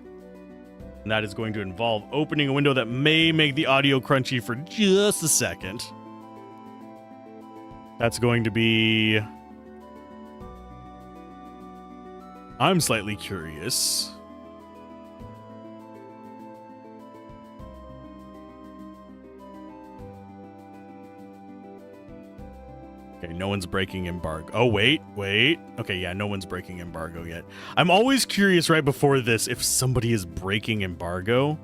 And that is going to involve opening a window that may make the audio crunchy for just a second. That's going to be... I'm slightly curious. Okay, no one's breaking embargo. Oh, wait. Okay, yeah, no one's breaking embargo yet. I'm always curious right before this if somebody is breaking embargo.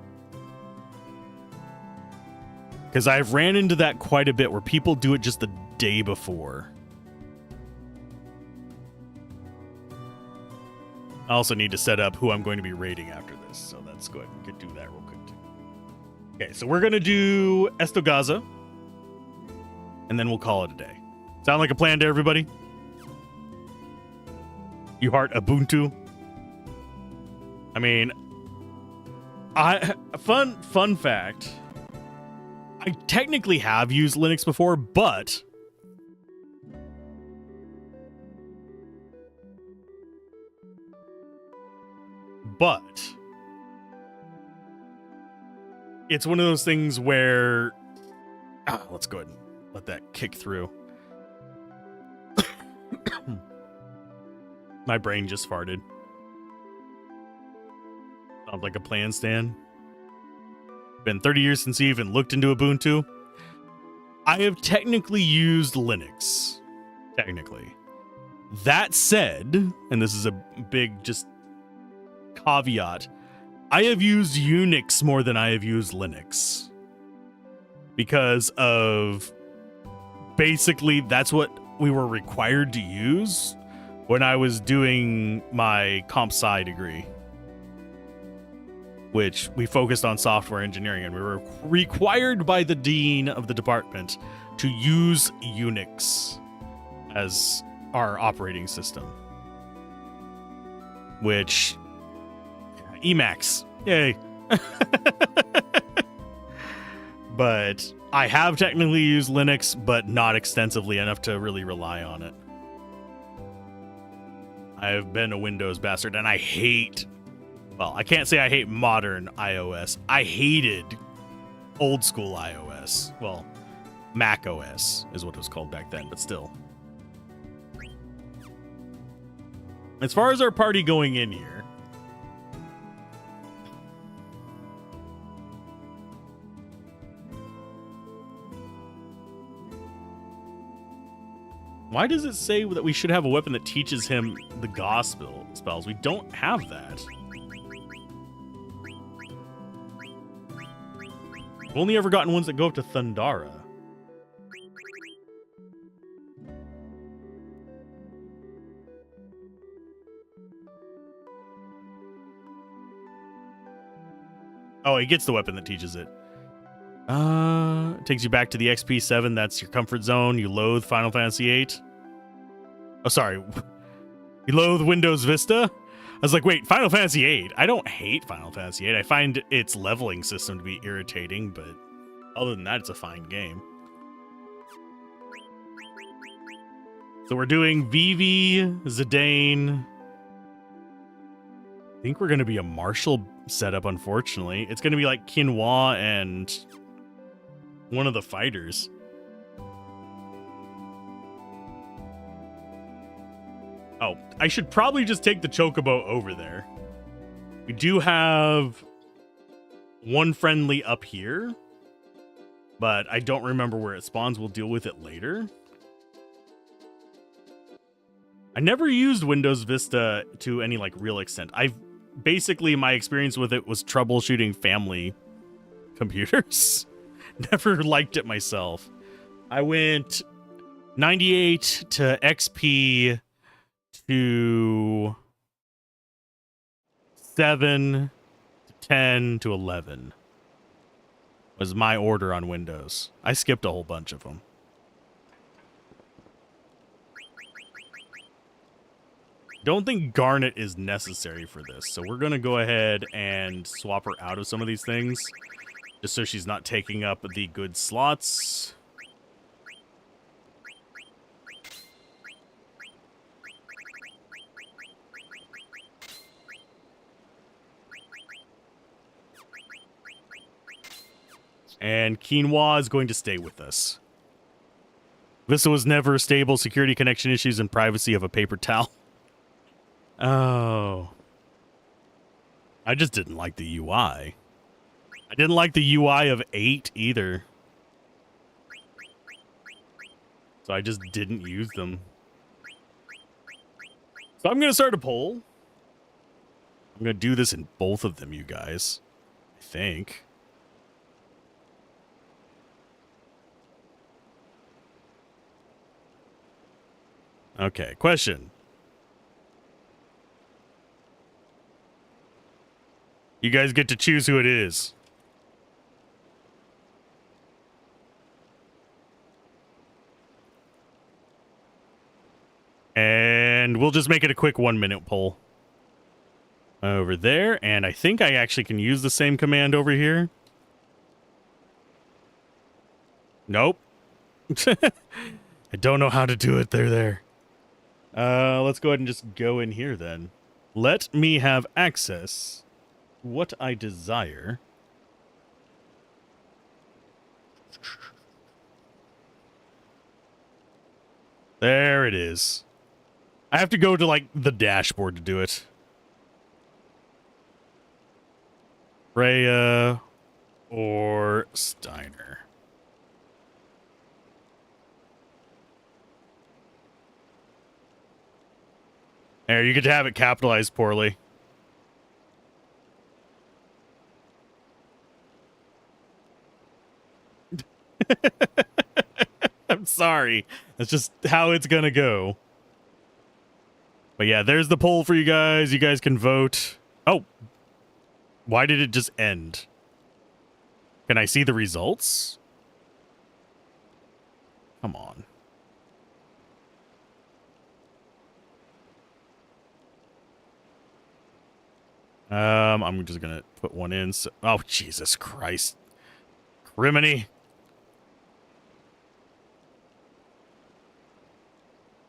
Because I've ran into that quite a bit where people do it just the day before. I also need to set up who I'm going to be raiding after this, so that's good. We could do that real quick too. Okay, so we're going to do Estogaza, and then we'll call it a day. Sound like a plan to everybody? You heart Ubuntu? I mean, fun fact. I technically have used Linux before, but it's one of those things where let's go ahead and let that kick through. My brain just farted. Sounds like a plan, Stan. Been 30 years since you even looked into Ubuntu. I have technically used Linux. Technically. That said, and this is a big just caveat, I have used Unix more than I have used Linux. Because of basically that's what we were required to use when I was doing my comp sci degree, which we focused on software engineering, and we were required by the dean of the department to use Unix as our operating system, which Emacs, yay. But I have technically used Linux, but not extensively enough to really rely on it. I've been a Windows bastard, and I hate, well, I can't say I hate modern iOS. I hated old school iOS. Well, Mac OS is what it was called back then, but still. As far as our party going in here, why does it say that we should have a weapon that teaches him the gospel spells? We don't have that. We've only ever gotten ones that go up to Thundara. Oh, he gets the weapon that teaches it. It takes you back to the XP7. That's your comfort zone. You loathe Final Fantasy VIII. Oh, sorry. You loathe Windows Vista? I was like, wait, Final Fantasy VIII? I don't hate Final Fantasy VIII. I find its leveling system to be irritating, but other than that, it's a fine game. So we're doing Vivi, Zidane. I think we're going to be a Marshall setup, unfortunately. It's going to be like Quinoa and one of the fighters. Oh, I should probably just take the Chocobo over there. We do have one friendly up here, but I don't remember where it spawns. We'll deal with it later. I never used Windows Vista to any like real extent. Basically my experience with it was troubleshooting family computers. Never liked it myself. I went 98 to XP to 7 to 10 to 11 was my order on Windows. I skipped a whole bunch of them. Don't think Garnet is necessary for this, so we're going to go ahead and swap her out of some of these things, just so she's not taking up the good slots. And Quinoa is going to stay with us. Vista was never stable. Security connection issues and privacy of a paper towel. Oh. I just didn't like the UI. I didn't like the UI of 8 either. So I just didn't use them. So I'm going to start a poll. I'm going to do this in both of them, you guys. I think. Okay, question. You guys get to choose who it is. And we'll just make it a quick 1-minute poll. Over there, and I think I actually can use the same command over here. Nope. I don't know how to do it. There. Let's go ahead and just go in here then. Let me have access to what I desire. There it is. I have to go to, like, the dashboard to do it. Freya or Steiner. There, you get to have it capitalized poorly. I'm sorry. That's just how it's gonna go. But yeah, there's the poll for you guys. You guys can vote. Oh. Why did it just end? Can I see the results? Come on. I'm just gonna put one in. So, oh, Jesus Christ. Criminy.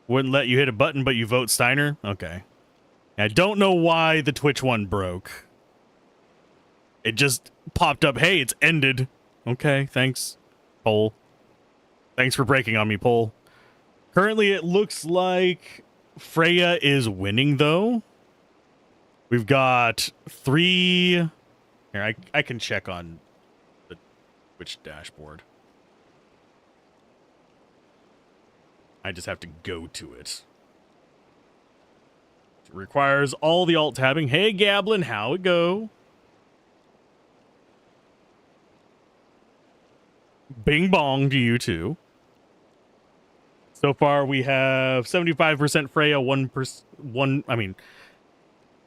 Wouldn't let you hit a button, but you vote Steiner? Okay. I don't know why the Twitch one broke. It just popped up, hey, it's ended. Okay, thanks, poll. Thanks for breaking on me, poll. Currently, it looks like Freya is winning, though. We've got 3... Here, I can check on the Twitch dashboard. I just have to go to it. It requires all the alt-tabbing. Hey, Gablin, how it go? Bing bong to you, too. So far, we have 75% Freya,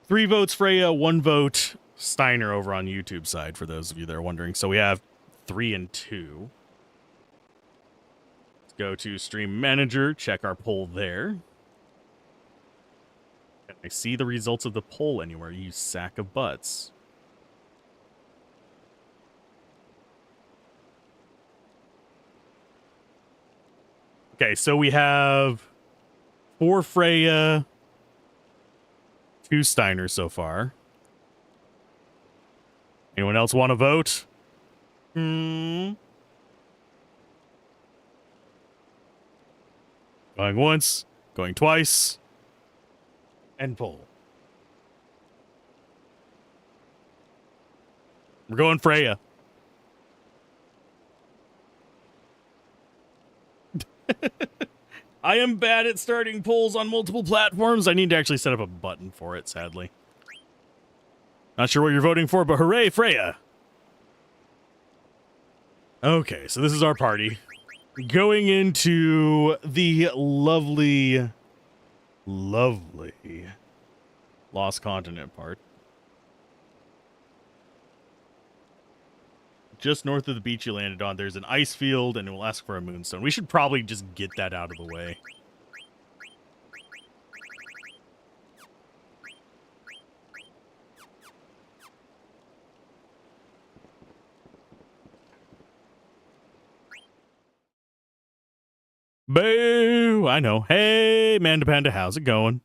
3 votes Freya, 1 vote Steiner over on YouTube side, for those of you that are wondering. So we have 3 and 2. Let's go to Stream Manager, check our poll there. Can I see the results of the poll anywhere, you sack of butts? Okay, so we have 4 Freya, 2 Steiner so far. Anyone else want to vote? Going once, going twice, and poll. We're going Freya. I am bad at starting polls on multiple platforms. I need to actually set up a button for it, sadly. Not sure what you're voting for, but hooray, Freya! Okay, so this is our party. Going into the lovely Lost Continent part. Just north of the beach you landed on, there's an ice field, and it will ask for a moonstone. We should probably just get that out of the way. Boo! I know. Hey, Manda Panda, how's it going?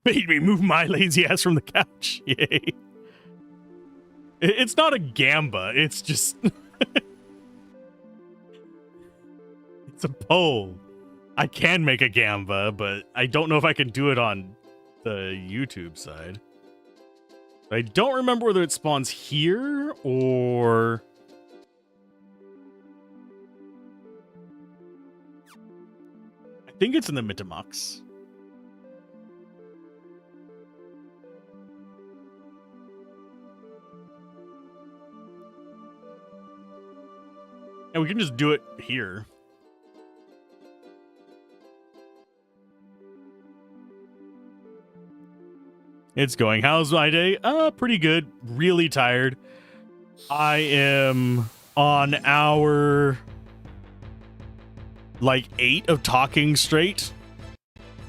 Made me move my lazy ass from the couch. Yay. It's not a gamba, it's just... it's a poll. I can make a gamba, but I don't know if I can do it on the YouTube side. I don't remember whether it spawns here or... I think it's in the Mitamux. And we can just do it here. It's going. How's my day? Pretty good. Really tired. I am on hour... like 8 of talking straight.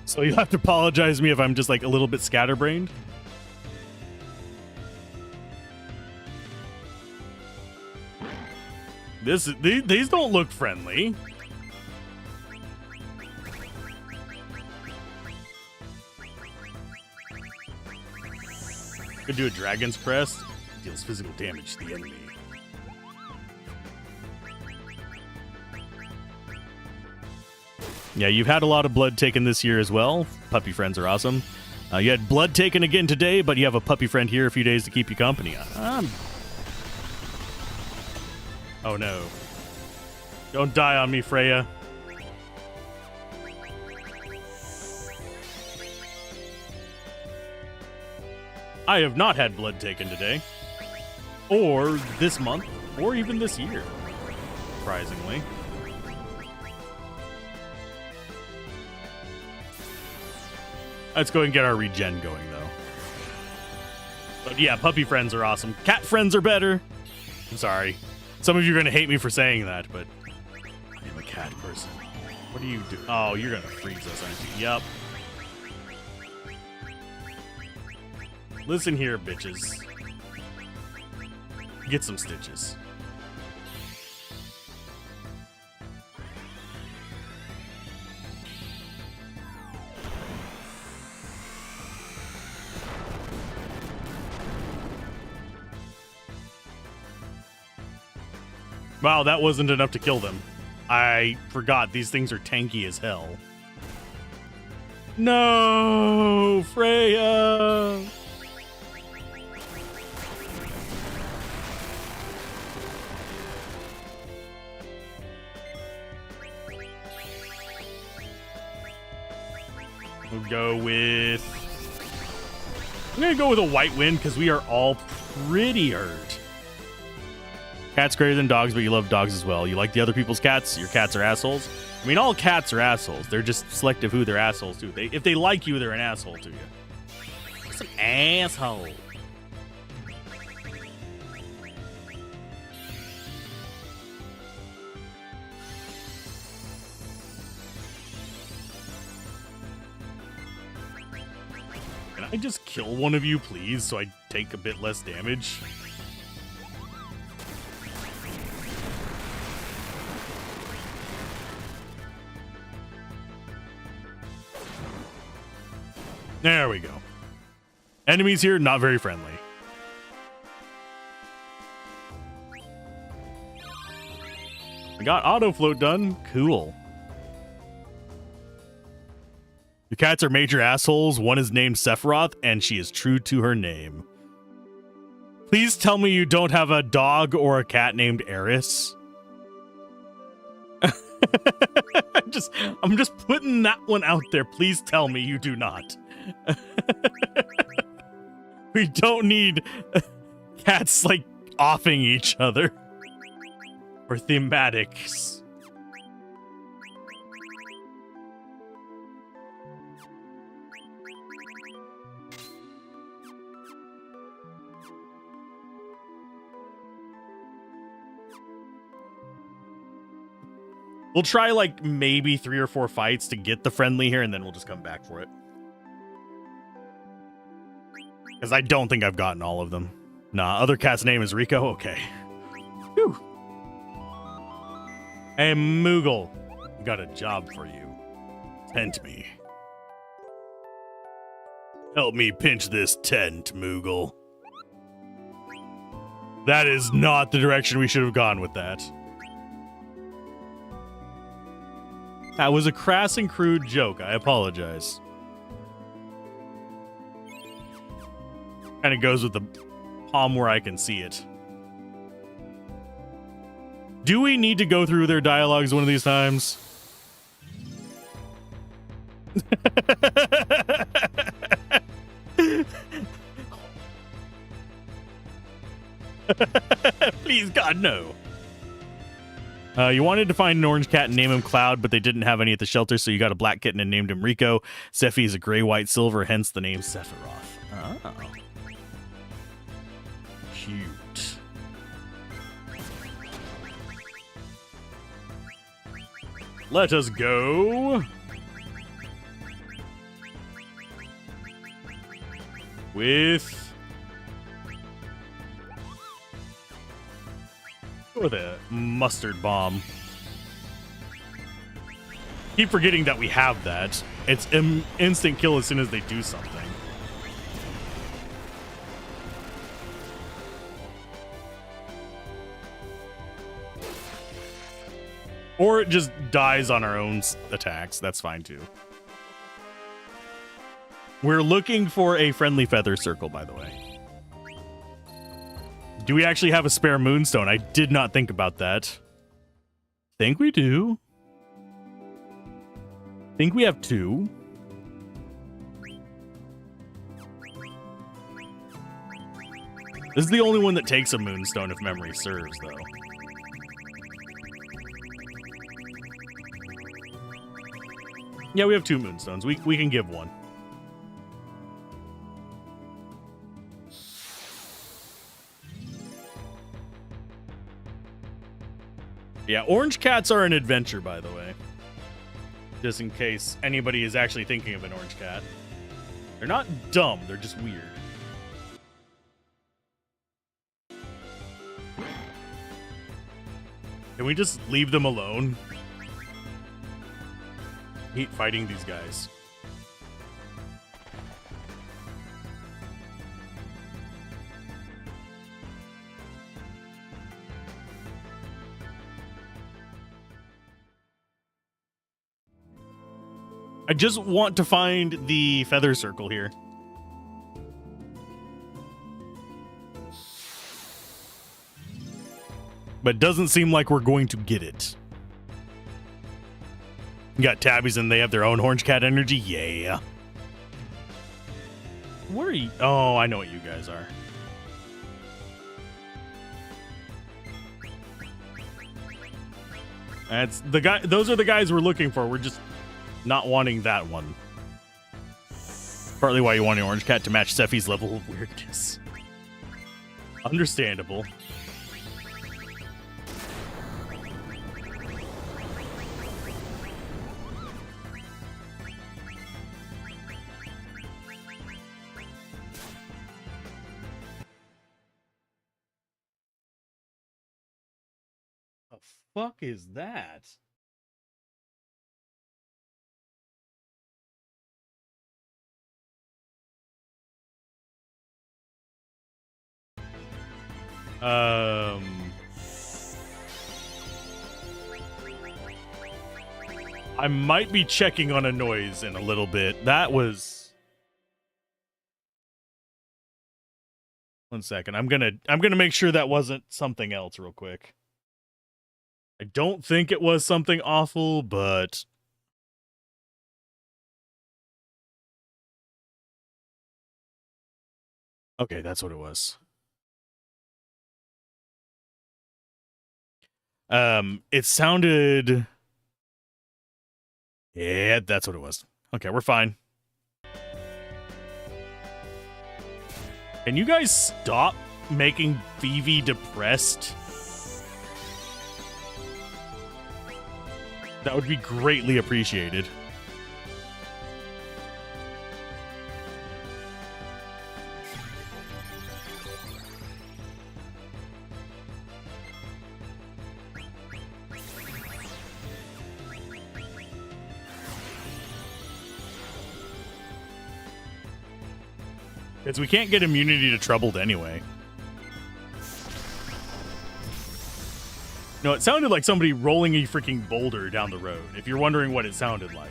So you'll have to apologize to me if I'm just like a little bit scatterbrained. These don't look friendly. Could do a Dragon's Crest. Deals physical damage to the enemy. Yeah, you've had a lot of blood taken this year as well. Puppy friends are awesome. You had blood taken again today, but you have a puppy friend here a few days to keep you company. Oh no. Don't die on me, Freya. I have not had blood taken today. Or this month, or even this year. Surprisingly. Let's go and get our regen going, though. But yeah, puppy friends are awesome. Cat friends are better. I'm sorry. Some of you are going to hate me for saying that, but I am a cat person. What do you do? Oh, you're going to freeze us, aren't you? Yep. Listen here, bitches. Get some stitches. Wow, that wasn't enough to kill them. I forgot these things are tanky as hell. No, Freya! We'll go with... I'm gonna go with a white wind because we are all pretty hurt. Cats greater than dogs, but you love dogs as well. You like the other people's cats? Your cats are assholes? I mean, all cats are assholes. They're just selective who they're assholes to. If they like you, they're an asshole to you. Just an asshole. Can I just kill one of you, please, so I take a bit less damage? There we go. Enemies here, not very friendly. I got auto float done. Cool. The cats are major assholes. One is named Sephiroth, and she is true to her name. Please tell me you don't have a dog or a cat named Eris. I'm just putting that one out there. Please tell me you do not. We don't need cats like offing each other or thematics. We'll try like maybe 3 or 4 fights to get the friendly here, and then we'll just come back for it. Because I don't think I've gotten all of them. Nah, other cat's name is Rico? Okay. Whew. Hey, Moogle. Got a job for you. Tent me. Help me pinch this tent, Moogle. That is not the direction we should have gone with that. That was a crass and crude joke. I apologize. Kind of goes with the palm where I can see it. Do we need to go through their dialogues one of these times? Please, God, no. You wanted to find an orange cat and name him Cloud, but they didn't have any at the shelter, so you got a black kitten and named him Rico. Sephi is a gray, white, silver, hence the name Sephiroth. Oh. Cute. Let us go with a mustard bomb. Keep forgetting that we have that. It's instant kill as soon as they do something. Or it just dies on our own attacks. That's fine too. We're looking for a friendly feather circle, by the way. Do we actually have a spare moonstone? I did not think about that. Think we do. Think we have 2. This is the only one that takes a moonstone if memory serves, though. Yeah, we have 2 moonstones. We can give one. Yeah, orange cats are an adventure, by the way. Just in case anybody is actually thinking of an orange cat. They're not dumb, they're just weird. Can we just leave them alone? I hate fighting these guys. I just want to find the feather circle here. But it doesn't seem like we're going to get it. You got tabbies and they have their own orange cat energy? Yeah. Where are you? Oh, I know what you guys are. That's the guy. Those are the guys we're looking for. We're just not wanting that one. Partly why you want an orange cat to match Sephi's level of weirdness. Understandable. The fuck is that? I might be checking on a noise in a little bit. That was... One second. I'm gonna make sure that wasn't something else real quick. I don't think it was something awful, but... Okay, that's what it was. It sounded... Yeah, that's what it was. Okay, we're fine. Can you guys stop making Vivi depressed? That would be greatly appreciated. Because we can't get immunity to troubled anyway. No, it sounded like somebody rolling a freaking boulder down the road, if you're wondering what it sounded like.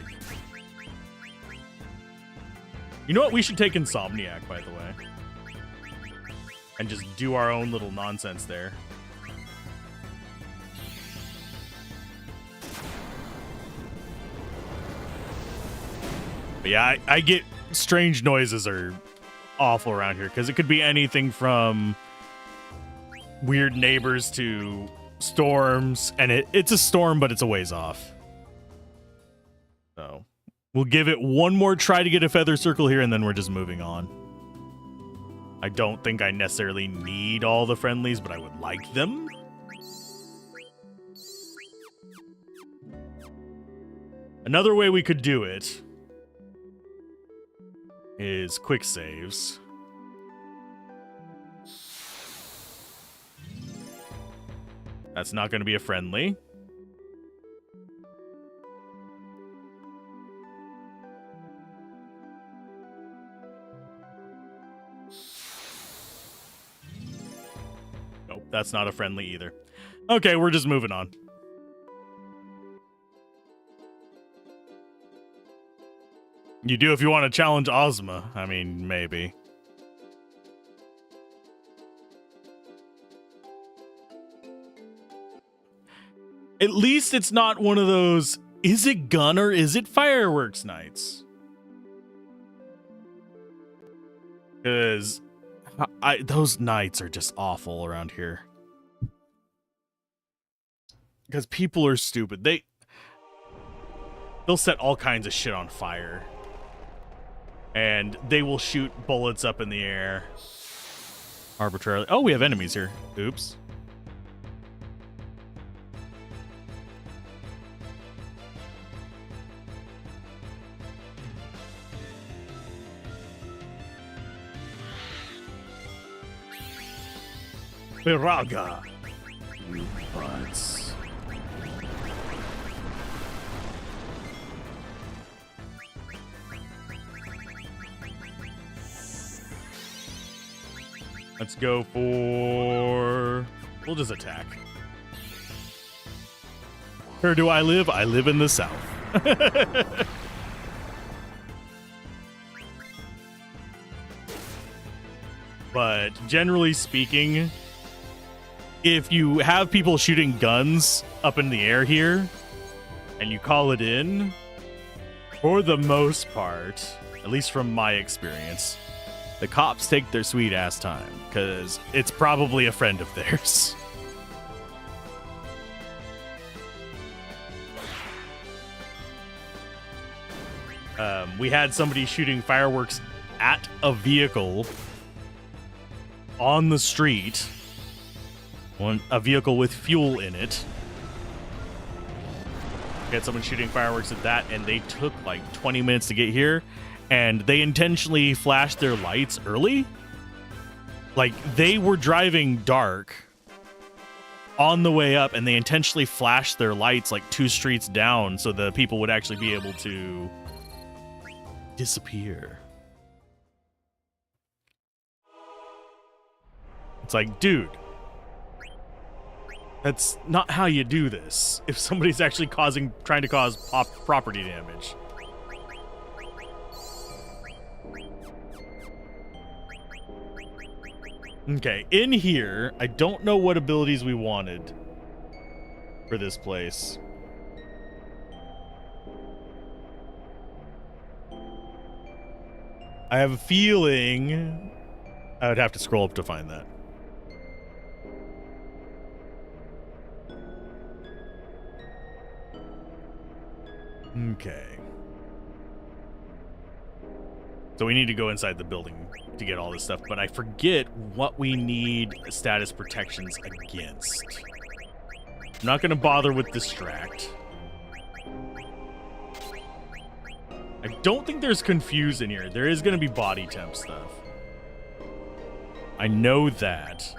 You know what? We should take Insomniac, by the way. And just do our own little nonsense there. But yeah, I get strange noises are awful around here, because it could be anything from weird neighbors to storms, and it's a storm, but it's a ways off. So we'll give it one more try to get a feather circle here, and then we're just moving on. I don't think I necessarily need all the friendlies, but I would like them. Another way we could do it is quick saves. That's not going to be a friendly. Nope, that's not a friendly either. Okay, we're just moving on. You do if you want to challenge Ozma. I mean, maybe. At least it's not one of those, is it gun or is it fireworks nights? Because those nights are just awful around here. Because people are stupid. They'll set all kinds of shit on fire. And they will shoot bullets up in the air. Arbitrarily. Oh, we have enemies here. Oops. Viraga. You butts. Let's go for... We'll just attack. Where do I live? I live in the south. But generally speaking, if you have people shooting guns up in the air here, and you call it in, for the most part, at least from my experience, the cops take their sweet ass time, because it's probably a friend of theirs. We had somebody shooting fireworks at a vehicle on the street. A vehicle with fuel in it. We had someone shooting fireworks at that, and they took like 20 minutes to get here, and they intentionally flashed their lights early. Like, they were driving dark on the way up, and they intentionally flashed their lights like 2 streets down so the people would actually be able to disappear. It's like, dude, that's not how you do this. If somebody's actually trying to cause property damage. Okay, in here, I don't know what abilities we wanted for this place. I have a feeling I would have to scroll up to find that. Okay. So we need to go inside the building to get all this stuff, but I forget what we need status protections against. I'm not going to bother with distract. I don't think there's confuse in here. There is going to be body temp stuff. I know that.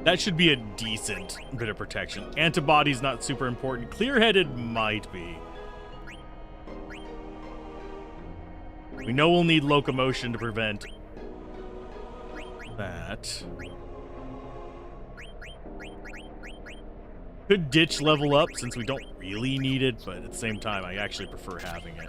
That should be a decent bit of protection. Antibody's not super important. Clear-headed might be. We know we'll need locomotion to prevent that. Could ditch level up since we don't really need it, but at the same time, I actually prefer having it.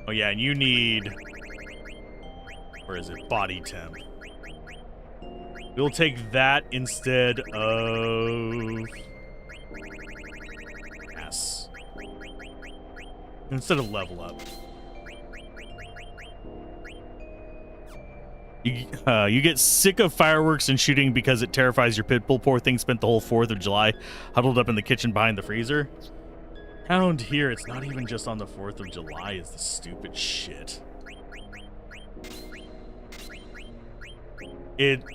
Oh yeah, and you need... Where is it? Body temp. We'll take that instead of... S. Instead of level up. You get sick of fireworks and shooting because it terrifies your pit bull. Poor thing spent the whole 4th of July huddled up in the kitchen behind the freezer. Around here, it's not even just on the 4th of July is the stupid shit.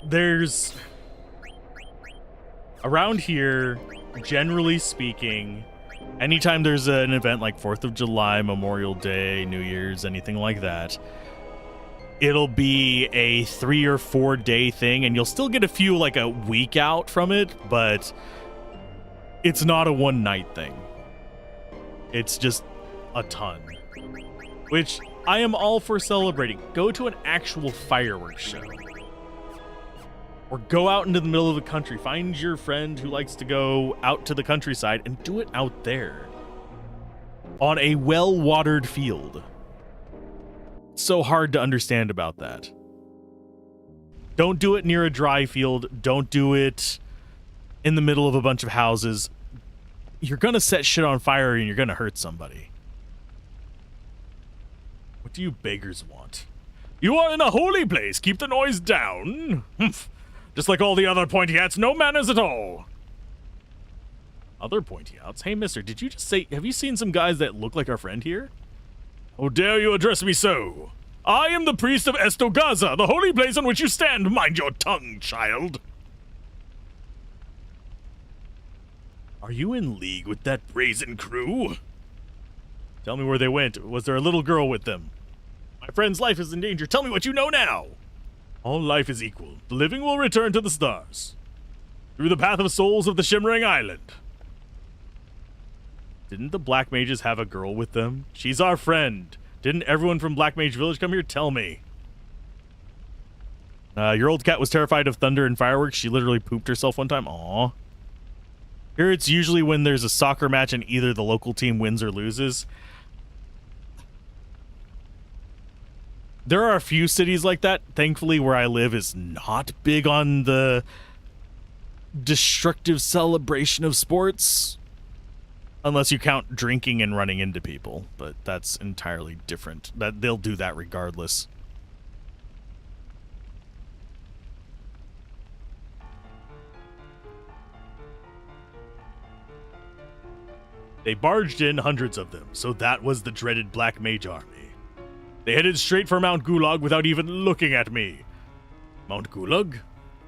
There's... Around here, generally speaking, anytime there's an event like 4th of July, Memorial Day, New Year's, anything like that, it'll be a 3 or 4 day thing, and you'll still get a few, like a week out from it, but it's not a one-night thing. It's just a ton. Which I am all for celebrating. Go to an actual fireworks show. Or go out into the middle of the country. Find your friend who likes to go out to the countryside and do it out there. On a well-watered field. So hard to understand about that. Don't do it near a dry field. Don't do it in the middle of a bunch of houses. You're gonna set shit on fire and you're gonna hurt somebody. What do you beggars want? You are in a holy place. Keep the noise down. Humph. Just like all the other pointy hats, no manners at all. Other pointy hats? Hey, mister, did you just say, have you seen some guys that look like our friend here? How dare you address me so? I am the priest of Estogaza, the holy place on which you stand. Mind your tongue, child. Are you in league with that brazen crew? Tell me where they went. Was there a little girl with them? My friend's life is in danger. Tell me what you know now. All life is equal. The living will return to the stars. Through the path of souls of the Shimmering Island. Didn't the Black Mages have a girl with them? She's our friend. Didn't everyone from Black Mage Village come here? Tell me. Your old cat was terrified of thunder and fireworks. She literally pooped herself one time. Aw. Here it's usually when there's a soccer match and either the local team wins or loses. There are a few cities like that. Thankfully, where I live is not big on the destructive celebration of sports. Unless you count drinking and running into people. But that's entirely different. They'll do that regardless. They barged in, hundreds of them, so that was the dreaded Black Mage Army. They headed straight for Mount Gulag without even looking at me. Mount Gulag?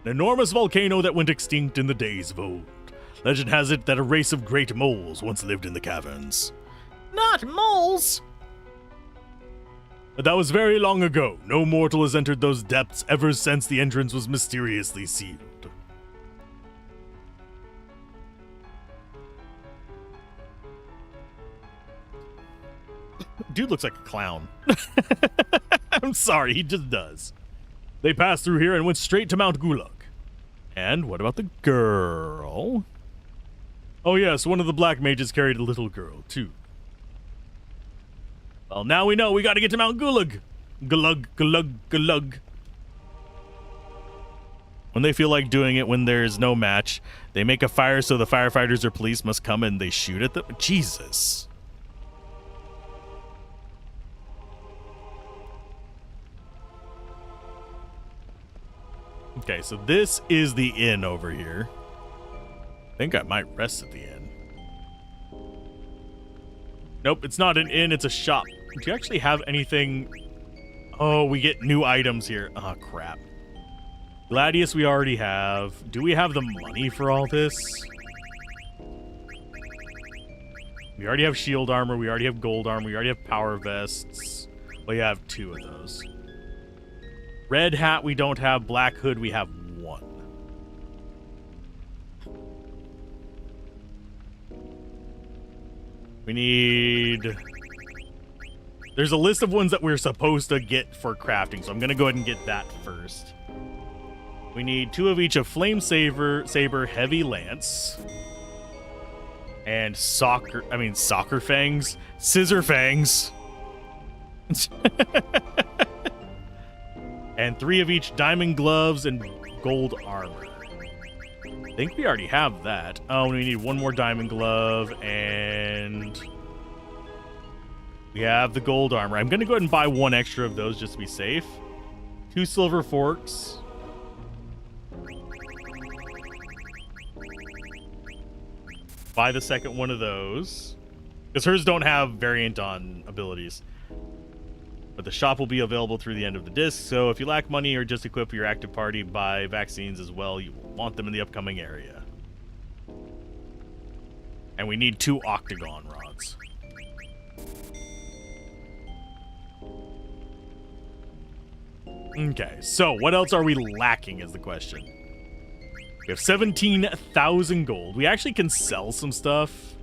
An enormous volcano that went extinct in the days of old. Legend has it that a race of great moles once lived in the caverns. Not moles! But that was very long ago. No mortal has entered those depths ever since the entrance was mysteriously sealed. Dude looks like a clown. I'm sorry, he just does. They passed through here and went straight to Mount Gulag. And what about the girl? Oh yes, one of the Black Mages carried a little girl, too. Well, now we know we gotta get to Mount Gulag. Gulag, Gulag, Gulag. When they feel like doing it when there's no match, they make a fire so the firefighters or police must come and they shoot at them. Jesus. Okay, so this is the inn over here. I think I might rest at the inn. Nope, it's not an inn, it's a shop. Do you actually have anything? Oh, we get new items here. Oh, crap. Gladius we already have. Do we have the money for all this? We already have shield armor, we already have gold armor, we already have power vests. Well, you have 2 of those. Red hat we don't have, black hood we have 1. We need... There's a list of ones that we're supposed to get for crafting, so I'm going to go ahead and get that first. We need 2 of each of Flame Saber, Heavy Lance, and Soccer Fangs? Scissor Fangs. And 3 of each Diamond Gloves and Gold Armor. I think we already have that. Oh, we need 1 more Diamond Glove, and we have the Gold Armor. I'm going to go ahead and buy 1 extra of those just to be safe. 2 Silver Forks. Buy the second one of those. Because hers don't have variant on abilities. But the shop will be available through the end of the disc, so if you lack money or just equip your active party, buy vaccines as well. You will want them in the upcoming area. And we need 2 octagon rods. Okay, so what else are we lacking is the question. We have 17,000 gold. We actually can sell some stuff,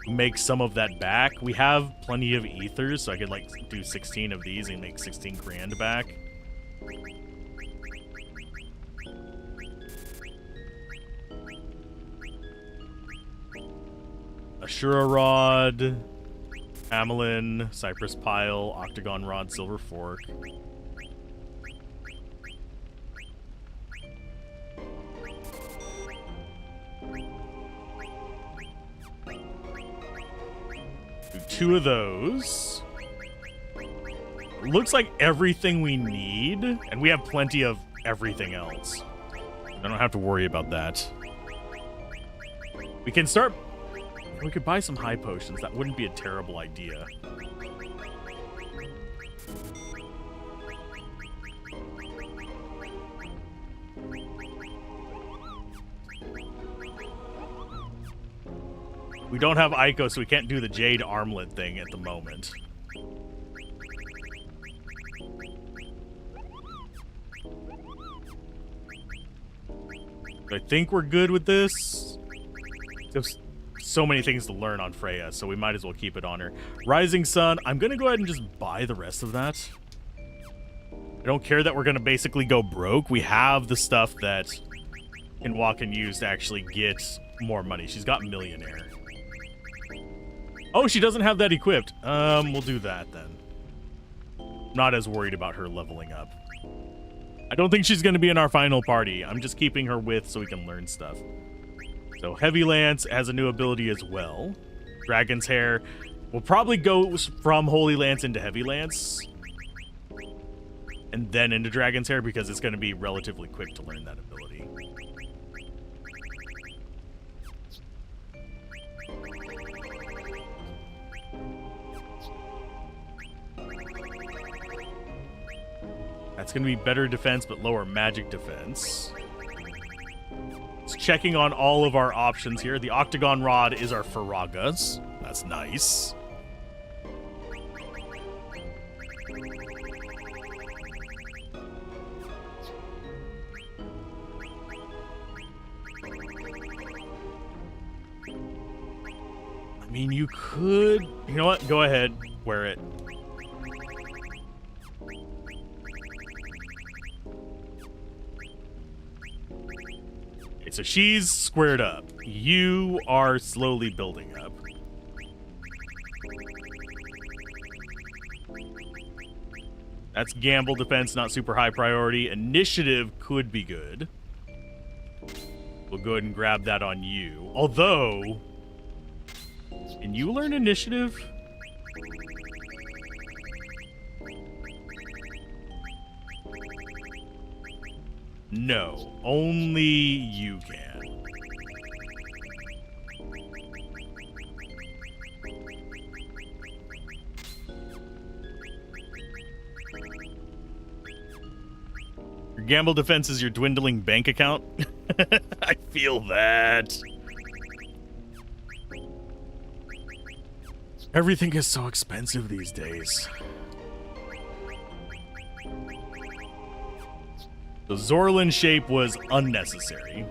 make some of that back. We have plenty of ethers, so I could like do 16 of these and make 16 grand back. Ashura Rod, Amelin, Cypress Pile, Octagon Rod, Silver Fork. Do 2 of those. Looks like everything we need, and we have plenty of everything else. I don't have to worry about that. We can start... We could buy some high potions. That wouldn't be a terrible idea. We don't have Ico, so we can't do the Jade Armlet thing at the moment. I think we're good with this. There's so many things to learn on Freya, so we might as well keep it on her. Rising Sun, I'm going to go ahead and just buy the rest of that. I don't care that we're going to basically go broke. We have the stuff that Kinwalk can use to actually get more money. She's got Millionaire. Oh, she doesn't have that equipped. We'll do that then. Not as worried about her leveling up. I don't think she's going to be in our final party. I'm just keeping her with so we can learn stuff. So Heavy Lance has a new ability as well. Dragon's Hair will probably go from Holy Lance into Heavy Lance. And then into Dragon's Hair because it's going to be relatively quick to learn that ability. That's going to be better defense, but lower magic defense. It's checking on all of our options here. The Octagon Rod is our Faragas. That's nice. I mean, you could... You know what? Go ahead. Wear it. So she's squared up. You are slowly building up. That's gamble defense, not super high priority. Initiative could be good. We'll go ahead and grab that on you. Although, can you learn initiative? No, only you can. Your gamble defense is your dwindling bank account. I feel that. Everything is so expensive these days. The Zorlin shape was unnecessary.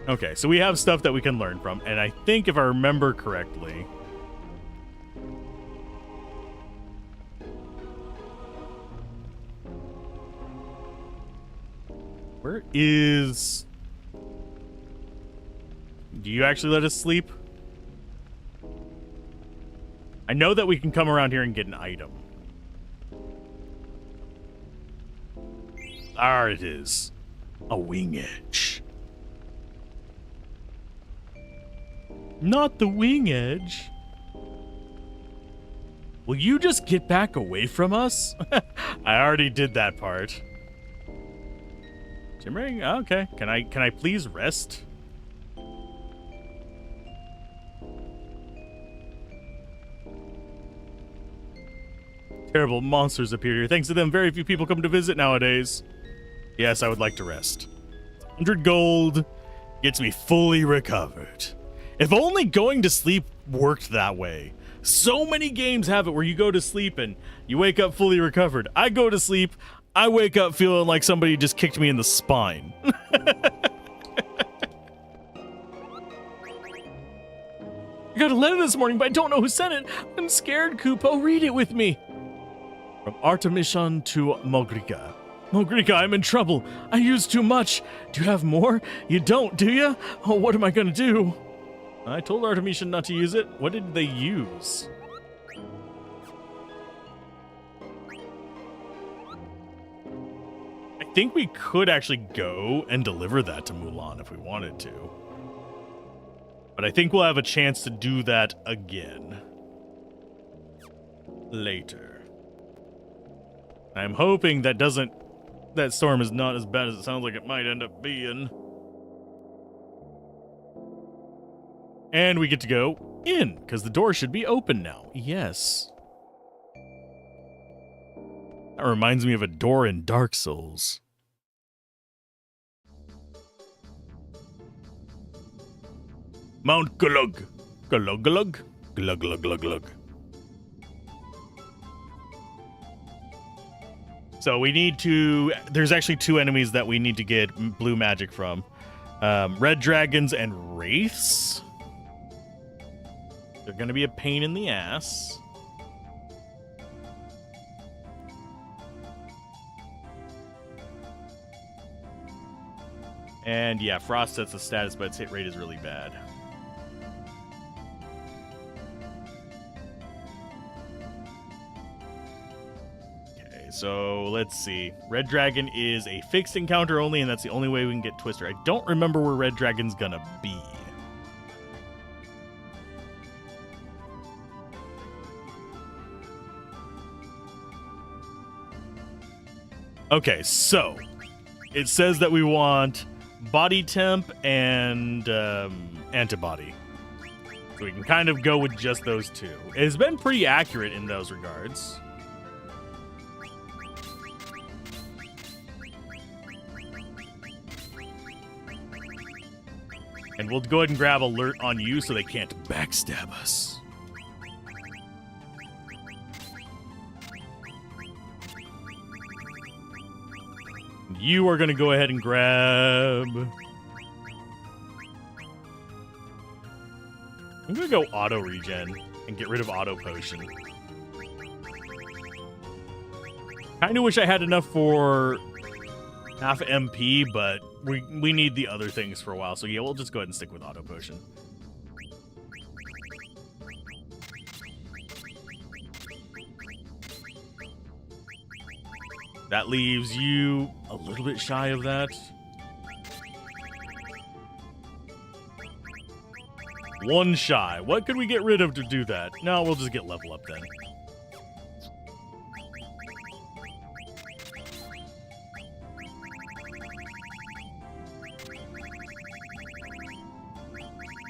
Okay, so we have stuff that we can learn from, and I think if I remember correctly... Where is... Do you actually let us sleep? I know that we can come around here and get an item. There it is. A wing edge. Not the wing edge. Will you just get back away from us? I already did that part. Shimmering? Okay. Can I please rest? Terrible monsters appear here. Thanks to them, very few people come to visit nowadays. Yes, I would like to rest. 100 gold gets me fully recovered. If only going to sleep worked that way. So many games have it where you go to sleep and you wake up fully recovered. I go to sleep, I wake up feeling like somebody just kicked me in the spine. I got a letter this morning, but I don't know who sent it. I'm scared, Kupo. Read it with me. From Artemishon to Mogriga. Mogriga, I'm in trouble. I used too much. Do you have more? You don't, do you? Oh, what am I gonna do? I told Artemishon not to use it. What did they use? I think we could actually go and deliver that to Mulan if we wanted to. But I think we'll have a chance to do that again. Later. I'm hoping that storm is not as bad as it sounds like it might end up being. And we get to go in, because the door should be open now. Yes. That reminds me of a door in Dark Souls. Mount Glug. Glug glug. Glug glug glug glug. So we need to... There's actually 2 enemies that we need to get blue magic from. Red dragons and wraiths. They're going to be a pain in the ass. And yeah, Frost sets the status, but its hit rate is really bad. Okay, so let's see. Red Dragon is a fixed encounter only, and that's the only way we can get Twister. I don't remember where Red Dragon's gonna be. Okay, so it says that we want body temp and antibody. So we can kind of go with just those 2. It has been pretty accurate in those regards. And we'll go ahead and grab alert on you so they can't backstab us. You are going to go ahead and grab... I'm going to go auto regen and get rid of auto potion. Kind of wish I had enough for half MP, but we need the other things for a while. So yeah, we'll just go ahead and stick with auto potion. That leaves you a little bit shy of that. 1 shy. What could we get rid of to do that? No, we'll just get level up then.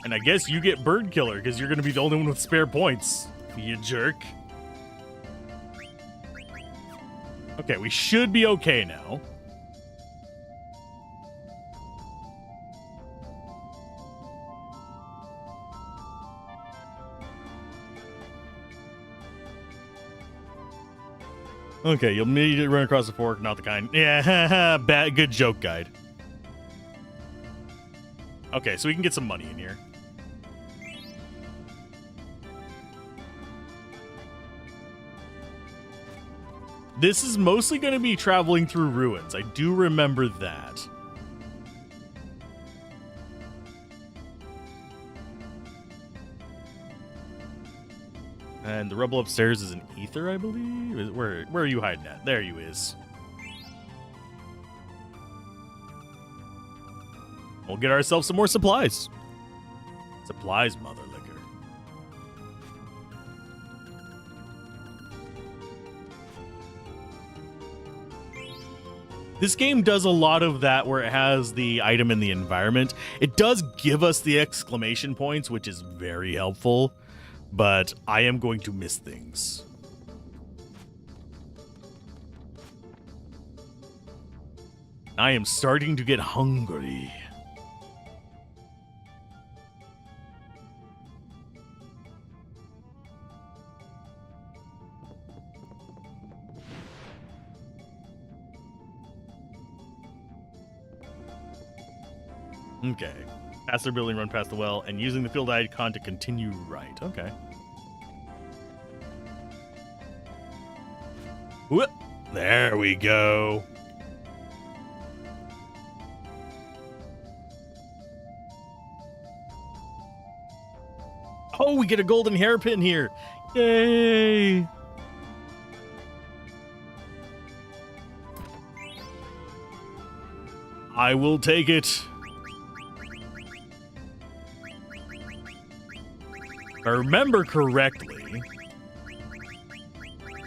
And I guess you get Bird Killer, because you're going to be the only one with spare points, you jerk. Okay, we should be okay now. Okay, you'll immediately run across the fork, not the kind. Yeah, bad, good joke, guide. Okay, so we can get some money in here. This is mostly going to be traveling through ruins. I do remember that. And the rebel upstairs is an ether, I believe. Where are you hiding at? There you is. We'll get ourselves some more supplies. Supplies, mother liquor. This game does a lot of that where it has the item in the environment. It does give us the exclamation points, which is very helpful, but I am going to miss things. I am starting to get hungry. Okay. Pass their building, run past the well, and using the field icon to continue right. Okay. Whoop. There we go. Oh, we get a golden hairpin here. Yay. I will take it. If I remember correctly,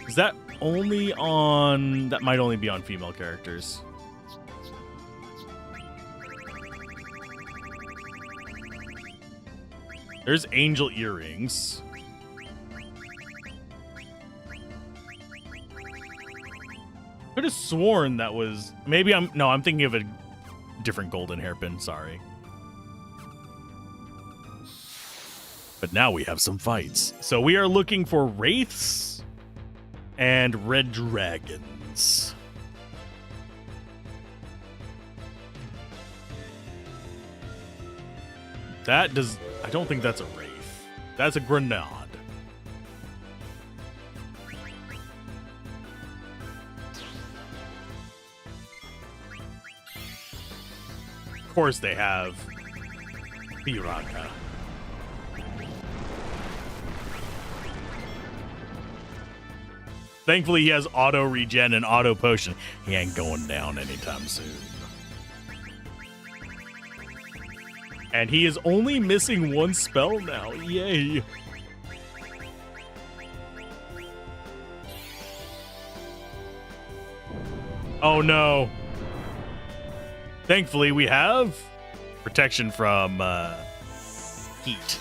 is that only on... That might only be on female characters. There's angel earrings. Could have sworn that was... Maybe I'm... No, I'm thinking of a different golden hairpin. Sorry. But now we have some fights. So we are looking for wraiths and red dragons. That does... I don't think that's a wraith. That's a grenade. Of course they have Piranha. Thankfully, he has auto regen and auto potion. He ain't going down anytime soon. And he is only missing one spell now. Yay. Oh no. Thankfully, we have protection from heat.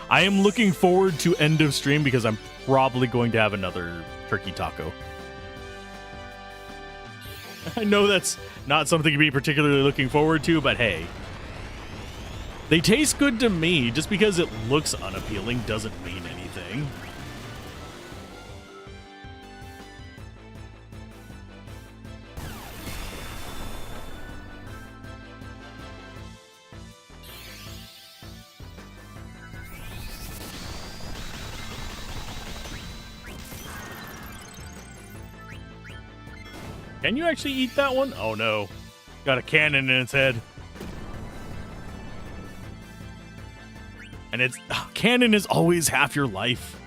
I am looking forward to end of stream because I'm probably going to have another turkey taco. I know that's not something to be particularly looking forward to, but hey. They taste good to me. Just because it looks unappealing doesn't mean anything. Can you actually eat that one? Oh no. Got a cannon in its head. And it's... cannon is always half your life.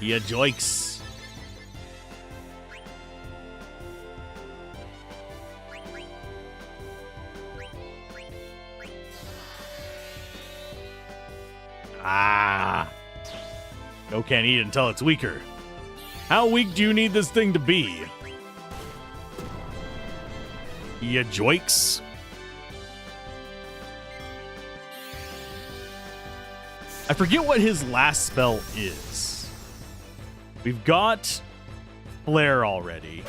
Yeah, joikes. Ah. No, can't eat until it's weaker. How weak do you need this thing to be? Yeah, joikes. I forget what his last spell is. We've got Flare already.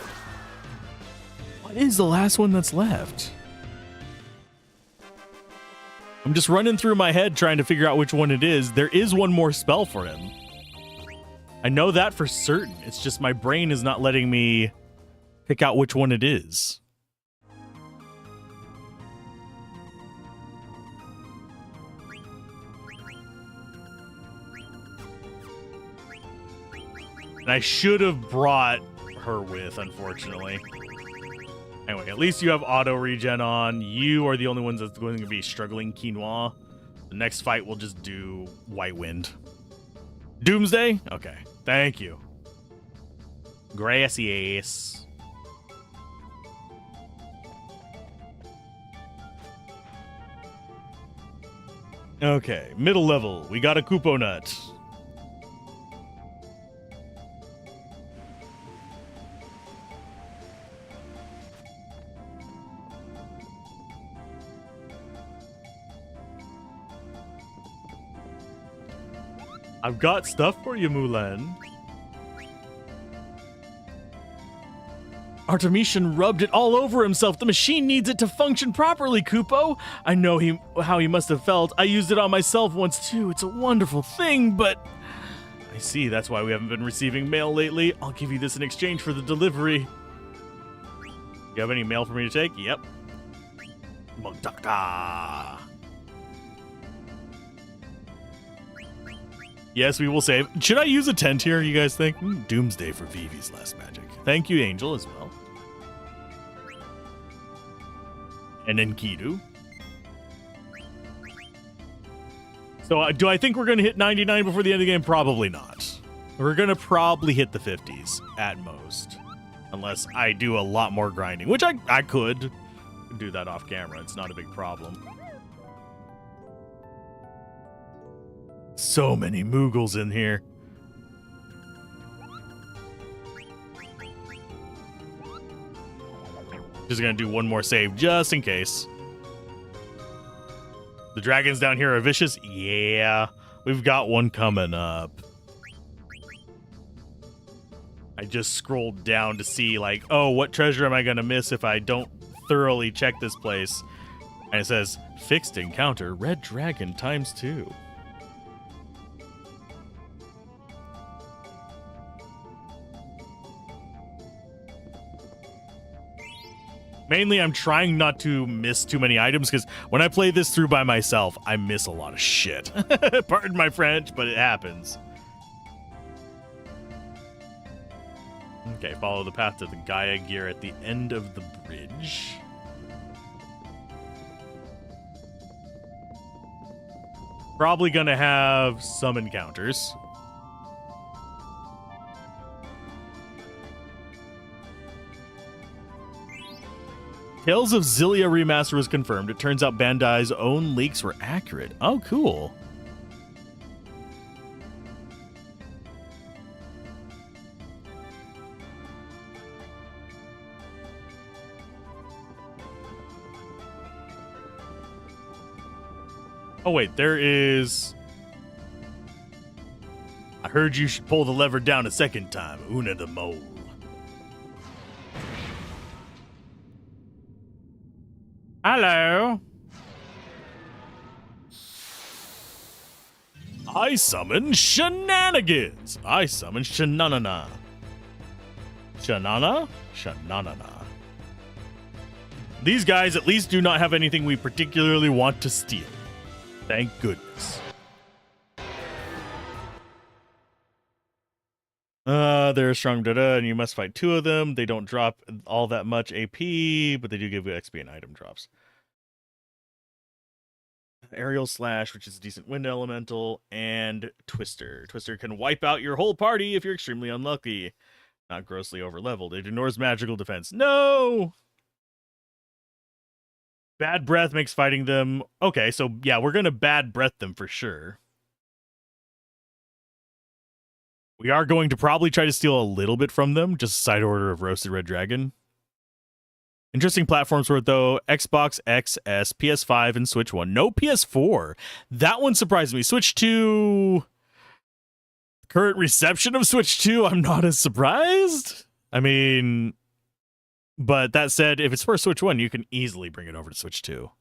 What is the last one that's left? I'm just running through my head trying to figure out which one it is. There is one more spell for him. I know that for certain. It's just my brain is not letting me pick out which one it is. And I should have brought her with, unfortunately. Anyway, at least you have auto regen on. You are the only ones that's going to be struggling quinoa. The next fight we'll just do White Wind. Doomsday? Okay. Thank you. Gracias. Okay, middle level. We got a Kupo Nut. I've got stuff for you, Mulan. Artemisian rubbed it all over himself. The machine needs it to function properly, Kupo. I know how he must have felt. I used it on myself once too. It's a wonderful thing, but... I see, that's why we haven't been receiving mail lately. I'll give you this in exchange for the delivery. You have any mail for me to take? Yep. Magdaka. Yes, we will save. Should I use a tent here, you guys think? Doomsday for Vivi's last magic. Thank you, Angel, as well. And Enkidu. So do I think we're going to hit 99 before the end of the game? Probably not. We're going to probably hit the 50s at most. Unless I do a lot more grinding, which I could do that off camera. It's not a big problem. So many Moogles in here. Just gonna do one more save just in case. The dragons down here are vicious? Yeah, we've got one coming up. I just scrolled down to see, like, oh, what treasure am I gonna miss if I don't thoroughly check this place? And it says, fixed encounter, red dragon ×2. Mainly, I'm trying not to miss too many items, because when I play this through by myself, I miss a lot of shit. Pardon my French, but it happens. Okay, follow the path to the Gaia gear at the end of the bridge. Probably gonna have some encounters. Tales of Xillia Remaster was confirmed. It turns out Bandai's own leaks were accurate. Oh, cool. Oh, wait, there is... I heard you should pull the lever down a second time. Una the mole. Hello. I summon shenanigans. I summon shenanana. Shanana? Shananana. These guys at least do not have anything we particularly want to steal. Thank goodness. They're strong, and you must fight 2 of them. They don't drop all that much AP, but they do give you XP and item drops. Aerial Slash, which is a decent wind elemental, and Twister. Twister can wipe out your whole party if you're extremely unlucky. Not grossly overleveled. It ignores magical defense. No! Bad Breath makes fighting them... Okay, so yeah, we're going to Bad Breath them for sure. We are going to probably try to steal a little bit from them, just a side order of Roasted Red Dragon. Interesting platforms for it, though. Xbox XS, PS5, and Switch 1. No PS4. That one surprised me. Switch 2... Current reception of Switch 2, I'm not as surprised. I mean... But that said, if it's for Switch 1, you can easily bring it over to Switch 2.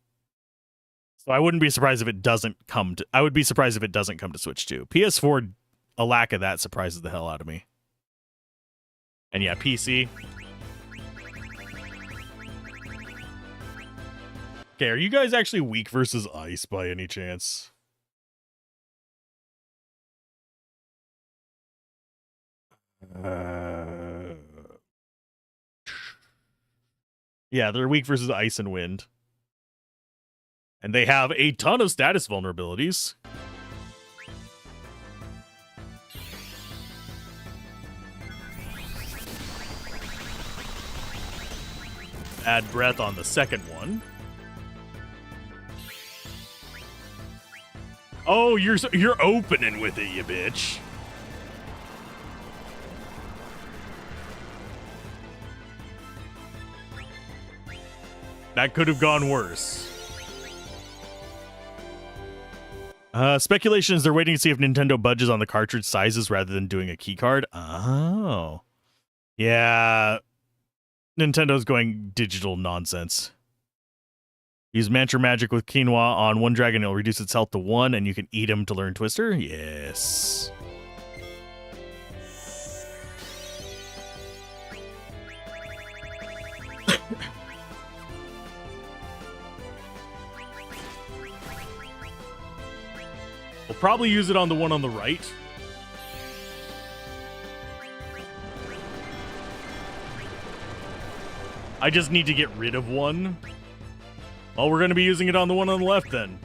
So I wouldn't be surprised if it doesn't come to... I would be surprised if it doesn't come to Switch 2. PS4... A lack of that surprises the hell out of me. And yeah, PC. Okay, are you guys actually weak versus ice by any chance? Yeah, they're weak versus ice and wind. And they have a ton of status vulnerabilities. Bad Breath on the second one. Oh, you're opening with it, you bitch. That could have gone worse. Speculation is they're waiting to see if Nintendo budges on the cartridge sizes rather than doing a key card. Oh. Yeah. Nintendo's going digital nonsense. Use Mantra Magic with Quinoa on one dragon. It'll reduce its health to 1, and you can eat him to learn Twister. Yes. We'll probably use it on the one on the right. I just need to get rid of one. Well, we're going to be using it on the one on the left then.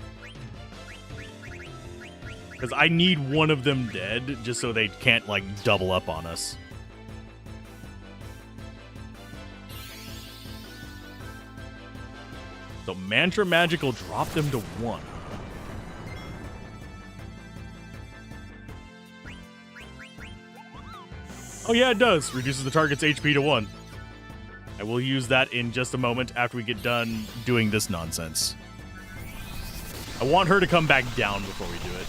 Because I need one of them dead just so they can't, like, double up on us. So Mantra Magic will drop them to 1. Oh yeah, it does. Reduces the target's HP to 1. I will use that in just a moment after we get done doing this nonsense. I want her to come back down before we do it.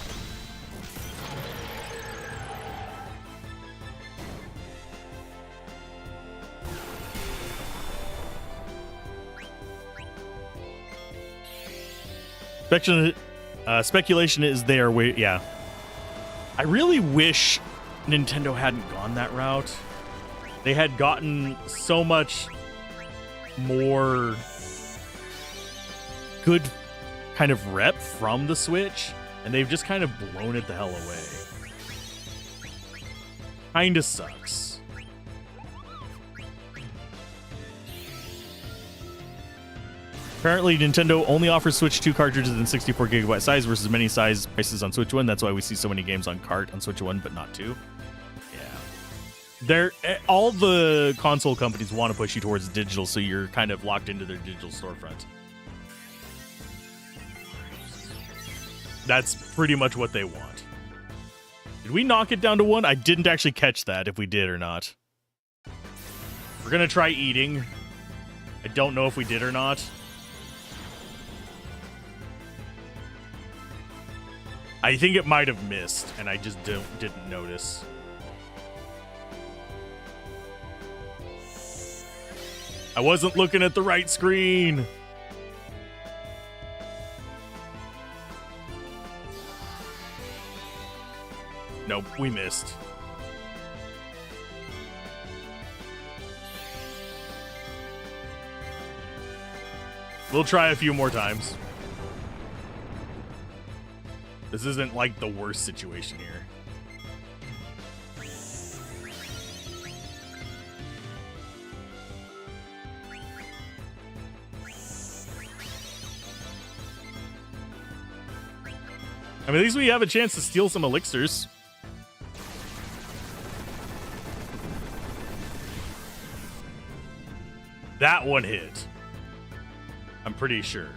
Speculation is there. Yeah. I really wish Nintendo hadn't gone that route. They had gotten so much more good kind of rep from the Switch, and they've just kind of blown it the hell away. Kinda sucks. Apparently, Nintendo only offers Switch 2 cartridges in 64GB size versus many size prices on Switch 1. That's why we see so many games on cart on Switch 1, but not 2. All the console companies want to push you towards digital, so you're kind of locked into their digital storefront. That's pretty much what they want. Did we knock it down to 1? I didn't actually catch that, if we did or not. We're going to try eating. I don't know if we did or not. I think it might have missed, and I just didn't notice. I wasn't looking at the right screen. Nope, we missed. We'll try a few more times. This isn't like the worst situation here. I mean, at least we have a chance to steal some elixirs. That one hit. I'm pretty sure.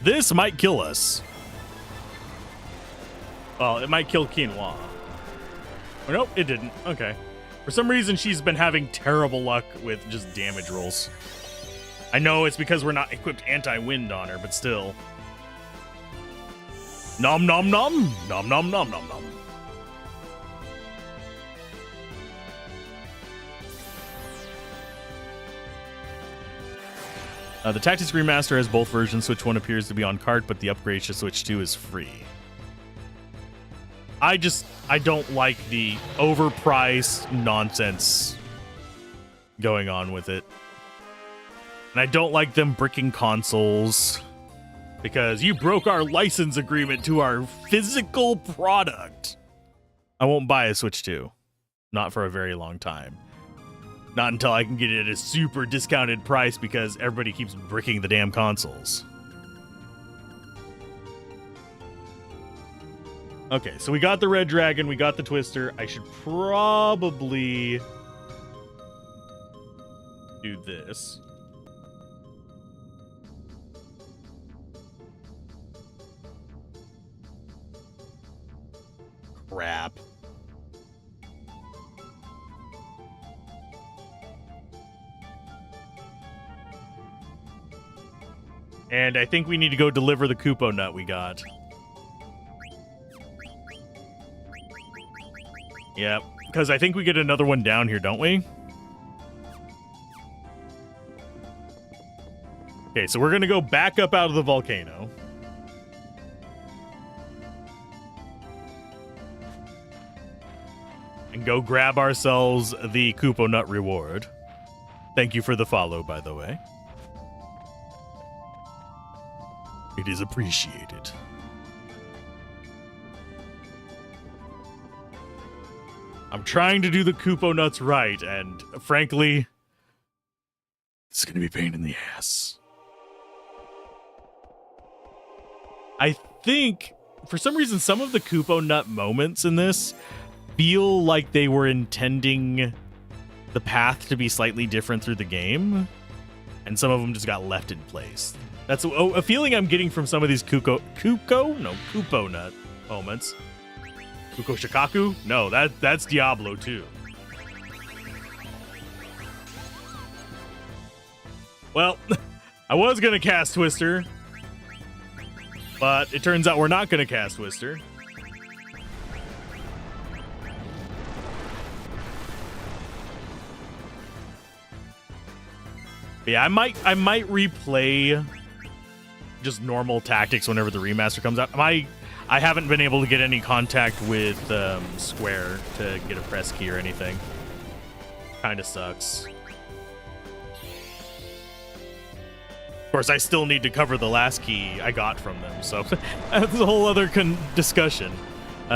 This might kill us. Well, it might kill Quinoa. Oh, nope, it didn't. Okay. For some reason, she's been having terrible luck with just damage rolls. I know it's because we're not equipped anti-wind on her, but still. Nom nom nom. Nom nom nom nom nom. The Tactics Remaster has both versions. Switch 1 appears to be on cart, but the upgrade to Switch 2 is free. I don't like the overpriced nonsense going on with it. And I don't like them bricking consoles because you broke our license agreement to our physical product. I won't buy a Switch 2. Not for a very long time. Not until I can get it at a super discounted price because everybody keeps bricking the damn consoles. Okay, so we got the red dragon, we got the twister. I should probably do this. Crap. And I think we need to go deliver the Kupo nut we got. Yep, because I think we get another one down here, don't we? Okay, so we're going to go back up out of the volcano. And go grab ourselves the Kupo nut reward. Thank you for the follow, by the way. It is appreciated. I'm trying to do the Kupo nuts right, and frankly, it's going to be a pain in the ass. I think, for some reason, some of the Kupo nut moments in this feel like they were intending the path to be slightly different through the game, and some of them just got left in place. That's a feeling I'm getting from some of these Kupo nut moments. Kuko Shikaku? No, that's Diablo 2. Well, I was gonna cast Twister, but it turns out we're not gonna cast Twister. But yeah, I might replay just normal tactics whenever the remaster comes out. I haven't been able to get any contact with Square to get a press key or anything. Kinda sucks. Of course, I still need to cover the last key I got from them, so that's a whole other discussion.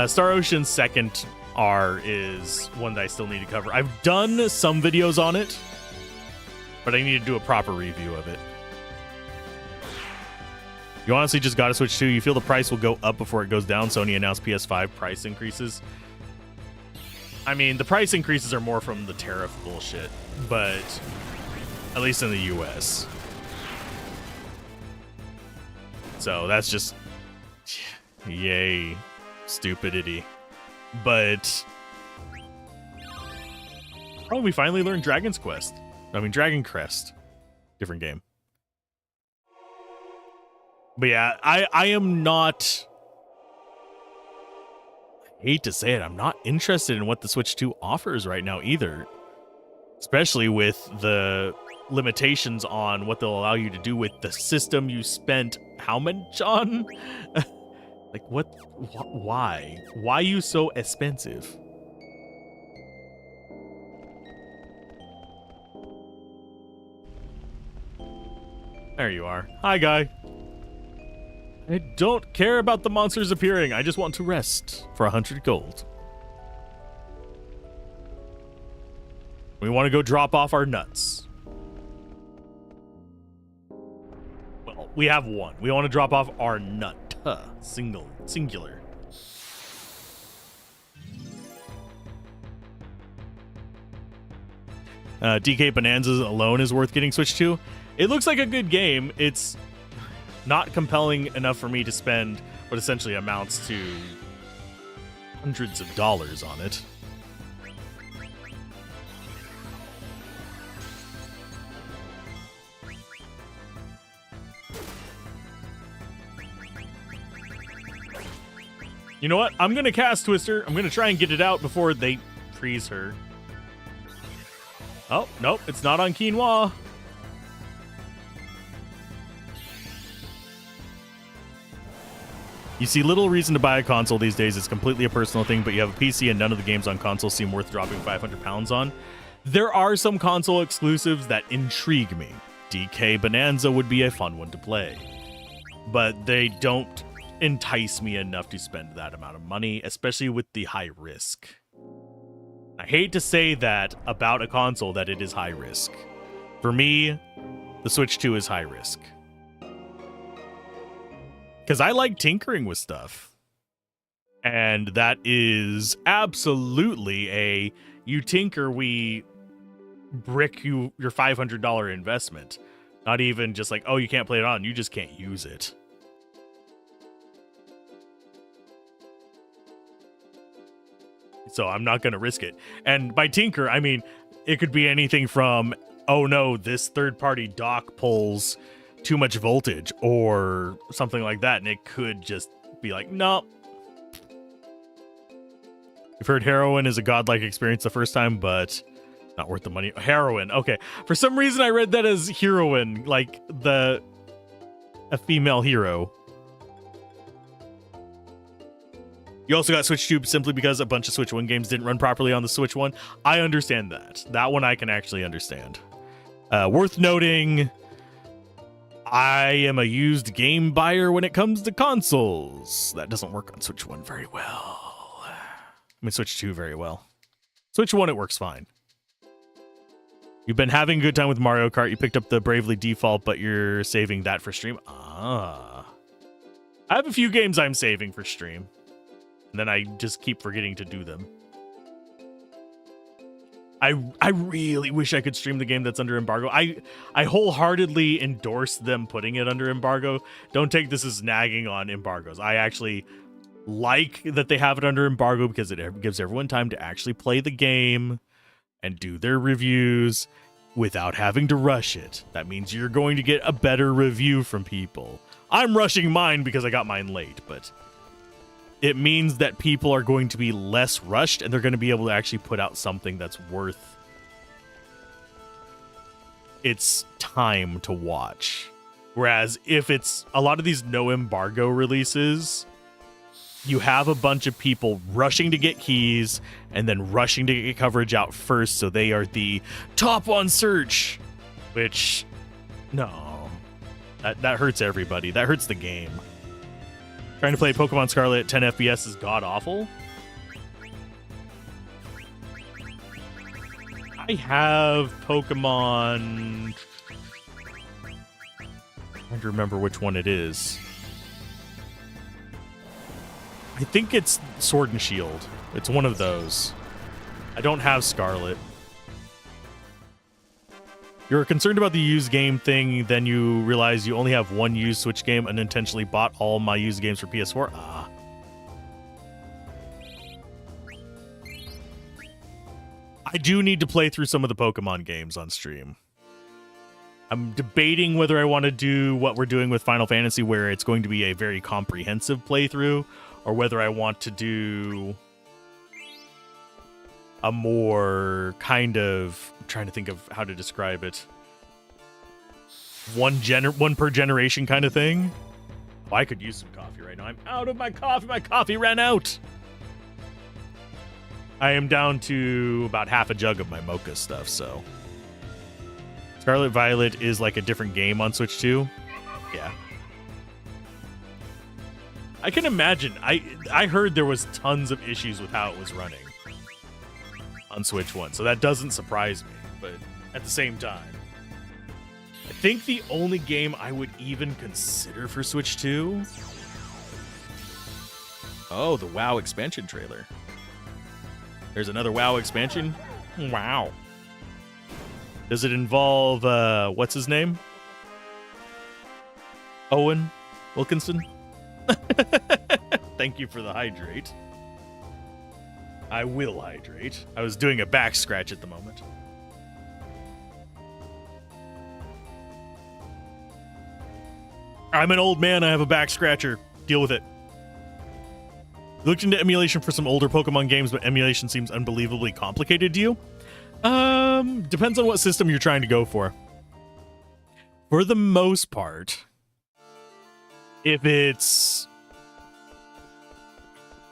Star Ocean's second R is one that I still need to cover. I've done some videos on it, but I need to do a proper review of it. You honestly just got to Switch 2. You feel the price will go up before it goes down? Sony announced PS5 price increases. I mean, the price increases are more from the tariff bullshit, but at least in the US. So that's just, yay, stupidity. But, oh, we finally learned Dragon Crest. Different game. But yeah, I am not, I hate to say it, I'm not interested in what the Switch 2 offers right now either. Especially with the limitations on what they'll allow you to do with the system you spent how much on? Like, why? Why you so expensive? There you are. Hi, guy. I don't care about the monsters appearing. I just want to rest for 100 gold. We want to go drop off our nuts. Well, we have one. We want to drop off our nut. Singular. DK Bonanza alone is worth getting Switch 2. It looks like a good game. It's not compelling enough for me to spend what essentially amounts to hundreds of dollars on it. You know what? I'm going to cast Twister. I'm going to try and get it out before they freeze her. Oh, nope. It's not on quinoa. You see little reason to buy a console these days. It's completely a personal thing, but you have a PC and none of the games on console seem worth dropping 500 pounds on. There are some console exclusives that intrigue me. DK Bonanza would be a fun one to play, but they don't entice me enough to spend that amount of money, especially with the high risk. I hate to say that about a console that it is high risk. For me, the Switch 2 is high risk. Because I like tinkering with stuff. And that is absolutely a, you tinker, we brick you your $500 investment. Not even just like, oh, you can't play it on, you just can't use it. So I'm not going to risk it. And by tinker, I mean, it could be anything from, oh no, this third-party dock pulls too much voltage or something like that, and it could just be like, no. You've heard heroin is a godlike experience the first time, but not worth the money. Heroin. Okay. For some reason, I read that as heroine, like a female hero. You also got Switch 2 simply because a bunch of Switch 1 games didn't run properly on the Switch 1. I understand that. That one I can actually understand. Worth noting, I am a used game buyer when it comes to consoles. That doesn't work on Switch 1 very well. I mean, Switch 2 very well. Switch 1, it works fine. You've been having a good time with Mario Kart. You picked up the Bravely Default, but you're saving that for stream. I have a few games I'm saving for stream. And then I just keep forgetting to do them. I really wish I could stream the game that's under embargo. I wholeheartedly endorse them putting it under embargo. Don't take this as nagging on embargoes. I actually like that they have it under embargo because it gives everyone time to actually play the game and do their reviews without having to rush it. That means you're going to get a better review from people. I'm rushing mine because I got mine late, but it means that people are going to be less rushed and they're going to be able to actually put out something that's worth its time to watch. Whereas if it's a lot of these no embargo releases, you have a bunch of people rushing to get keys and then rushing to get coverage out first, so they are the top on search, which, no, that hurts everybody. That hurts the game. Trying to play Pokemon Scarlet at 10 FPS is god-awful. I have Pokemon... I'm trying to remember which one it is. I think it's Sword and Shield. It's one of those. I don't have Scarlet. You're concerned about the used game thing, then you realize you only have one used Switch game and unintentionally bought all my used games for PS4. I do need to play through some of the Pokemon games on stream. I'm debating whether I want to do what we're doing with Final Fantasy, where it's going to be a very comprehensive playthrough, or whether I want to do a more kind of, I'm trying to think of how to describe it, one per generation kind of thing. Oh, I could use some coffee right now. I'm out of my coffee. My coffee ran out. I am down to about half a jug of my mocha stuff, so. Scarlet Violet is like a different game on Switch 2. Yeah. I can imagine. I heard there was tons of issues with how it was running on Switch 1, so that doesn't surprise me, but at the same time, I think the only game I would even consider for Switch 2... Oh, the WoW expansion trailer. There's another WoW expansion? Wow. Does it involve, what's his name? Owen Wilkinson? Thank you for the hydrate. I will hydrate. I was doing a back scratch at the moment. I'm an old man. I have a back scratcher. Deal with it. Looked into emulation for some older Pokemon games, but emulation seems unbelievably complicated to you. Depends on what system you're trying to go for. For the most part, if it's...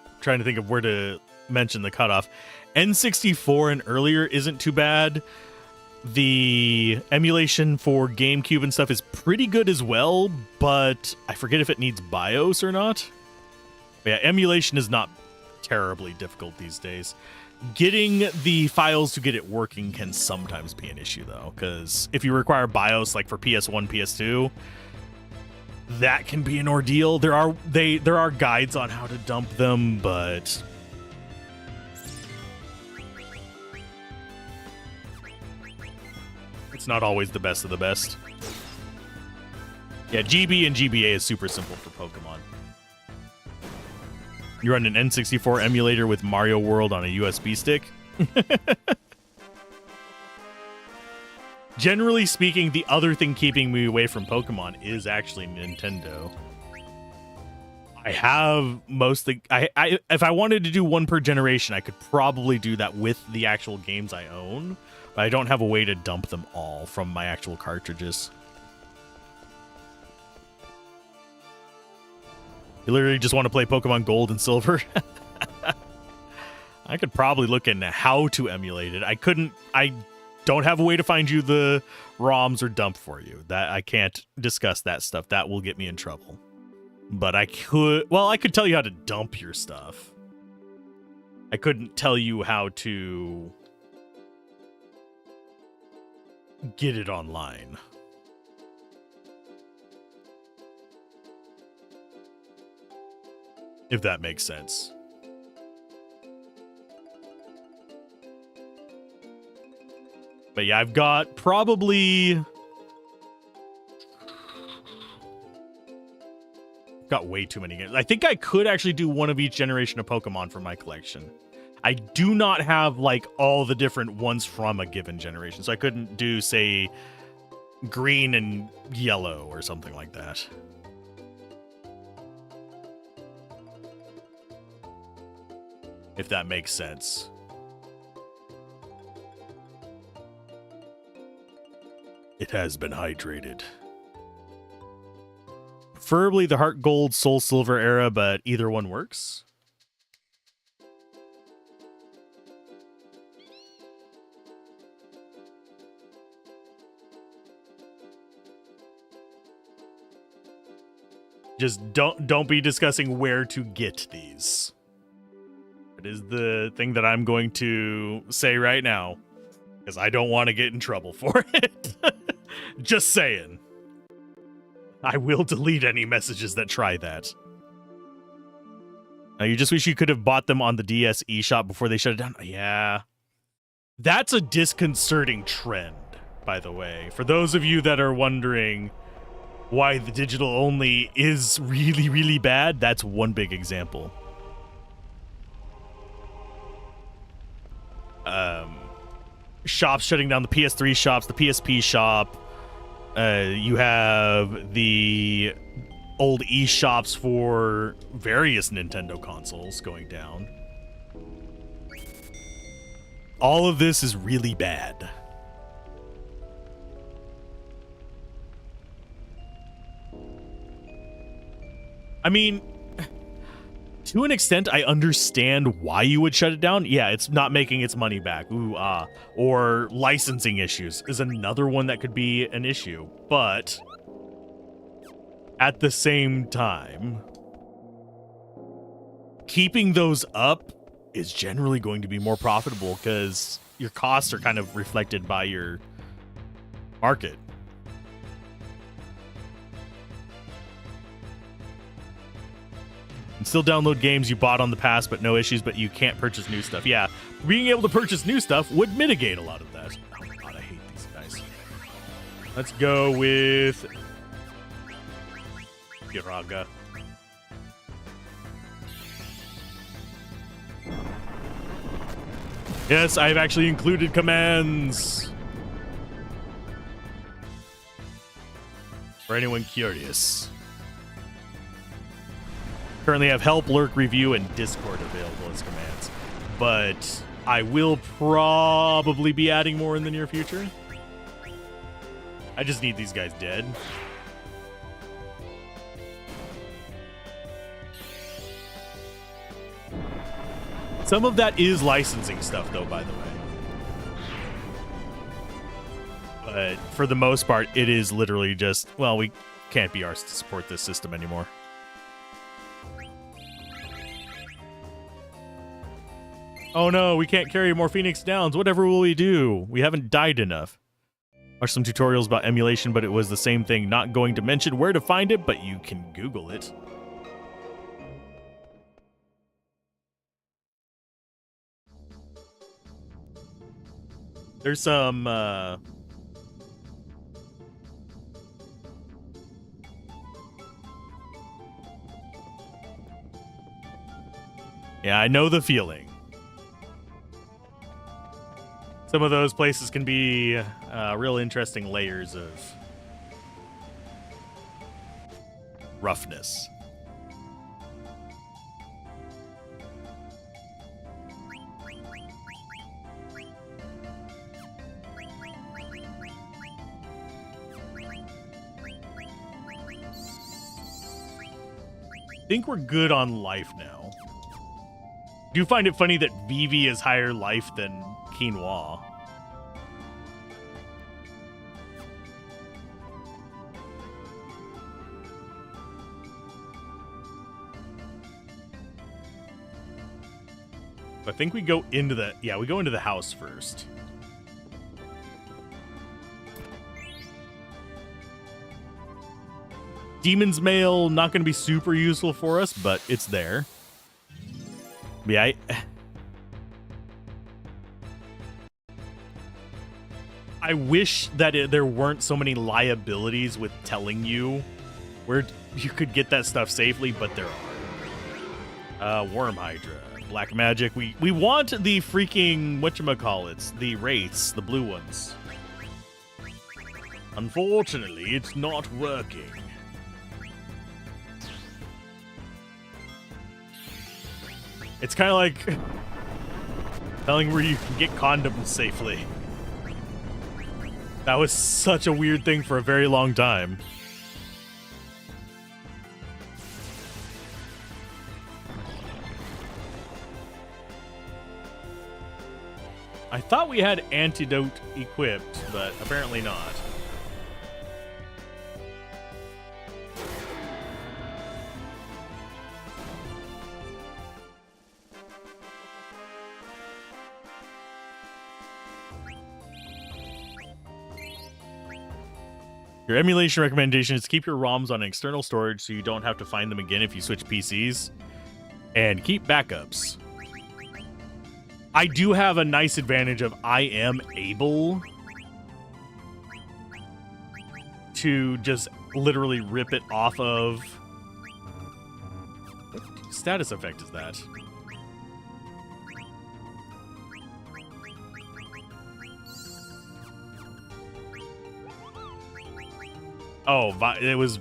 I'm trying to think of where to mention the cutoff. N64 and earlier isn't too bad. The emulation for GameCube and stuff is pretty good as well, but I forget if it needs BIOS or not. But yeah, emulation is not terribly difficult these days. Getting the files to get it working can sometimes be an issue, though, because if you require BIOS, like for PS1, PS2, that can be an ordeal. There are guides on how to dump them, but it's not always the best of the best. Yeah, GB and GBA is super simple for Pokemon. You run an N64 emulator with Mario World on a USB stick. Generally speaking, the other thing keeping me away from Pokemon is actually Nintendo. I have if I wanted to do one per generation, I could probably do that with the actual games I own, but I don't have a way to dump them all from my actual cartridges. You literally just want to play Pokemon Gold and Silver? I could probably look into how to emulate it. I don't have a way to find you the ROMs or dump for you. That I can't discuss that stuff. That will get me in trouble. But I could tell you how to dump your stuff. I couldn't tell you how to get it online. If that makes sense. But yeah, I've got probably... got way too many games. I think I could actually do one of each generation of Pokemon for my collection. I do not have, like, all the different ones from a given generation. So I couldn't do, say, green and yellow or something like that. If that makes sense. It has been hydrated. Preferably the Heart Gold, Soul Silver era, but either one works. Just don't be discussing where to get these. It is the thing that I'm going to say right now, because I don't want to get in trouble for it. Just saying. I will delete any messages that try that. Now, you just wish you could have bought them on the DS eShop before they shut it down. Yeah. That's a disconcerting trend, by the way. For those of you that are wondering why the digital only is really, really bad, that's one big example. Shops shutting down, the PS3 shops, the PSP shop. You have the old eShops for various Nintendo consoles going down. All of this is really bad. I mean, to an extent, I understand why you would shut it down. Yeah, it's not making its money back. Ooh, ah. Or licensing issues is another one that could be an issue. But at the same time, keeping those up is generally going to be more profitable because your costs are kind of reflected by your market. Still download games you bought on the past, but no issues, but you can't purchase new stuff. Yeah, being able to purchase new stuff would mitigate a lot of that. Oh my god, I hate these guys. Let's go with Giraga. Yes, I've actually included commands. For anyone curious. Currently have help, lurk, review, and Discord available as commands. But I will probably be adding more in the near future. I just need these guys dead. Some of that is licensing stuff, though, by the way. But for the most part, it is literally just, well, we can't be arsed to support this system anymore. Oh no, we can't carry more Phoenix Downs. Whatever will we do? We haven't died enough. Watched some tutorials about emulation, but it was the same thing. Not going to mention where to find it, but you can Google it. There's some, yeah, I know the feeling. Some of those places can be real interesting layers of roughness. I think we're good on life now. Do you find it funny that Vivi is higher life than Quinoa? I think we go into the house first. Demon's Mail, not going to be super useful for us, but it's there. Yeah, I wish that there weren't so many liabilities with telling you where you could get that stuff safely, but there are. Worm Hydra, Black Magic. We want the freaking, whatchamacallits, the wraiths, the blue ones. Unfortunately, it's not working. It's kind of like telling where you can get condoms safely. That was such a weird thing for a very long time. I thought we had antidote equipped, but apparently not. Your emulation recommendation is to keep your ROMs on external storage so you don't have to find them again if you switch PCs. And keep backups. I do have a nice advantage of I am able to just literally rip it off of... What status effect is that? Oh, it was...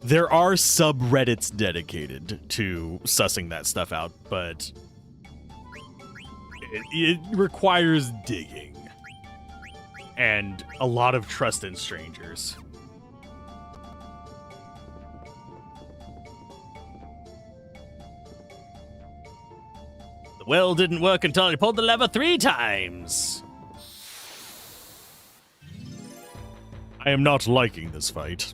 There are subreddits dedicated to sussing that stuff out, but it requires digging and a lot of trust in strangers. The well didn't work until I pulled the lever 3 times. I am not liking this fight.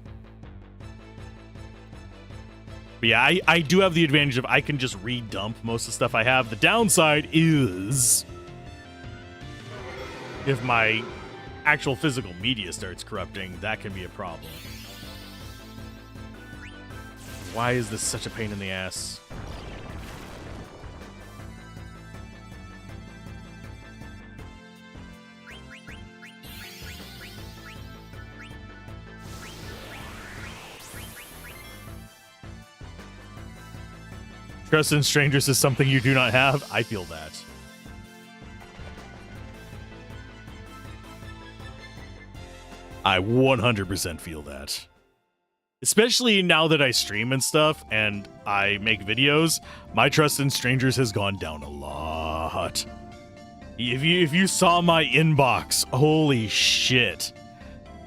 But yeah, I do have the advantage of I can just re-dump most of the stuff I have. The downside is if my actual physical media starts corrupting, that can be a problem. Why is this such a pain in the ass? Trust in strangers is something you do not have. I feel that. I 100% feel that. Especially now that I stream and stuff and I make videos, my trust in strangers has gone down a lot. If you saw my inbox, holy shit.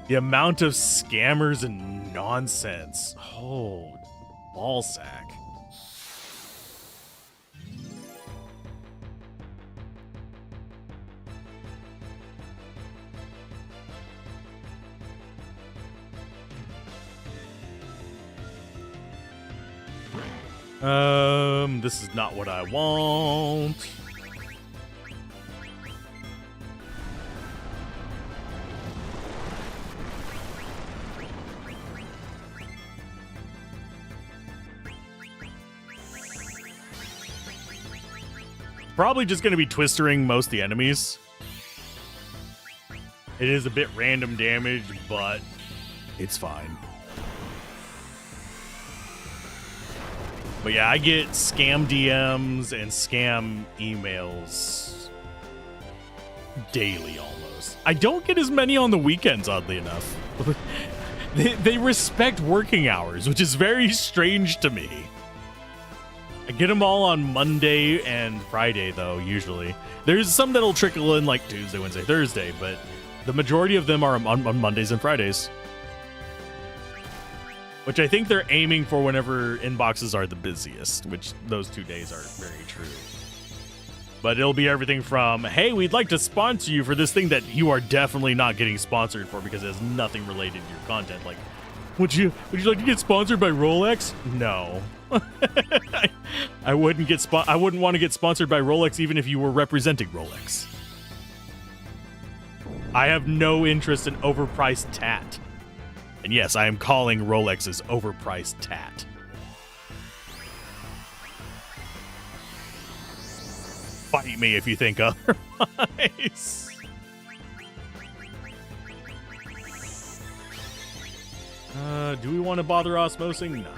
The amount of scammers and nonsense. Oh, ballsack. This is not what I want. Probably just going to be twistering most of the enemies. It is a bit random damage, but It's fine. But yeah, I get scam DMs and scam emails daily almost. I don't get as many on the weekends, oddly enough. They respect working hours, which is very strange to me. I get them all on Monday and Friday, though, usually. There's some that'll trickle in like Tuesday, Wednesday, Thursday, but the majority of them are on Mondays and Fridays. Which I think they're aiming for whenever inboxes are the busiest, which those 2 days are very true. But it'll be everything from, hey, we'd like to sponsor you for this thing that you are definitely not getting sponsored for because it has nothing related to your content. Like, would you like to get sponsored by Rolex? No. I wouldn't want to get sponsored by Rolex even if you were representing Rolex. I have no interest in overpriced tat. And yes, I am calling Rolex's overpriced tat. Fight me if you think otherwise. Do we want to bother osmosing? No.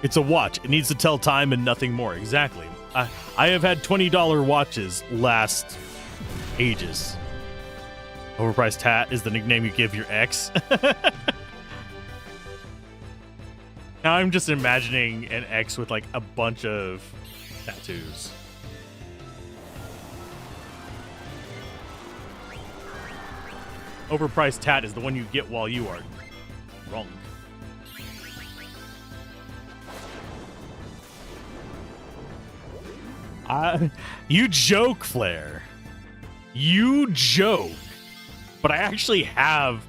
It's a watch. It needs to tell time and nothing more. Exactly. I have had $20 watches last ages. Overpriced hat is the nickname you give your ex. Now I'm just imagining an ex with like a bunch of tattoos. Overpriced tat is the one you get while you are drunk. You joke, Flair. You joke. But I actually have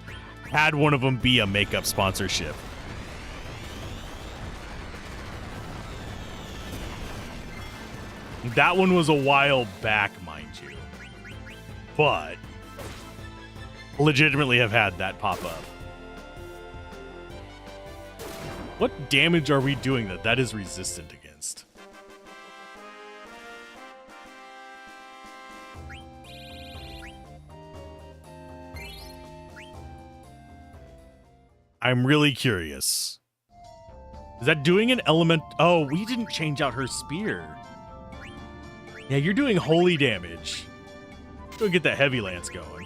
had one of them be a makeup sponsorship. That one was a while back, mind you. But legitimately have had that pop up. What damage are we doing that is resistant against? I'm really curious. Is that doing an element? Oh, we didn't change out her spear. Yeah, you're doing holy damage. Go get that heavy lance going.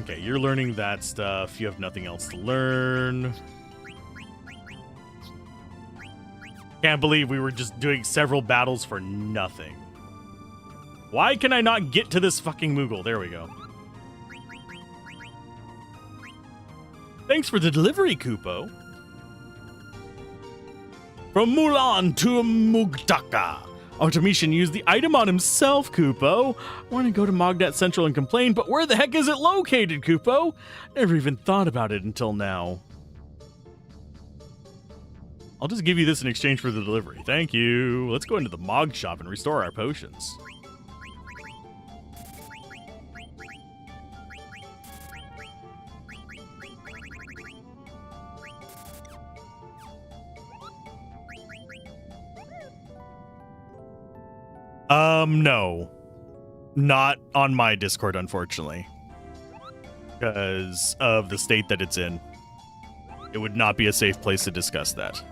Okay, you're learning that stuff. You have nothing else to learn. Can't believe we were just doing several battles for nothing. Why can I not get to this fucking Moogle? There we go. Thanks for the delivery, Kupo. From Mulan to Mugdaka. Artemishan used the item on himself, Kupo. I want to go to Mogdat Central and complain, but where the heck is it located, Kupo? Never even thought about it until now. I'll just give you this in exchange for the delivery. Thank you. Let's go into the Mog shop and restore our potions. No. Not on my Discord, unfortunately. Because of the state that it's in. It would not be a safe place to discuss that.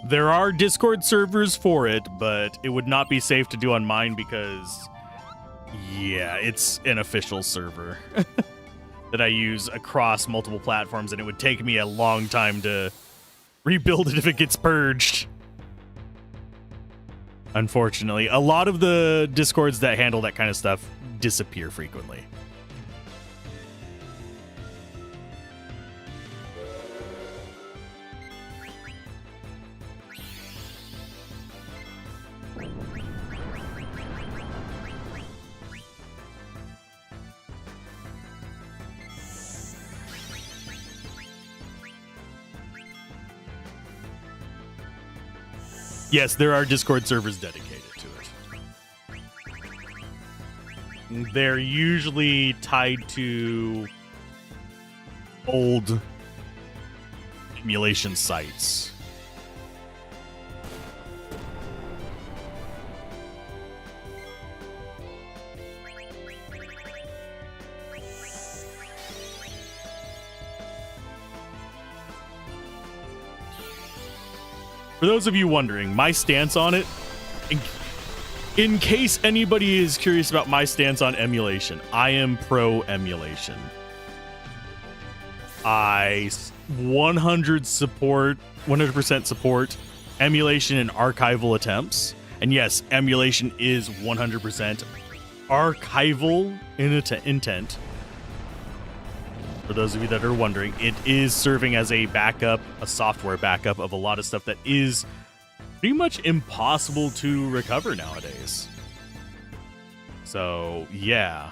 There are Discord servers for it, but it would not be safe to do on mine because, yeah, it's an official server. That I use across multiple platforms, and it would take me a long time to rebuild it if it gets purged. Unfortunately, a lot of the Discords that handle that kind of stuff disappear frequently. Yes, there are Discord servers dedicated to it. They're usually tied to old emulation sites. For those of you wondering, my stance on it, in case anybody is curious about my stance on emulation, I am pro emulation. I 100% support emulation and archival attempts. And yes, emulation is 100% archival in intent. For those of you that are wondering, it is serving as a backup, a software backup of a lot of stuff that is pretty much impossible to recover nowadays. So, yeah.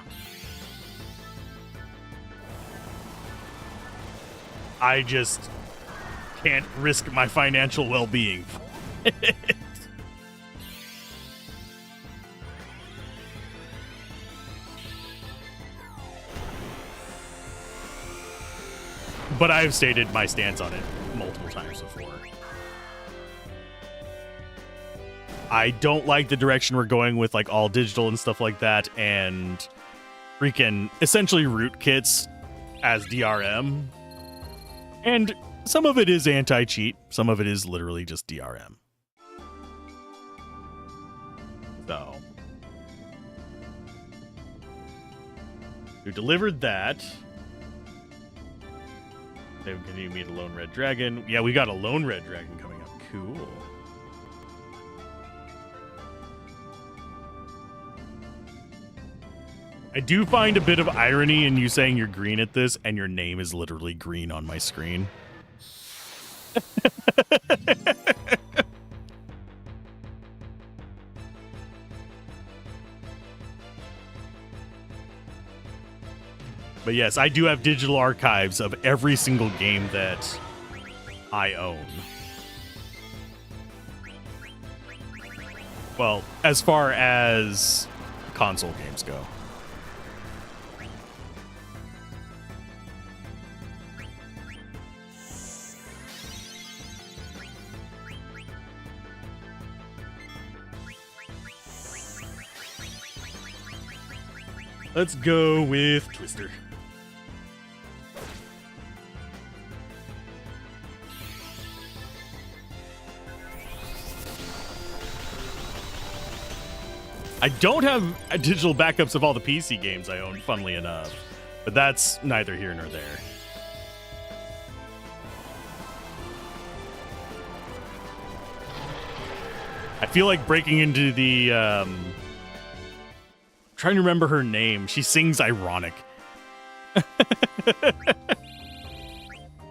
I just can't risk my financial well-being. But I've stated my stance on it multiple times before. I don't like the direction we're going with like all digital and stuff like that, and freaking essentially rootkits as DRM. And some of it is anti-cheat, some of it is literally just DRM. So we delivered that. They continue to meet a lone red dragon. Yeah, we got a lone red dragon coming up. Cool. I do find a bit of irony in you saying you're green at this, and your name is literally green on my screen. But yes, I do have digital archives of every single game that I own. Well, as far as console games go. Let's go with Twister. I don't have digital backups of all the PC games I own, funnily enough. But that's neither here nor there. I feel like breaking into the... trying to remember her name. She sings ironic.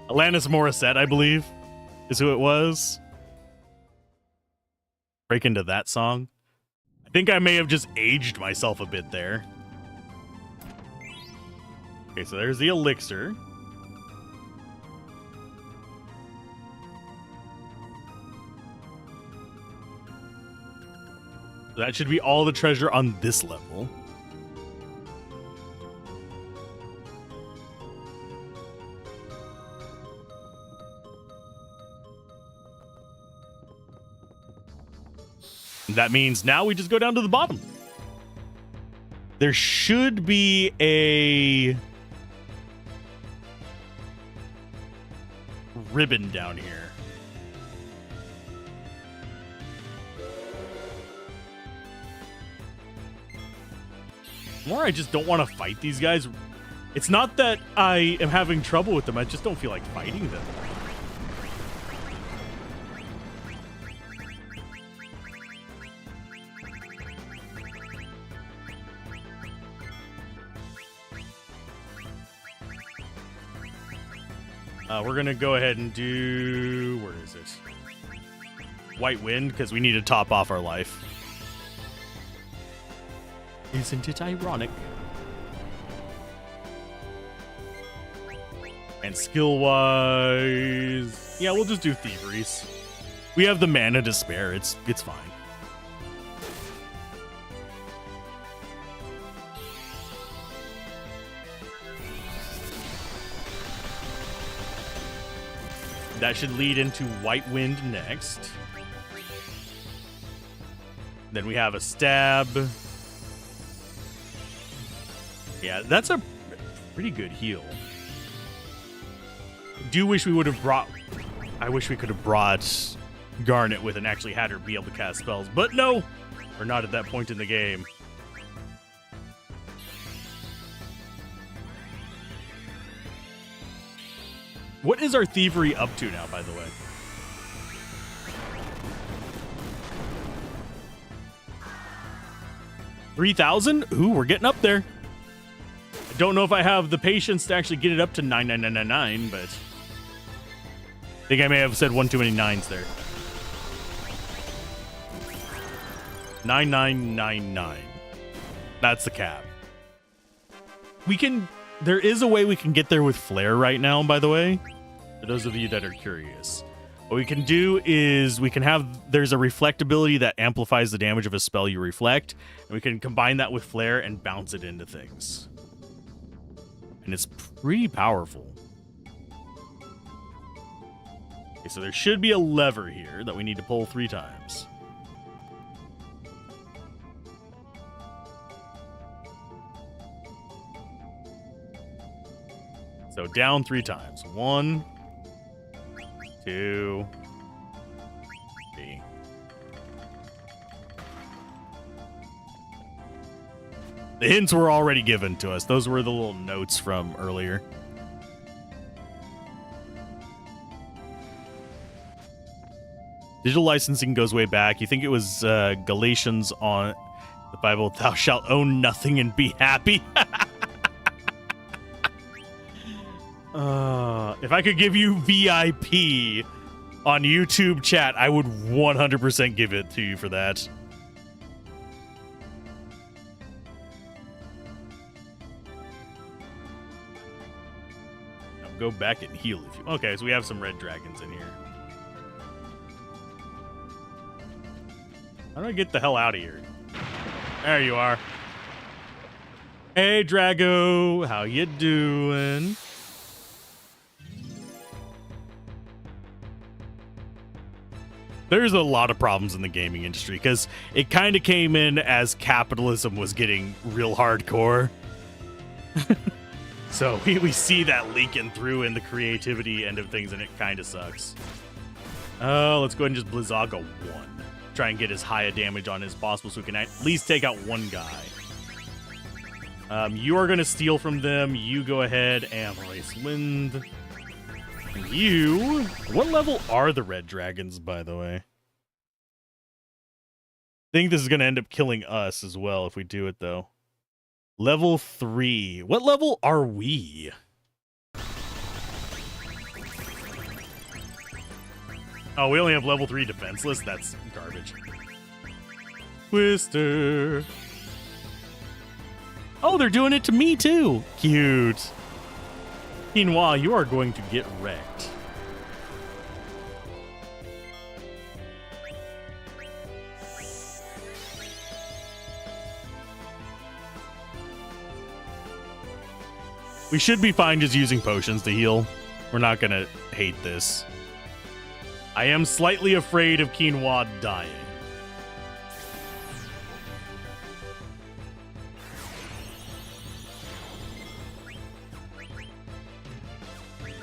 Alanis Morissette, I believe, is who it was. Break into that song. I think I may have just aged myself a bit there. Okay, so there's the elixir. So that should be all the treasure on this level. That means now we just go down to the bottom. There should be a ribbon down here. More, I just don't want to fight these guys. It's not that I am having trouble with them. I just don't feel like fighting them. We're going to go ahead and do... Where is it? White Wind, because we need to top off our life. Isn't it ironic? And skill-wise... Yeah, we'll just do Thieveries. We have the mana to spare. It's fine. That should lead into White Wind next. Then we have a stab. Yeah, that's a pretty good heal. Do wish we would have brought... I wish we could have brought Garnet with and actually had her be able to cast spells. But no! We're not at that point in the game. What is our thievery up to now, by the way? $3,000? Ooh, we're getting up there. I don't know if I have the patience to actually get it up to 99999, but I think I may have said one too many nines there. 9999. That's the cap. We can... There is a way we can get there with Flare right now, by the way. For those of you that are curious. What we can do is we can have... There's a reflectability that amplifies the damage of a spell you reflect. And we can combine that with Flare and bounce it into things. And it's pretty powerful. Okay, so there should be a lever here that we need to pull 3 times. So down 3 times. 1, 2, 3. The hints were already given to us. Those were the little notes from earlier. Digital licensing goes way back. You think it was Galatians on the Bible, thou shalt own nothing and be happy? If I could give you VIP on YouTube chat, I would 100% give it to you for that. Now go back and heal if you... Okay, so we have some red dragons in here. How do I get the hell out of here? There you are. Hey, Drago. How you doing? There's a lot of problems in the gaming industry because it kind of came in as capitalism was getting real hardcore. So we see that leaking through in the creativity end of things, and it kind of sucks. Let's go ahead and just Blizzaga 1. Try and get as high a damage on as possible so we can at least take out one guy. You are going to steal from them. You go ahead and race wind. You... What level are the red dragons, by the way? I think this is going to end up killing us as well if we do it, though. Level 3. What level are we? Oh, we only have level 3 defenseless? That's garbage. Twister. Oh, they're doing it to me, too. Cute. Quinoa, you are going to get wrecked. We should be fine just using potions to heal. We're not going to hate this. I am slightly afraid of Quinoa dying.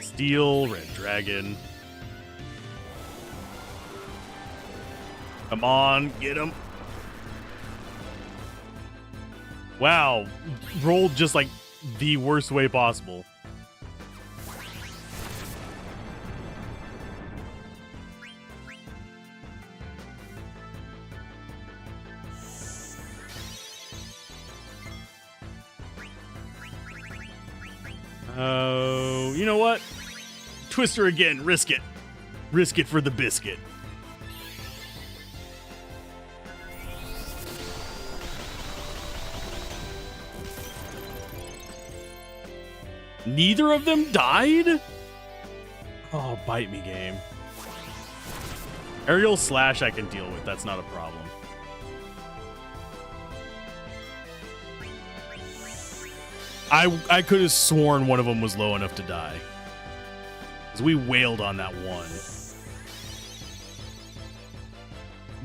Steel, red dragon. Come on, get him. Wow, rolled just like the worst way possible. Oh, you know what? Twister again. Risk it. Risk it for the biscuit. Neither of them died? Oh, bite me, game. Aerial slash I can deal with. That's not a problem. I could have sworn one of them was low enough to die. Because we wailed on that one.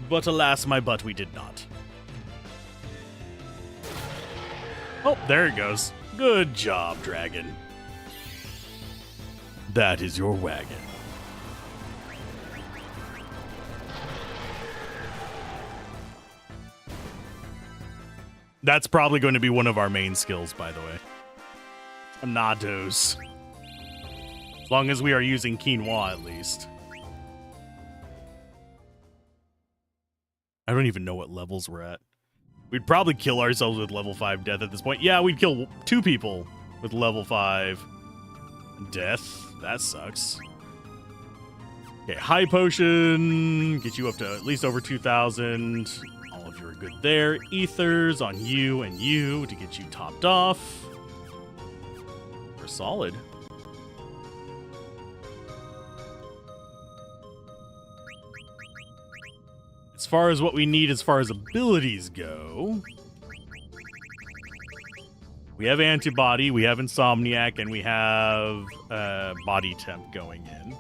But alas, my butt, we did not. Oh, there it goes. Good job, dragon. That is your wagon. That's probably going to be one of our main skills, by the way. Nados. As long as we are using quinoa, at least. I don't even know what levels we're at. We'd probably kill ourselves with level 5 death at this point. Yeah, we'd kill 2 people with level 5 death. That sucks. Okay, high potion. Get you up to at least over 2,000. All of you are good there. Ethers on you and you to get you topped off. We're solid. As far as what we need as far as abilities go, we have Antibody, we have Insomniac, and we have Body Temp going in.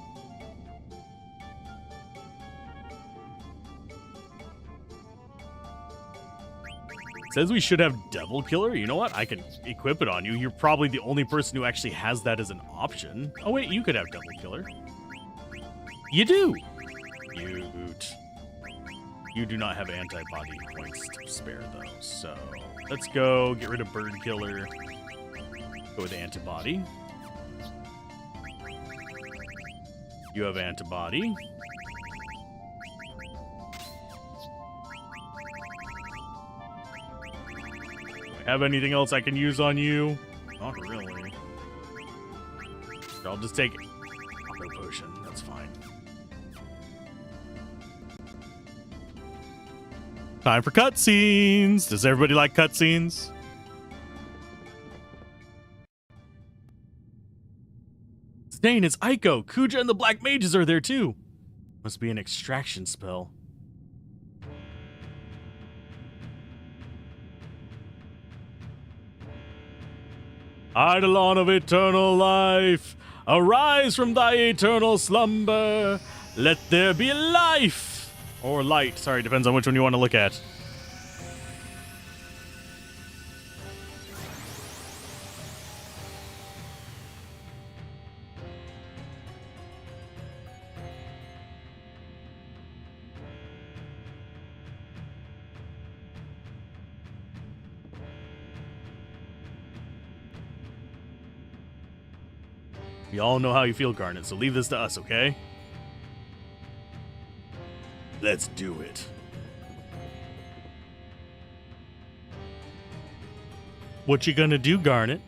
It says we should have Devil Killer. You know what? I can equip it on you. You're probably the only person who actually has that as an option. Oh, wait, you could have Devil Killer. You do. Cute. You do not have antibody points to spare, though. So let's go get rid of Bird Killer. Go with Antibody. You have Antibody. Have anything else I can use on you? Not really. I'll just take Auto Potion. That's fine. Time for cutscenes. Does everybody like cutscenes? Stain, it's Aiko. Kuja and the Black Mages are there too. Must be an extraction spell. Eidolon of eternal life, arise from thy eternal slumber. Let there be life. Or light. Sorry, depends on which one you want to look at. We all know how you feel, Garnet, so leave this to us, okay? Let's do it. What you gonna do, Garnet?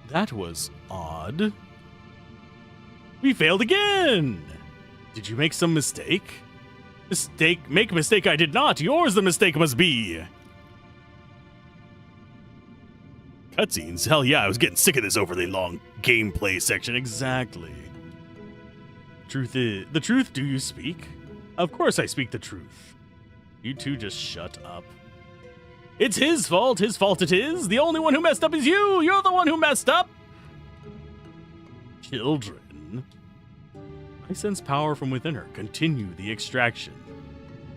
That was odd. We failed again! Did you make some mistake? Make a mistake I did not. Yours the mistake must be. Cutscenes? Hell yeah, I was getting sick of this overly long gameplay section. Exactly. The truth, do you speak? Of course I speak the truth. You two just shut up. It's his fault it is. The only one who messed up is you. You're the one who messed up. Children. I sense power from within her. Continue the extraction.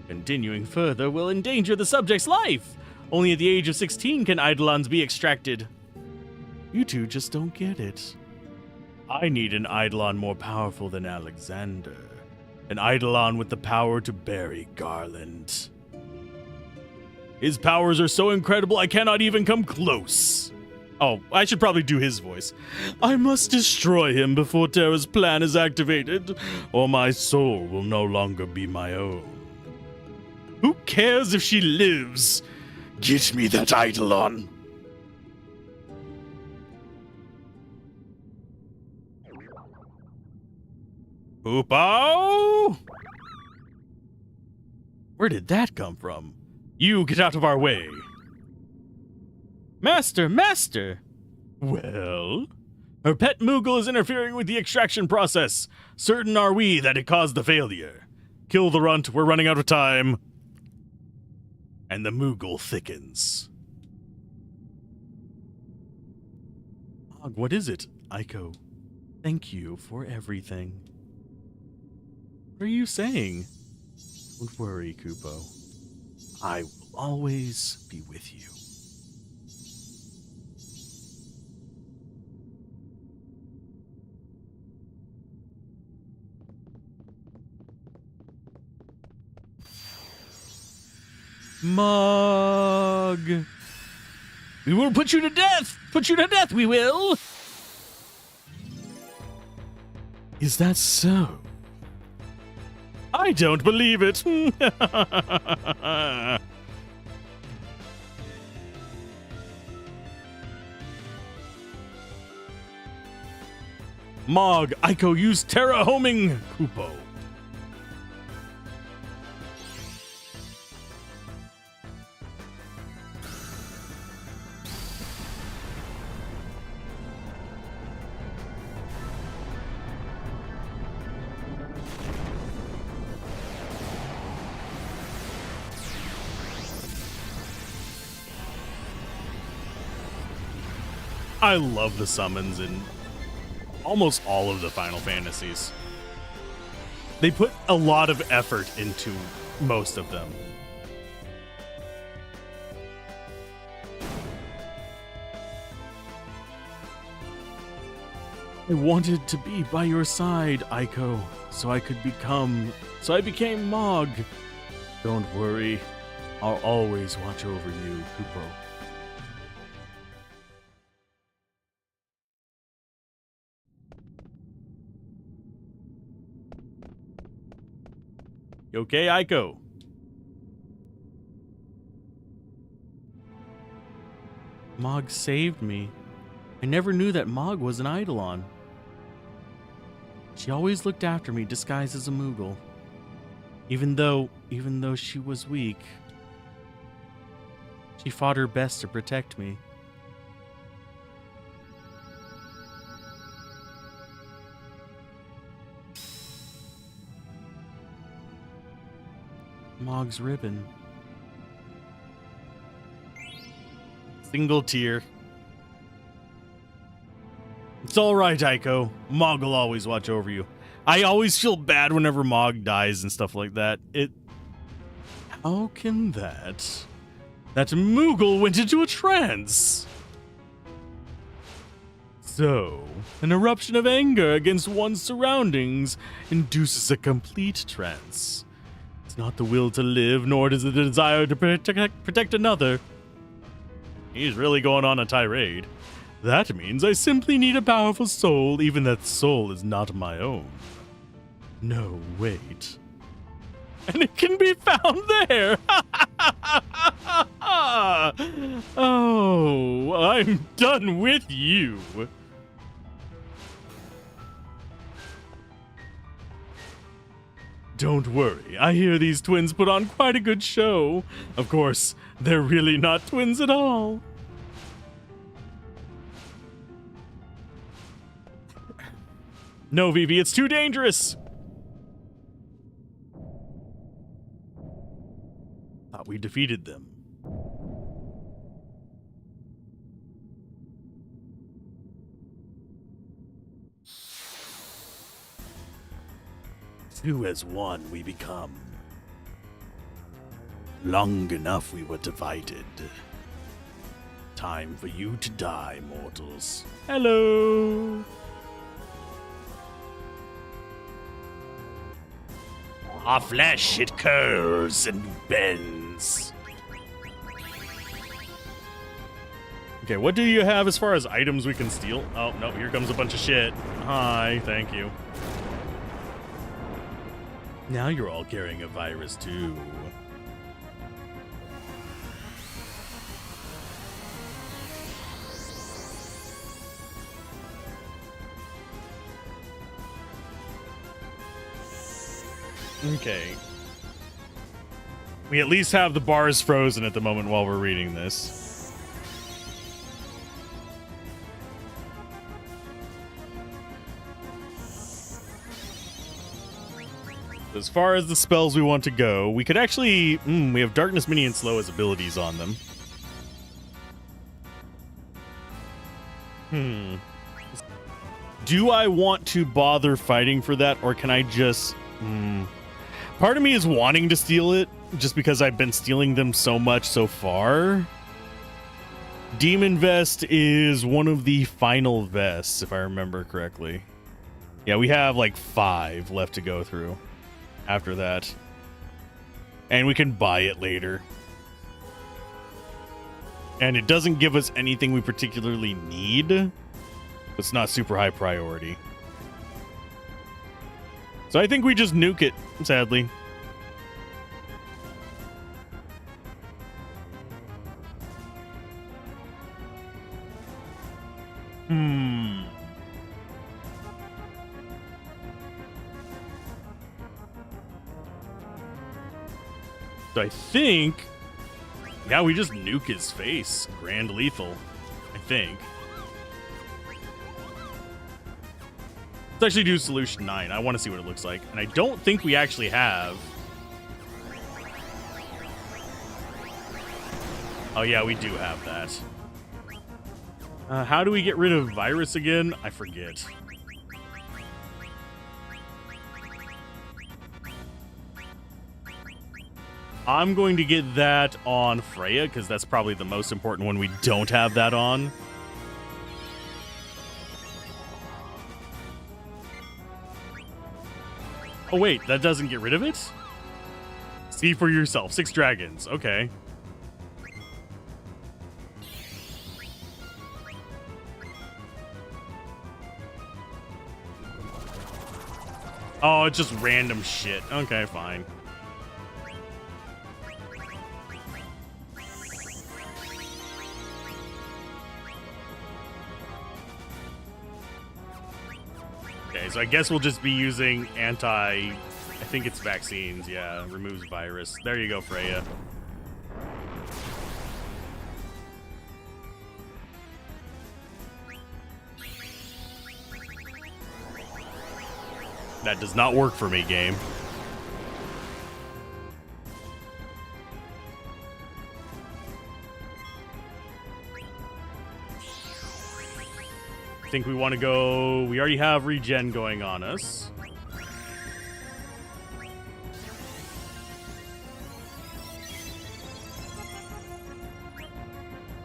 Continuing further will endanger the subject's life. Only at the age of 16 can Eidolons be extracted. You two just don't get it. I need an Eidolon more powerful than Alexander. An Eidolon with the power to bury Garland. His powers are so incredible I cannot even come close. Oh, I should probably do his voice. I must destroy him before Terra's plan is activated, or my soul will no longer be my own. Who cares if she lives? Get me that Eidolon. Hoopow! Where did that come from? You get out of our way. Master! Well? Her pet Moogle is interfering with the extraction process. Certain are we that it caused the failure. Kill the runt, we're running out of time. And the Moogle thickens. Mog, what is it? Aiko, thank you for everything. What are you saying? Don't worry, Kupo. I will always be with you. Mug! We will put you to death! Put you to death, we will! Is that so? I don't believe it! Mog, Aiko, use Terra homing, Kupo. I love the summons in almost all of the Final Fantasies. They put a lot of effort into most of them. I wanted to be by your side, Aiko, so I became Mog. Don't worry, I'll always watch over you, Kupo. You okay, Aiko? Mog saved me. I never knew that Mog was an Eidolon. She always looked after me disguised as a Moogle. Even though she was weak. She fought her best to protect me. Mog's ribbon. Single tear. It's all right, Aiko. Mog will always watch over you. I always feel bad whenever Mog dies and stuff like that. How can that? That Moogle went into a trance. So, an eruption of anger against one's surroundings induces a complete trance. It's not the will to live, nor does the desire to protect another. He's really going on a tirade. That means I simply need a powerful soul, even that soul is not my own. No, wait. And it can be found there! Oh, I'm done with you. Don't worry, I hear these twins put on quite a good show. Of course, they're really not twins at all. No, Vivi, it's too dangerous. Thought we defeated them. Two as one we become. Long enough we were divided. Time for you to die, mortals. Hello. Our flesh, it curls and bends. Okay, what do you have as far as items we can steal? Oh, no, here comes a bunch of shit. Hi, thank you. Now you're all carrying a virus, too. Okay. We at least have the bars frozen at the moment while we're reading this. As far as the spells we want to go, we could actually... we have Darkness, Mini, and Slow as abilities on them. Do I want to bother fighting for that, or can I just... Part of me is wanting to steal it, just because I've been stealing them so much so far. Demon Vest is one of the final vests, if I remember correctly. Yeah, we have like 5 left to go through after that. And we can buy it later. And it doesn't give us anything we particularly need. It's not super high priority. So I think we just nuke it, sadly. So I think... yeah, we just nuke his face. Grand lethal, I think. Let's actually do solution 9. I want to see what it looks like. And I don't think we actually have... oh yeah, we do have that. How do we get rid of virus again? I forget. I'm going to get that on Freya, because that's probably the most important one we don't have that on. Oh wait, that doesn't get rid of it? See for yourself. 6 dragons. Okay. Oh, it's just random shit. Okay, fine. Okay, so I guess we'll just be using I think it's vaccines. Yeah, removes virus. There you go, Freya. That does not work for me, game. I think we want to go... we already have regen going on us.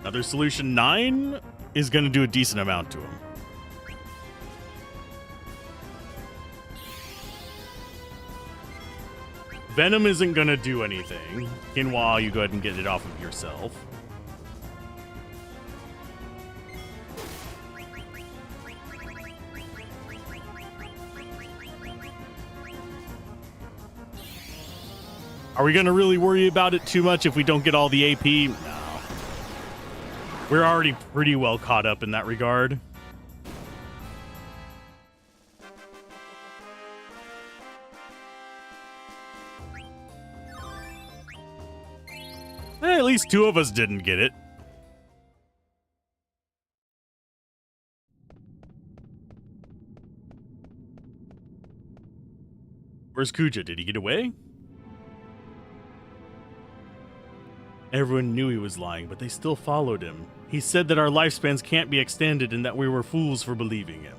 Another solution 9 is going to do a decent amount to him. Venom isn't going to do anything. Quinoa, you go ahead and get it off of yourself. Are we going to really worry about it too much if we don't get all the AP? No. We're already pretty well caught up in that regard. At least 2 of us didn't get it. Where's Kuja? Did he get away? Everyone knew he was lying, but they still followed him. He said that our lifespans can't be extended and that we were fools for believing him.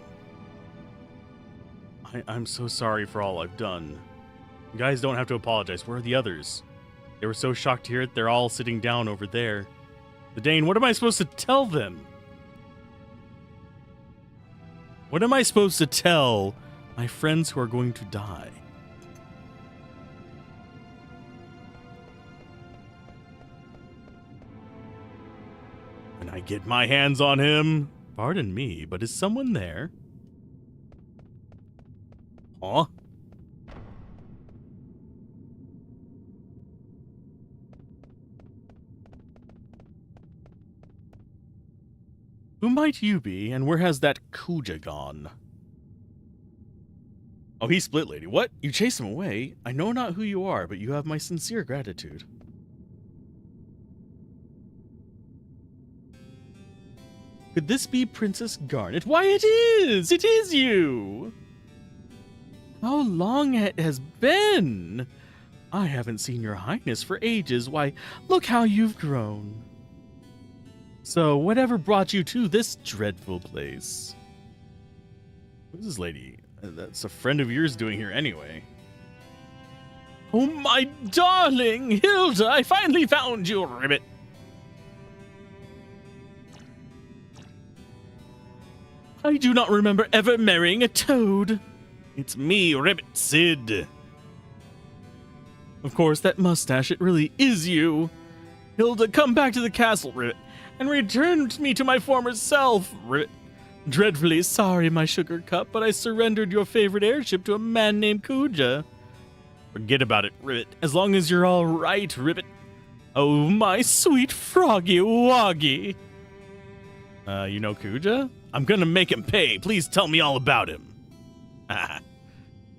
I'm so sorry for all I've done. You guys don't have to apologize. Where are the others? They were so shocked to hear it, they're all sitting down over there. The Dane, what am I supposed to tell them? What am I supposed to tell my friends who are going to die? When I get my hands on him... pardon me, but is someone there? Huh? Who might you be, and where has that Kuja gone? Oh, he's Split Lady. What? You chased him away? I know not who you are, but you have my sincere gratitude. Could this be Princess Garnet? Why, it is! It is you! How long it has been! I haven't seen your highness for ages. Why, look how you've grown. So, whatever brought you to this dreadful place? Who's this lady? That's a friend of yours doing here anyway. Oh, my darling Hilda, I finally found you, Ribbit. I do not remember ever marrying a toad. It's me, Ribbit Sid. Of course, that mustache, it really is you. Hilda, come back to the castle, Ribbit, and return me to my former self, Ribbit. Dreadfully sorry, my sugar cup, but I surrendered your favorite airship to a man named Kuja. Forget about it, Ribbit, as long as you're all right, Ribbit. Oh, my sweet froggy woggy. You know Kuja? I'm gonna make him pay. Please tell me all about him.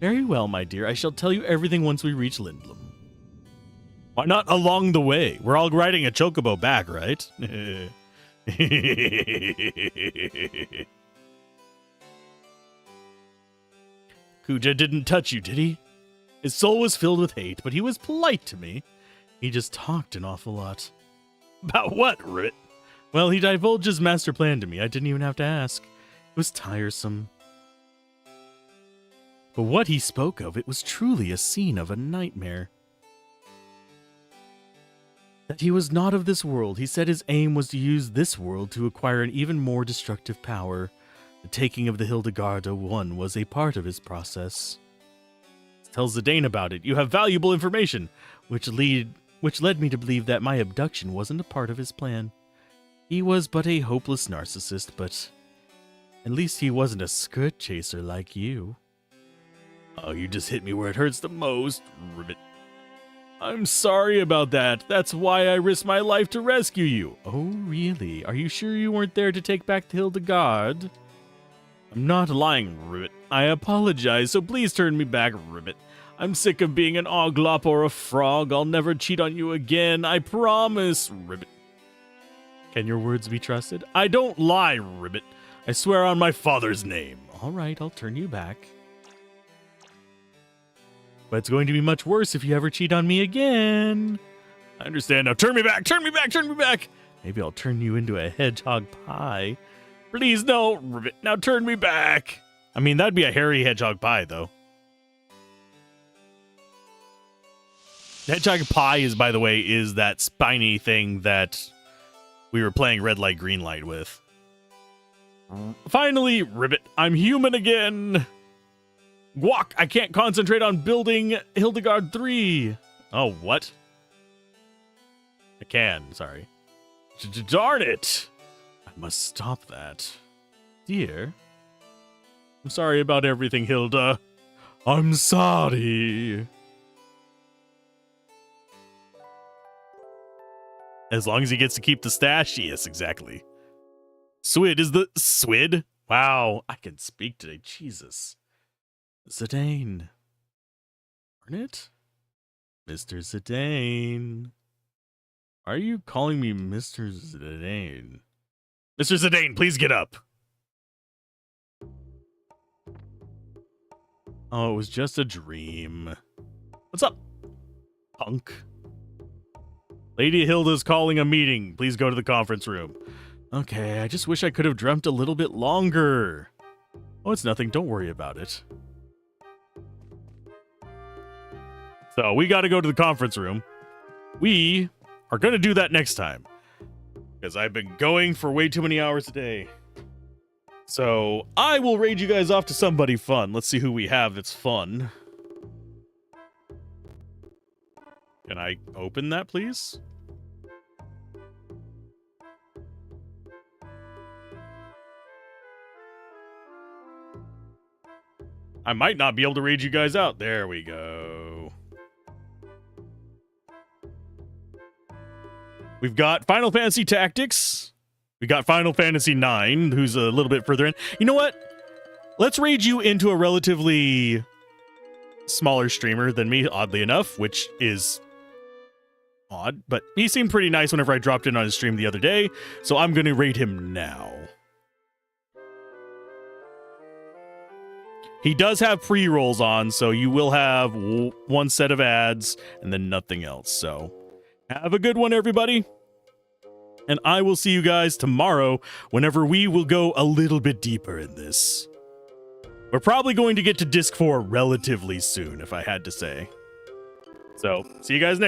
Very well, my dear. I shall tell you everything once we reach Lindblom. Why not along the way? We're all riding a chocobo back, right? Kuja didn't touch you, did he? His soul was filled with hate, but he was polite to me. He just talked an awful lot. About what, Rit? Well, he divulged his master plan to me. I didn't even have to ask. It was tiresome. But what he spoke of, it was truly a scene of a nightmare. That he was not of this world. He said his aim was to use this world to acquire an even more destructive power. The taking of the Hildegarda one was a part of his process. Tell Zidane about it. You have valuable information, which led me to believe that my abduction wasn't a part of his plan. He was but a hopeless narcissist, but at least he wasn't a skirt chaser like you. Oh, you just hit me where it hurts the most, Ribbit. I'm sorry about that. That's why I risked my life to rescue you. Oh, really? Are you sure you weren't there to take back the Hildegard? I'm not lying, Ribbit. I apologize, so please turn me back, Ribbit. I'm sick of being an oglop or a frog. I'll never cheat on you again. I promise, Ribbit. Can your words be trusted? I don't lie, Ribbit. I swear on my father's name. All right, I'll turn you back. But it's going to be much worse if you ever cheat on me again. I understand. Now turn me back, turn me back, turn me back. Maybe I'll turn you into a hedgehog pie. Please, no, Ribbit. Now turn me back. I mean, that'd be a hairy hedgehog pie, though. Hedgehog pie is, by the way, is that spiny thing that we were playing red light, green light with. Finally, Ribbit, I'm human again. Guac, I can't concentrate on building Hildegard 3. Oh, what? I can, sorry. Darn it. I must stop that. Dear, I'm sorry about everything, Hilda. I'm sorry. As long as he gets to keep the stash, yes, exactly. Swid is the... Swid? Wow, I can speak today, Jesus. Zidane. Garnet? Mr. Zidane. Are you calling me Mr. Zidane? Mr. Zidane, please get up. Oh, it was just a dream. What's up, punk? Lady Hilda's calling a meeting. Please go to the conference room. Okay, I just wish I could have dreamt a little bit longer. Oh, it's nothing. Don't worry about it. So, we got to go to the conference room. We are going to do that next time. Because I've been going for way too many hours a day. So, I will raid you guys off to somebody fun. Let's see who we have that's fun. Can I open that, please? I might not be able to raid you guys out. There we go. We've got Final Fantasy Tactics. We got Final Fantasy 9, who's a little bit further in. You know what? Let's raid you into a relatively smaller streamer than me, oddly enough, which is odd, but he seemed pretty nice whenever I dropped in on his stream the other day, so I'm going to raid him now. He does have pre-rolls on, so you will have one set of ads and then nothing else. So have a good one, everybody. And I will see you guys tomorrow whenever we will go a little bit deeper in this. We're probably going to get to Disc 4 relatively soon, if I had to say. So, see you guys next